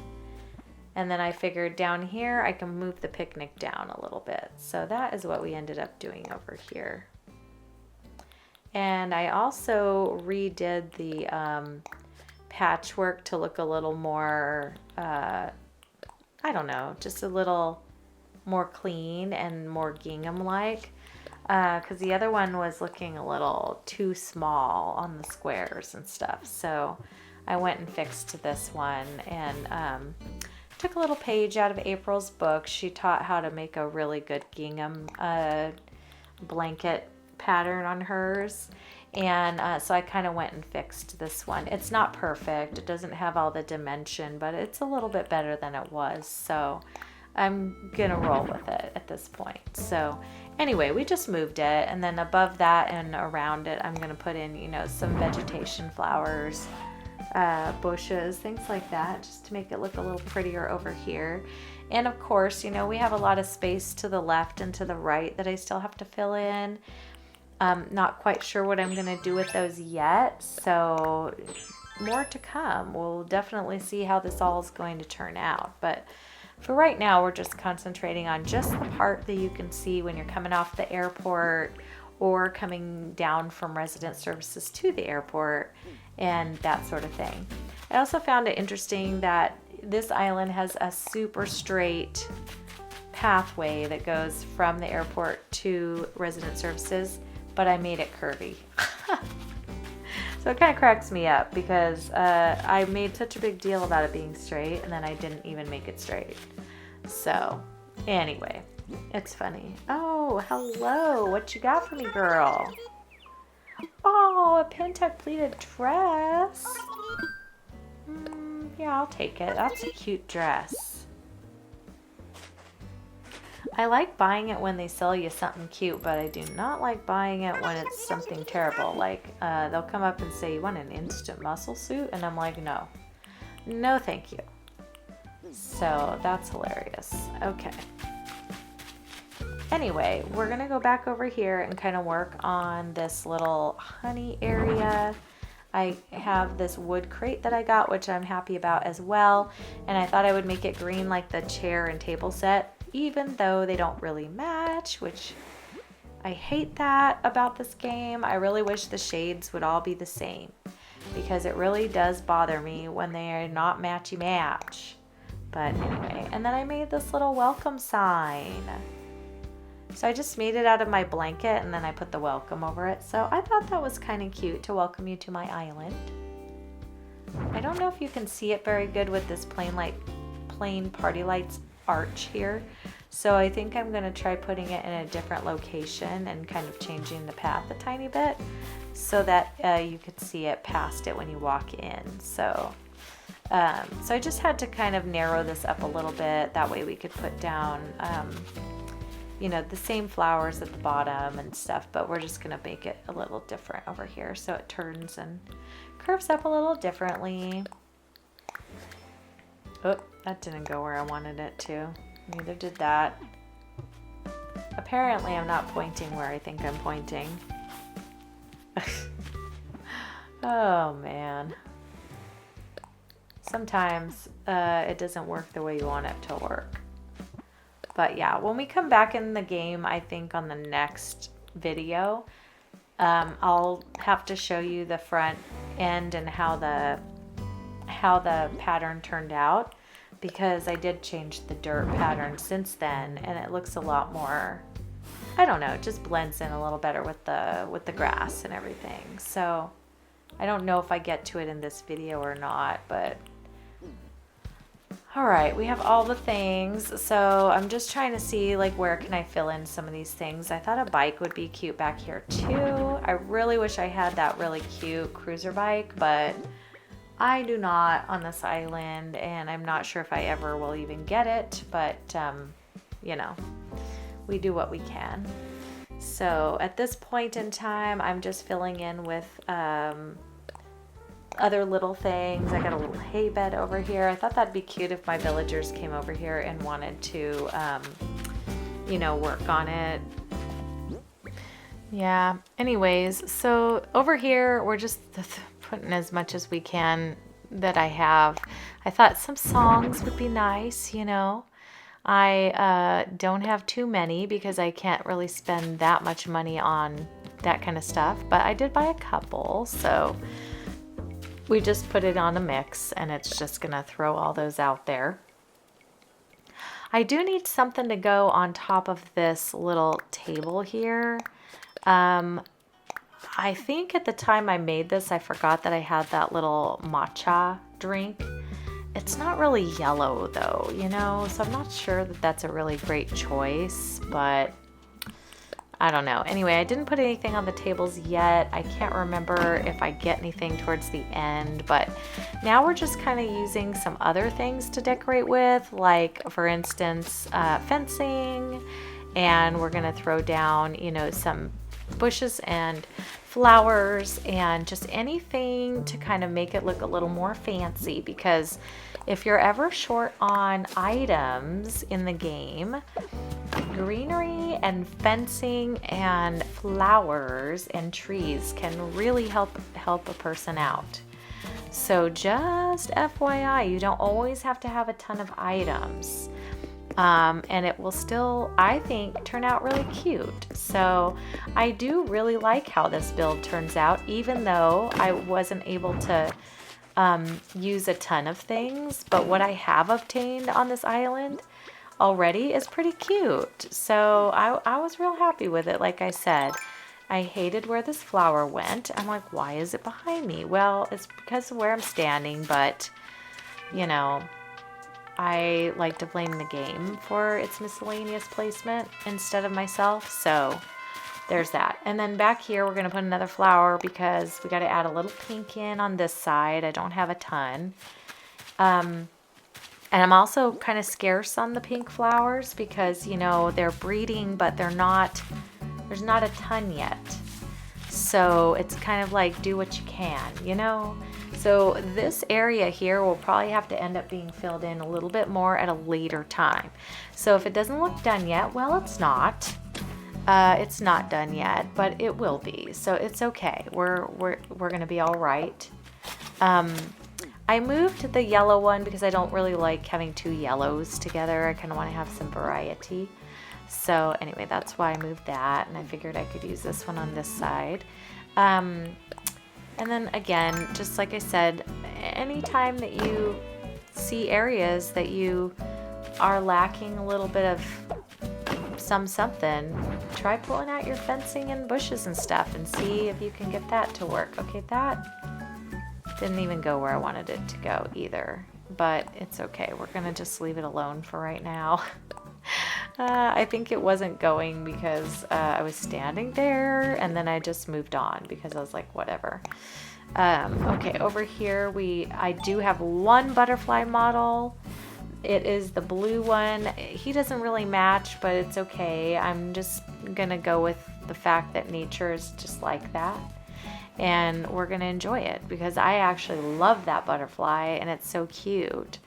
And then I figured down here I can move the picnic down a little bit. So that is what we ended up doing over here. And I also redid the patchwork to look a little more I don't know, just a little more clean and more gingham-like. Because the other one was looking a little too small on the squares and stuff. So I went and fixed this one and took a little page out of April's book. She taught how to make a really good gingham blanket pattern on hers. And so I kind of went and fixed this one. It's not perfect. It doesn't have all the dimension, but it's a little bit better than it was. So I'm going to roll with it at this point. So anyway, we just moved it. And then above that and around it, I'm going to put in, you know, some vegetation flowers, bushes, things like that, just to make it look a little prettier over here. And of course, you know, we have a lot of space to the left and to the right that I still have to fill in. Not quite sure what I'm going to do with those yet, so more to come. We'll definitely see how this all is going to turn out. But for right now, we're just concentrating on just the part that you can see when you're coming off the airport or coming down from resident services to the airport and that sort of thing. I also found it interesting that this island has a super straight pathway that goes from the airport to resident services, but I made it curvy. So it kind of cracks me up because I made such a big deal about it being straight and then I didn't even make it straight. So anyway, it's funny. Oh, hello. What you got for me, girl? Oh, a Pentuck pleated dress. Yeah, I'll take it. That's a cute dress. I like buying it when they sell you something cute, but I do not like buying it when it's something terrible. Like, they'll come up and say, you want an instant muscle suit? And I'm like, no. No, thank you. So, that's hilarious. Okay. Anyway, we're going to go back over here and kind of work on this little honey area. I have this wood crate that I got, which I'm happy about as well. And I thought I would make it green like the chair and table set, even though they don't really match, which I hate that about this game. I really wish the shades would all be the same because it really does bother me when they are not matchy match. But anyway, and then I made this little welcome sign. So I just made it out of my blanket and then I put the welcome over it. So I thought that was kind of cute to welcome you to my island. I don't know if you can see it very good with this plain party lights arch here. So I think I'm going to try putting it in a different location and kind of changing the path a tiny bit so that you could see it past it when you walk in. So I just had to kind of narrow this up a little bit. That way we could put down you know, the same flowers at the bottom and stuff, but we're just going to make it a little different over here so it turns and curves up a little differently. Oh, that didn't go where I wanted it to. Neither did that. Apparently I'm not pointing where I think I'm pointing. Oh man. Sometimes it doesn't work the way you want it to work. But yeah, when we come back in the game, I think on the next video, I'll have to show you the front end and how the pattern turned out, because I did change the dirt pattern since then and it looks a lot more, I don't know, it just blends in a little better with the grass and everything. So I don't know if I get to it in this video or not, but all right, we have all the things. So I'm just trying to see like where can I fill in some of these things. I thought a bike would be cute back here too. I really wish I had that really cute cruiser bike, but I do not on this island and I'm not sure if I ever will even get it, but you know, we do what we can. So at this point in time, I'm just filling in with other little things. I got a little hay bed over here. I thought that'd be cute if my villagers came over here and wanted to, you know, work on it. Yeah, anyways, so over here, we're just putting as much as we can that I have. I thought some songs would be nice, you know. I don't have too many because I can't really spend that much money on that kind of stuff, but I did buy a couple, so we just put it on a mix and it's just gonna throw all those out there. I do need something to go on top of this little table here. I think at the time I made this, I forgot that I had that little matcha drink. It's not really yellow though, you know, so I'm not sure that that's a really great choice, but I don't know. Anyway, I didn't put anything on the tables yet. I can't remember if I get anything towards the end, but now we're just kind of using some other things to decorate with, like for instance, fencing, and we're gonna throw down, you know, some bushes and flowers and just anything to kind of make it look a little more fancy, because if you're ever short on items in the game, greenery and fencing and flowers and trees can really help a person out. So just FYI, you don't always have to have a ton of items. And it will still, I think, turn out really cute. So I do really like how this build turns out, even though I wasn't able to use a ton of things. But what I have obtained on this island already is pretty cute. So I was real happy with it. Like I said, I hated where this flower went. I'm like, why is it behind me? Well, it's because of where I'm standing, but you know, I like to blame the game for its miscellaneous placement instead of myself. So there's that. And then back here, we're going to put another flower because we got to add a little pink in on this side. I don't have a ton. And I'm also kind of scarce on the pink flowers because, you know, they're breeding, but there's not a ton yet. So it's kind of like do what you can, you know? So this area here will probably have to end up being filled in a little bit more at a later time. So if it doesn't look done yet, well, it's not. It's not done yet, but it will be. So it's okay. We're gonna be all right. I moved the yellow one because I don't really like having two yellows together. I kind of want to have some variety. So anyway, that's why I moved that, and I figured I could use this one on this side. And then again, just like I said, anytime that you see areas that you are lacking a little bit of something, try pulling out your fencing and bushes and stuff and see if you can get that to work. Okay, that didn't even go where I wanted it to go either, but it's okay. We're gonna just leave it alone for right now. I think it wasn't going because I was standing there, and then I just moved on because I was like, whatever. Okay, over here I do have one butterfly model. It is the blue one. He doesn't really match, but it's okay. I'm just gonna go with the fact that nature is just like that, and we're gonna enjoy it because I actually love that butterfly and it's so cute.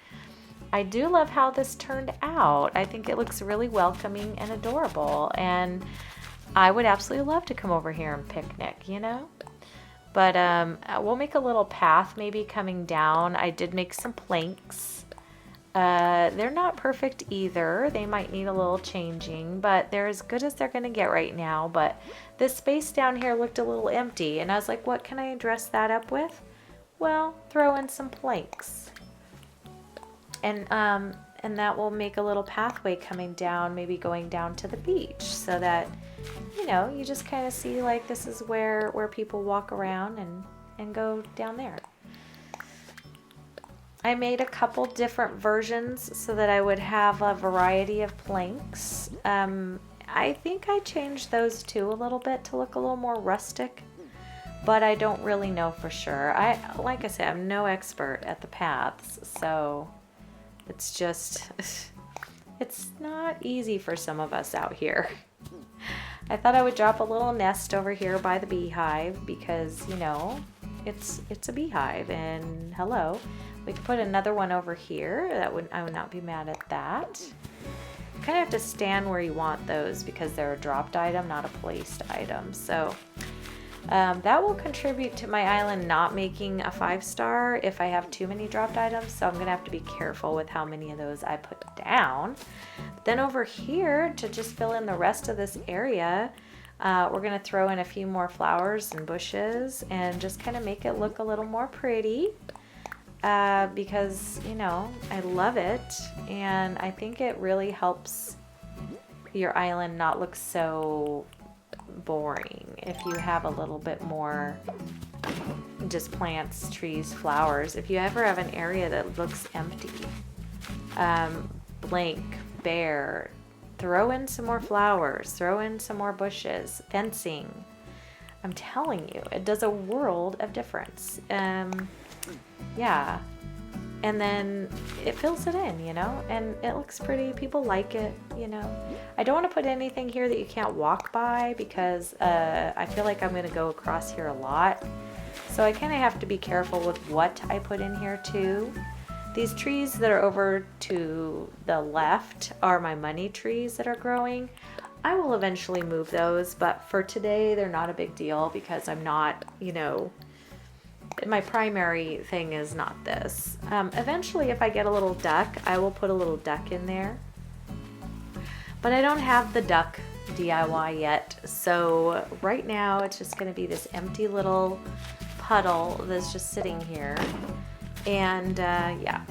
I do love how this turned out. I think it looks really welcoming and adorable, and I would absolutely love to come over here and picnic, you know? But we'll make a little path maybe coming down. I did make some planks. They're not perfect either. They might need a little changing, but they're as good as they're gonna get right now. But this space down here looked a little empty, and I was like, what can I address that up with? Well, throw in some planks. And that will make a little pathway coming down, maybe going down to the beach, so that, you know, you just kind of see like this is where people walk around and go down there. I made a couple different versions so that I would have a variety of planks. I think I changed those too a little bit to look a little more rustic, but I don't really know for sure. Like I said, I'm no expert at the paths, so it's just, it's not easy for some of us out here. I thought I would drop a little nest over here by the beehive because, you know, it's a beehive, and hello. We could put another one over here. I would not be mad at that. You kind of have to stand where you want those because they're a dropped item, not a placed item. So that will contribute to my island not making a 5-star if I have too many dropped items. So I'm gonna have to be careful with how many of those I put down. Then over here, to just fill in the rest of this area, we're gonna throw in a few more flowers and bushes and just kind of make it look a little more pretty. because, you know, I love it, and I think it really helps your island not look so boring if you have a little bit more just plants, trees, flowers. If you ever have an area that looks empty, blank, bare, throw in some more flowers, throw in some more bushes, fencing. I'm telling you, it does a world of difference. Yeah. And then it fills it in, you know, and it looks pretty. People like it, you know. I don't want to put anything here that you can't walk by because I feel like I'm going to go across here a lot. So I kind of have to be careful with what I put in here too. These trees that are over to the left are my money trees that are growing. I will eventually move those, but for today they're not a big deal because I'm not, you know, my primary thing is not this. Eventually, if I get a little duck, I will put a little duck in there. But I don't have the duck DIY yet, so right now it's just going to be this empty little puddle that's just sitting here. And yeah,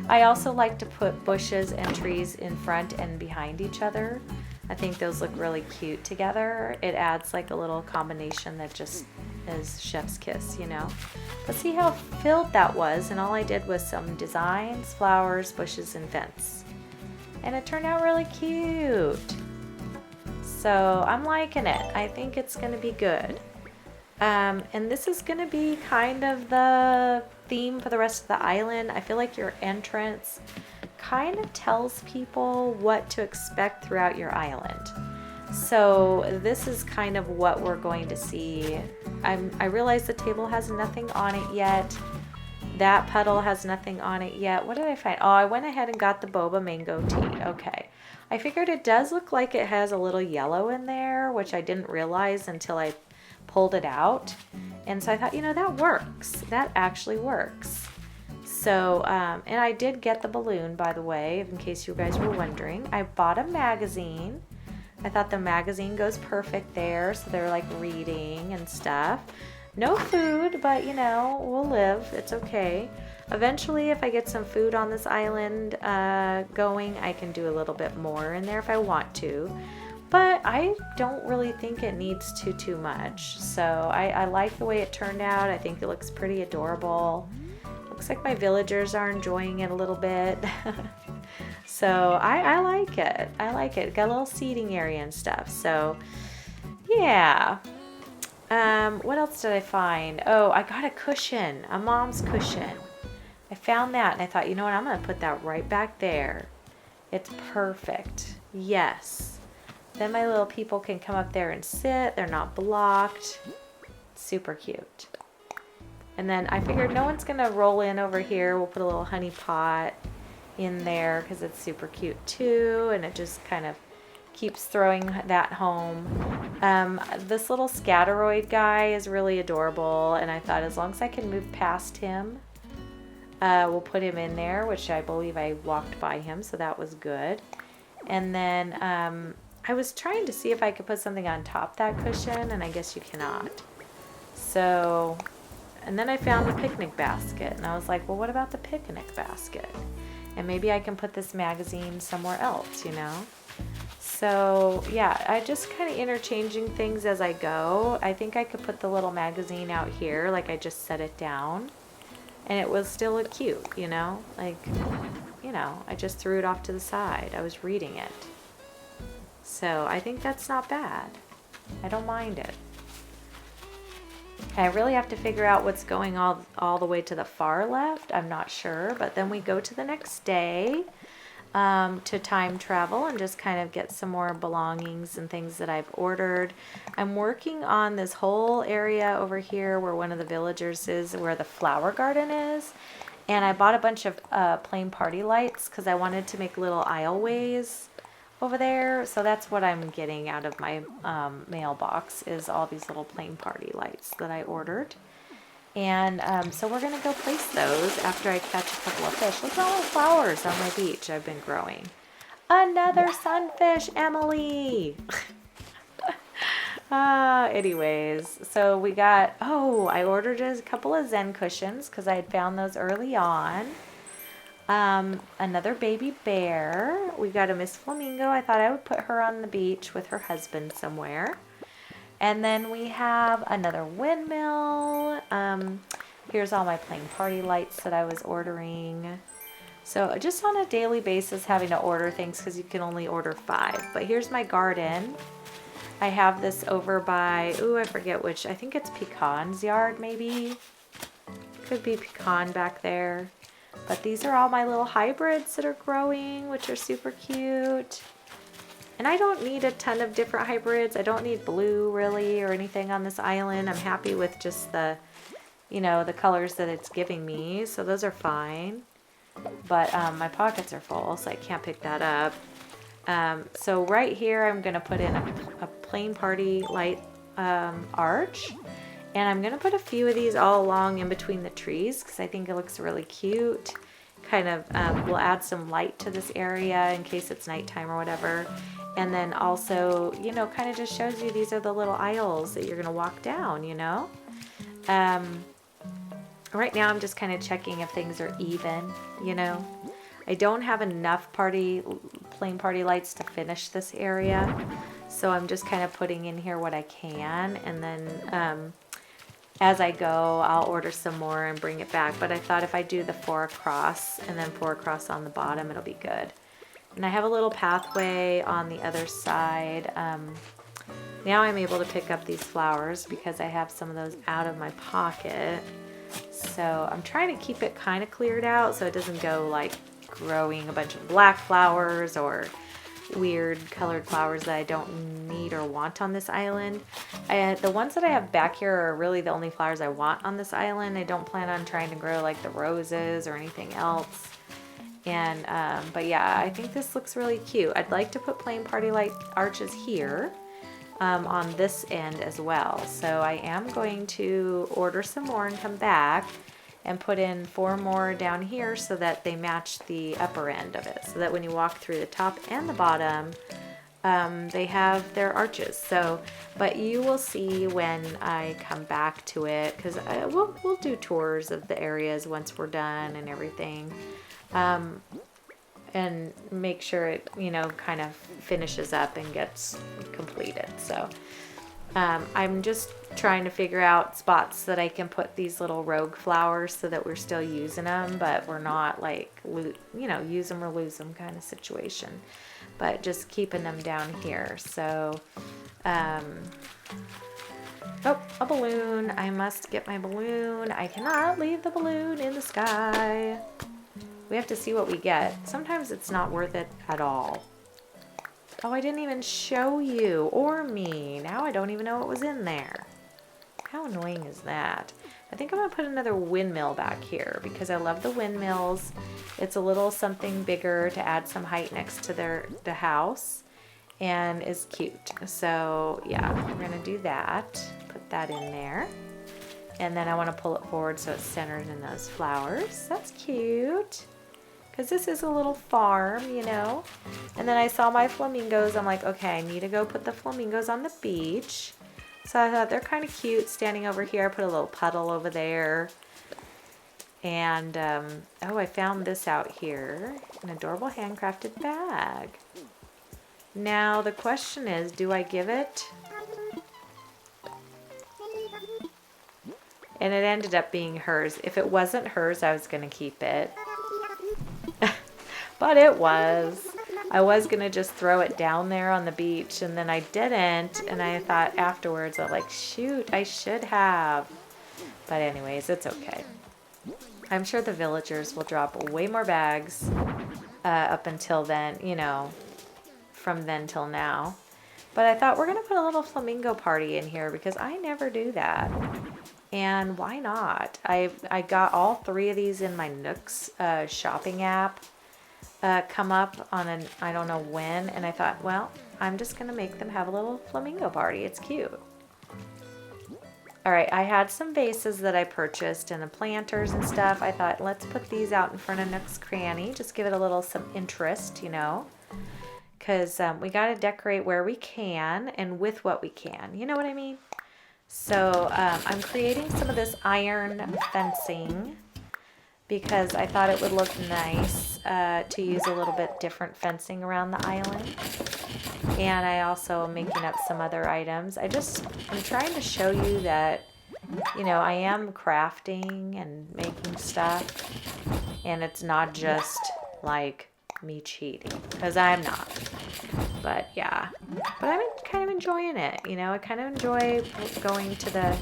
I also like to put bushes and trees in front and behind each other. I think those look really cute together. It adds like a little combination that just is chef's kiss, you know. But see how filled that was, and all I did was some designs, flowers, bushes, and fence. And it turned out really cute. So I'm liking it. I think it's going to be good. And this is going to be kind of the theme for the rest of the island. I feel like your entrance kind of tells people what to expect throughout your island. So this is kind of what we're going to see. I realize the table has nothing on it yet. That puddle has nothing on it yet. What did I find? Oh, I went ahead and got the boba mango tea. Okay. I figured it does look like it has a little yellow in there, which I didn't realize until I pulled it out. And so I thought, you know, that works. That actually works. So, and I did get the balloon, by the way, in case you guys were wondering. I bought a magazine. I thought the magazine goes perfect there, so they're like reading and stuff. No food, but you know, we'll live. It's okay. Eventually, if I get some food on this island going, I can do a little bit more in there if I want to. But I don't really think it needs too much. So I like the way it turned out. I think it looks pretty adorable. Looks like my villagers are enjoying it a little bit. So I like it. I like it. Got a little seating area and stuff. So yeah. What else did I find? Oh, I got a cushion, a mom's cushion. I found that and I thought, you know what? I'm going to put that right back there. It's perfect. Yes. Then my little people can come up there and sit. They're not blocked. Super cute. And then I figured no one's going to roll in over here. We'll put a little honey pot in there because it's super cute too. And it just kind of keeps throwing that home. This little scatteroid guy is really adorable. And I thought as long as I can move past him, we'll put him in there, which I believe I walked by him. So that was good. And then I was trying to see if I could put something on top that cushion, and I guess you cannot. So, and then I found the picnic basket, and I was like, well, what about the picnic basket? And maybe I can put this magazine somewhere else, you know? So, yeah, I just kind of interchanging things as I go. I think I could put the little magazine out here, like I just set it down, and it was still look cute, you know? Like, you know, I just threw it off to the side. I was reading it. So I think that's not bad. I don't mind it. I really have to figure out what's going all the way to the far left. I'm not sure, but then we go to the next day to time travel and just kind of get some more belongings and things that I've ordered. I'm working on this whole area over here where one of the villagers is, where the flower garden is. And I bought a bunch of plain party lights because I wanted to make little aisleways over there. So that's what I'm getting out of my mailbox, is all these little plain party lights that I ordered. And so we're going to go place those after I catch a couple of fish. Look at all the flowers on my beach I've been growing. Another sunfish, Emily! Anyways, so we got, oh, I ordered a couple of Zen cushions because I had found those early on. Another baby bear. We got a Miss Flamingo. I thought I would put her on the beach with her husband somewhere. And then we have another windmill. Here's all my plain party lights that I was ordering. So just on a daily basis having to order things because you can only order 5. But here's my garden. I have this over by, ooh, I forget which. I think it's Pecan's yard maybe. Could be pecan back there. But these are all my little hybrids that are growing, which are super cute. And I don't need a ton of different hybrids. I don't need blue really or anything on this island. I'm happy with just the, you know, the colors that it's giving me. So those are fine. But my pockets are full, so I can't pick that up. So right here, I'm going to put in a plain party light arch. And I'm going to put a few of these all along in between the trees because I think it looks really cute. Kind of will add some light to this area in case it's nighttime or whatever. And then also, you know, kind of just shows you these are the little aisles that you're going to walk down, you know. Right now I'm just kind of checking if things are even, you know. I don't have enough plain party lights to finish this area. So I'm just kind of putting in here what I can. And then as I go, I'll order some more and bring it back. But I thought if I do the 4 across and then 4 across on the bottom, it'll be good. And I have a little pathway on the other side. Now I'm able to pick up these flowers because I have some of those out of my pocket. So I'm trying to keep it kind of cleared out so it doesn't go like growing a bunch of black flowers or weird colored flowers that I don't need or want on this island. The ones that I have back here are really the only flowers I want on this island. I don't plan on trying to grow like the roses or anything else. And but yeah, I think this looks really cute. I'd like to put plain party light arches here on this end as well. So I am going to order some more and come back and put in 4 more down here so that they match the upper end of it. So that when you walk through the top and the bottom, they have their arches. So, but you will see when I come back to it, because we'll do tours of the areas once we're done and everything. And make sure it, you know, kind of finishes up and gets completed. So I'm just trying to figure out spots that I can put these little rogue flowers so that we're still using them, but we're not like, you know, use them or lose them kind of situation, but just keeping them down here. So, oh, a balloon. I must get my balloon. I cannot leave the balloon in the sky. We have to see what we get. Sometimes it's not worth it at all. Oh, I didn't even show you or me. Now I don't even know what was in there. How annoying is that? I think I'm going to put another windmill back here because I love the windmills. It's a little something bigger to add some height next to the house and is cute. So yeah, we're going to do that. Put that in there. And then I want to pull it forward so it's centered in those flowers. That's cute. Because this is a little farm, you know. And then I saw my flamingos. I'm like, okay, I need to go put the flamingos on the beach. So I thought they're kind of cute standing over here. I put a little puddle over there. And, oh, I found this out here. An adorable handcrafted bag. Now the question is, do I give it? And it ended up being hers. If it wasn't hers, I was going to keep it. But it was. I was going to just throw it down there on the beach, and then I didn't. And I thought afterwards, I'm like, shoot, I should have. But anyways, it's okay. I'm sure the villagers will drop way more bags up until then, you know, from then till now. But I thought we're going to put a little flamingo party in here because I never do that. And why not? I got all 3 of these in my Nooks shopping app come up on an, I don't know when, and I thought, well, I'm just going to make them have a little flamingo party. It's cute. All right, I had some vases that I purchased and the planters and stuff. I thought, let's put these out in front of Nook's Cranny. Just give it a little some interest, you know. because we got to decorate where we can and with what we can. You know what I mean? So I'm creating some of this iron fencing because I thought it would look nice to use a little bit different fencing around the island. And I also am making up some other items. I'm trying to show you that, you know, I am crafting and making stuff. And it's not just like me cheating, because I'm not. But yeah, but I'm kind of enjoying it. You know, I kind of enjoy going to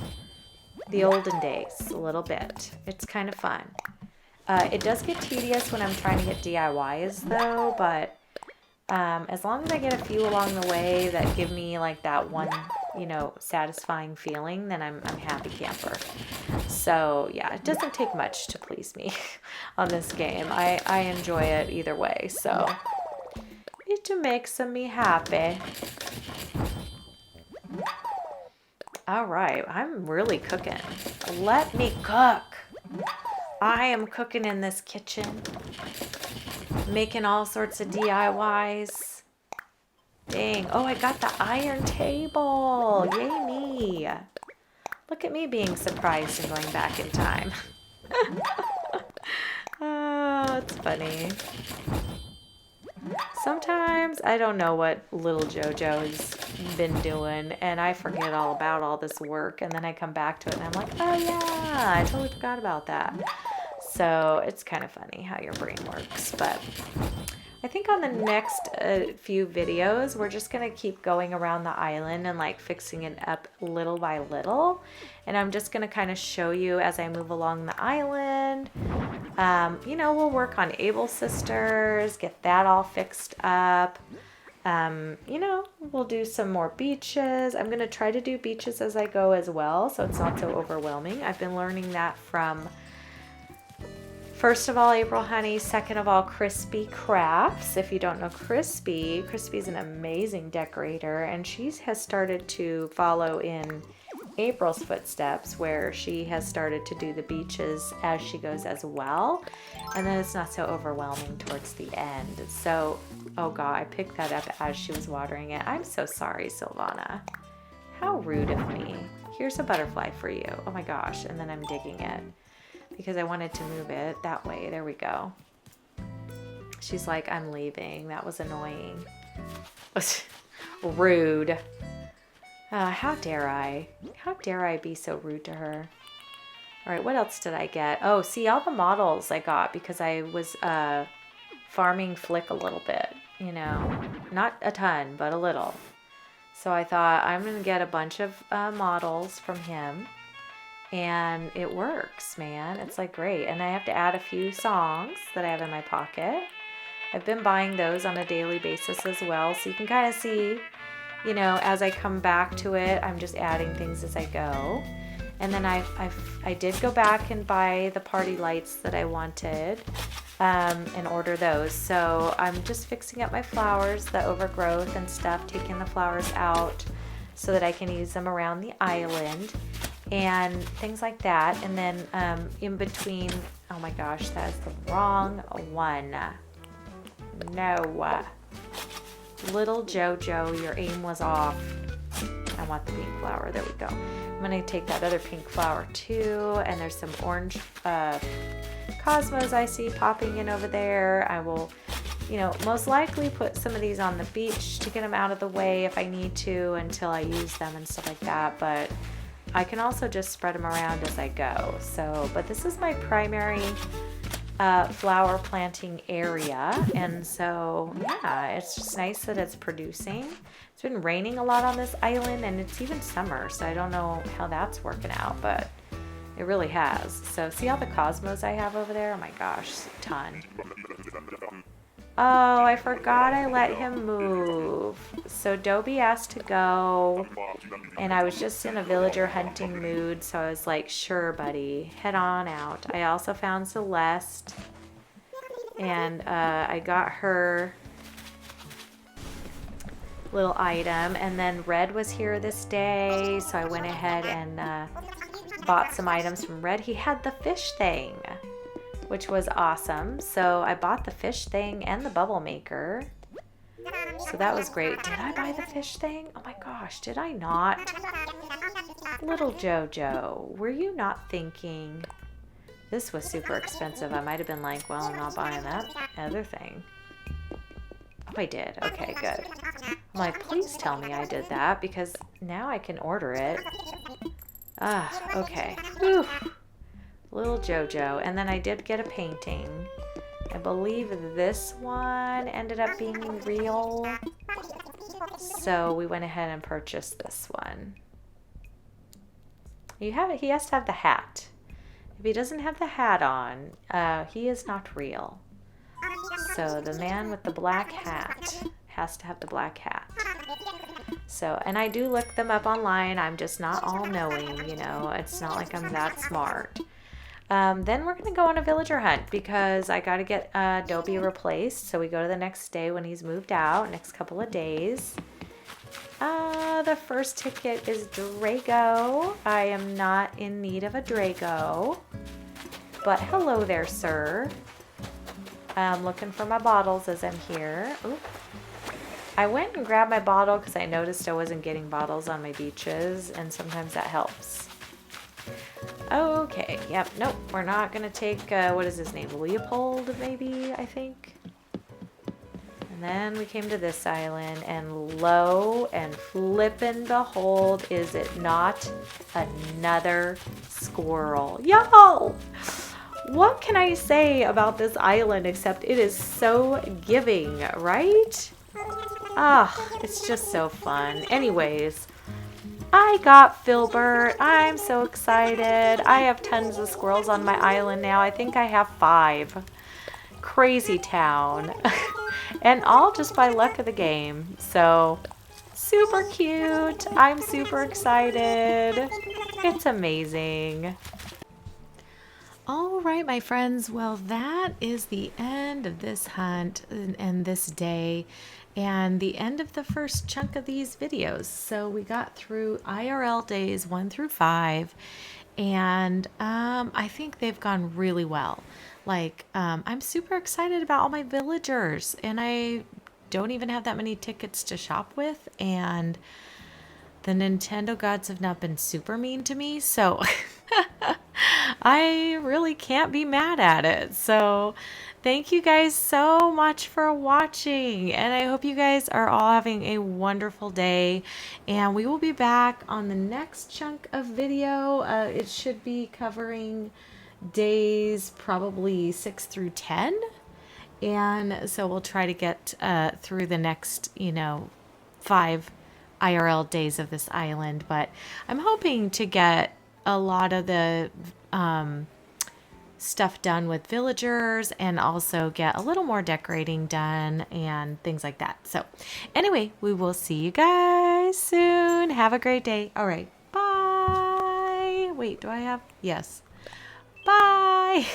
the olden days a little bit. It's kind of fun. It does get tedious when I'm trying to get DIYs though, but as long as I get a few along the way that give me like that one, you know, satisfying feeling, then I'm happy camper. So yeah, it doesn't take much to please me on this game. I enjoy it either way, so it makes me happy. All right, I'm really cooking. Let me cook. I am cooking in this kitchen, making all sorts of DIYs. Dang. Oh, I got the iron table. Yay me. Look at me being surprised and going back in time. Oh, it's funny. Sometimes I don't know what little JoJo has been doing, and I forget all about all this work, and then I come back to it and I'm like, oh yeah, I totally forgot about that. So it's kind of funny how your brain works. But I think on the next few videos, we're just going to keep going around the island and like fixing it up little by little. And I'm just going to kind of show you as I move along the island. You know, we'll work on Able Sisters, get that all fixed up. You know, we'll do some more beaches. I'm going to try to do beaches as I go as well, so it's not so overwhelming. I've been learning that from, first of all, April Honey, second of all, Crispy Crafts. If you don't know Crispy's an amazing decorator, and she has started to follow in April's footsteps, where she has started to do the beaches as she goes as well, and then it's not so overwhelming towards the end. So, oh god, I picked that up as she was watering it. I'm so sorry, Silvana. How rude of me. Here's a butterfly for you. Oh my gosh, and then I'm digging it because I wanted to move it that way. There we go. She's like, I'm leaving. That was annoying. Rude. How dare I? How dare I be so rude to her? All right, what else did I get? Oh, see, all the models I got because I was farming Flick a little bit, you know. Not a ton, but a little. So I thought I'm going to get a bunch of models from him. And it works, man. It's like great. And I have to add a few songs that I have in my pocket. I've been buying those on a daily basis as well. So you can kind of see, you know, as I come back to it, I'm just adding things as I go. And then I did go back and buy the party lights that I wanted and order those. So I'm just fixing up my flowers, the overgrowth and stuff, taking the flowers out so that I can use them around the island and things like that. And then in between, oh my gosh, that is the wrong one. No. Little JoJo, your aim was off. I want the pink flower. There we go. I'm going to take that other pink flower too. And there's some orange cosmos I see popping in over there. I will, you know, most likely put some of these on the beach to get them out of the way if I need to until I use them and stuff like that. But I can also just spread them around as I go. So, but this is my primary flower planting area, and so yeah, it's just nice that it's producing. It's been raining a lot on this island, and it's even summer, so I don't know how that's working out, but it really has. So see all the cosmos I have over there? Oh my gosh, a ton. Oh, I forgot I let him move. So Dobie asked to go, and I was just in a villager hunting mood, so I was like, sure, buddy, head on out. I also found Celeste, and I got her little item, and then Red was here this day, so I went ahead and bought some items from Red. He had the fish thing, which was awesome. So I bought the fish thing and the bubble maker. So that was great. Did I buy the fish thing? Oh my gosh, did I not? Little Jojo, were you not thinking this was super expensive? I might have been like, well, I'm not buying that other thing. Oh, I did. Okay, good. I'm like, please tell me I did that because now I can order it. Ah, okay. Whew. Little Jojo. And then I did get a painting. I believe this one ended up being real. So we went ahead and purchased this one. He has to have the hat. If he doesn't have the hat on, he is not real. So the man with the black hat has to have the black hat. So, and I do look them up online. I'm just not all knowing, you know. It's not like I'm that smart. Then we're going to go on a villager hunt because I got to get Dobie replaced. So we go to the next day when he's moved out, next couple of days. The first ticket is Drago. I am not in need of a Drago. But hello there, sir. I'm looking for my bottles as I'm here. Ooh. I went and grabbed my bottle because I noticed I wasn't getting bottles on my beaches, and sometimes that helps. Okay, yep, nope, we're not going to take, what is his name, Leopold, maybe, I think? And then we came to this island, and lo and flippin' behold, is it not another squirrel? Y'all! What can I say about this island except it is so giving, right? Ah, it's just so fun. Anyways, I got Filbert. I'm so excited. I have tons of squirrels on my island now. I think I have 5. Crazy town. And all just by luck of the game. So, super cute. I'm super excited. It's amazing. All right, my friends. Well, that is the end of this hunt and this day and the end of the first chunk of these videos. So we got through IRL days 1 through 5, and I think they've gone really well. Like, I'm super excited about all my villagers, and I don't even have that many tickets to shop with, and the Nintendo gods have not been super mean to me, so I really can't be mad at it. So thank you guys so much for watching, and I hope you guys are all having a wonderful day, and we will be back on the next chunk of video. It should be covering days probably 6 through 10, and so we'll try to get through the next 5 IRL days of this island, but I'm hoping to get a lot of the stuff done with villagers and also get a little more decorating done and things like that. So anyway, we will see you guys soon. Have a great day. All right. Bye. Wait, do I have? Yes. Bye.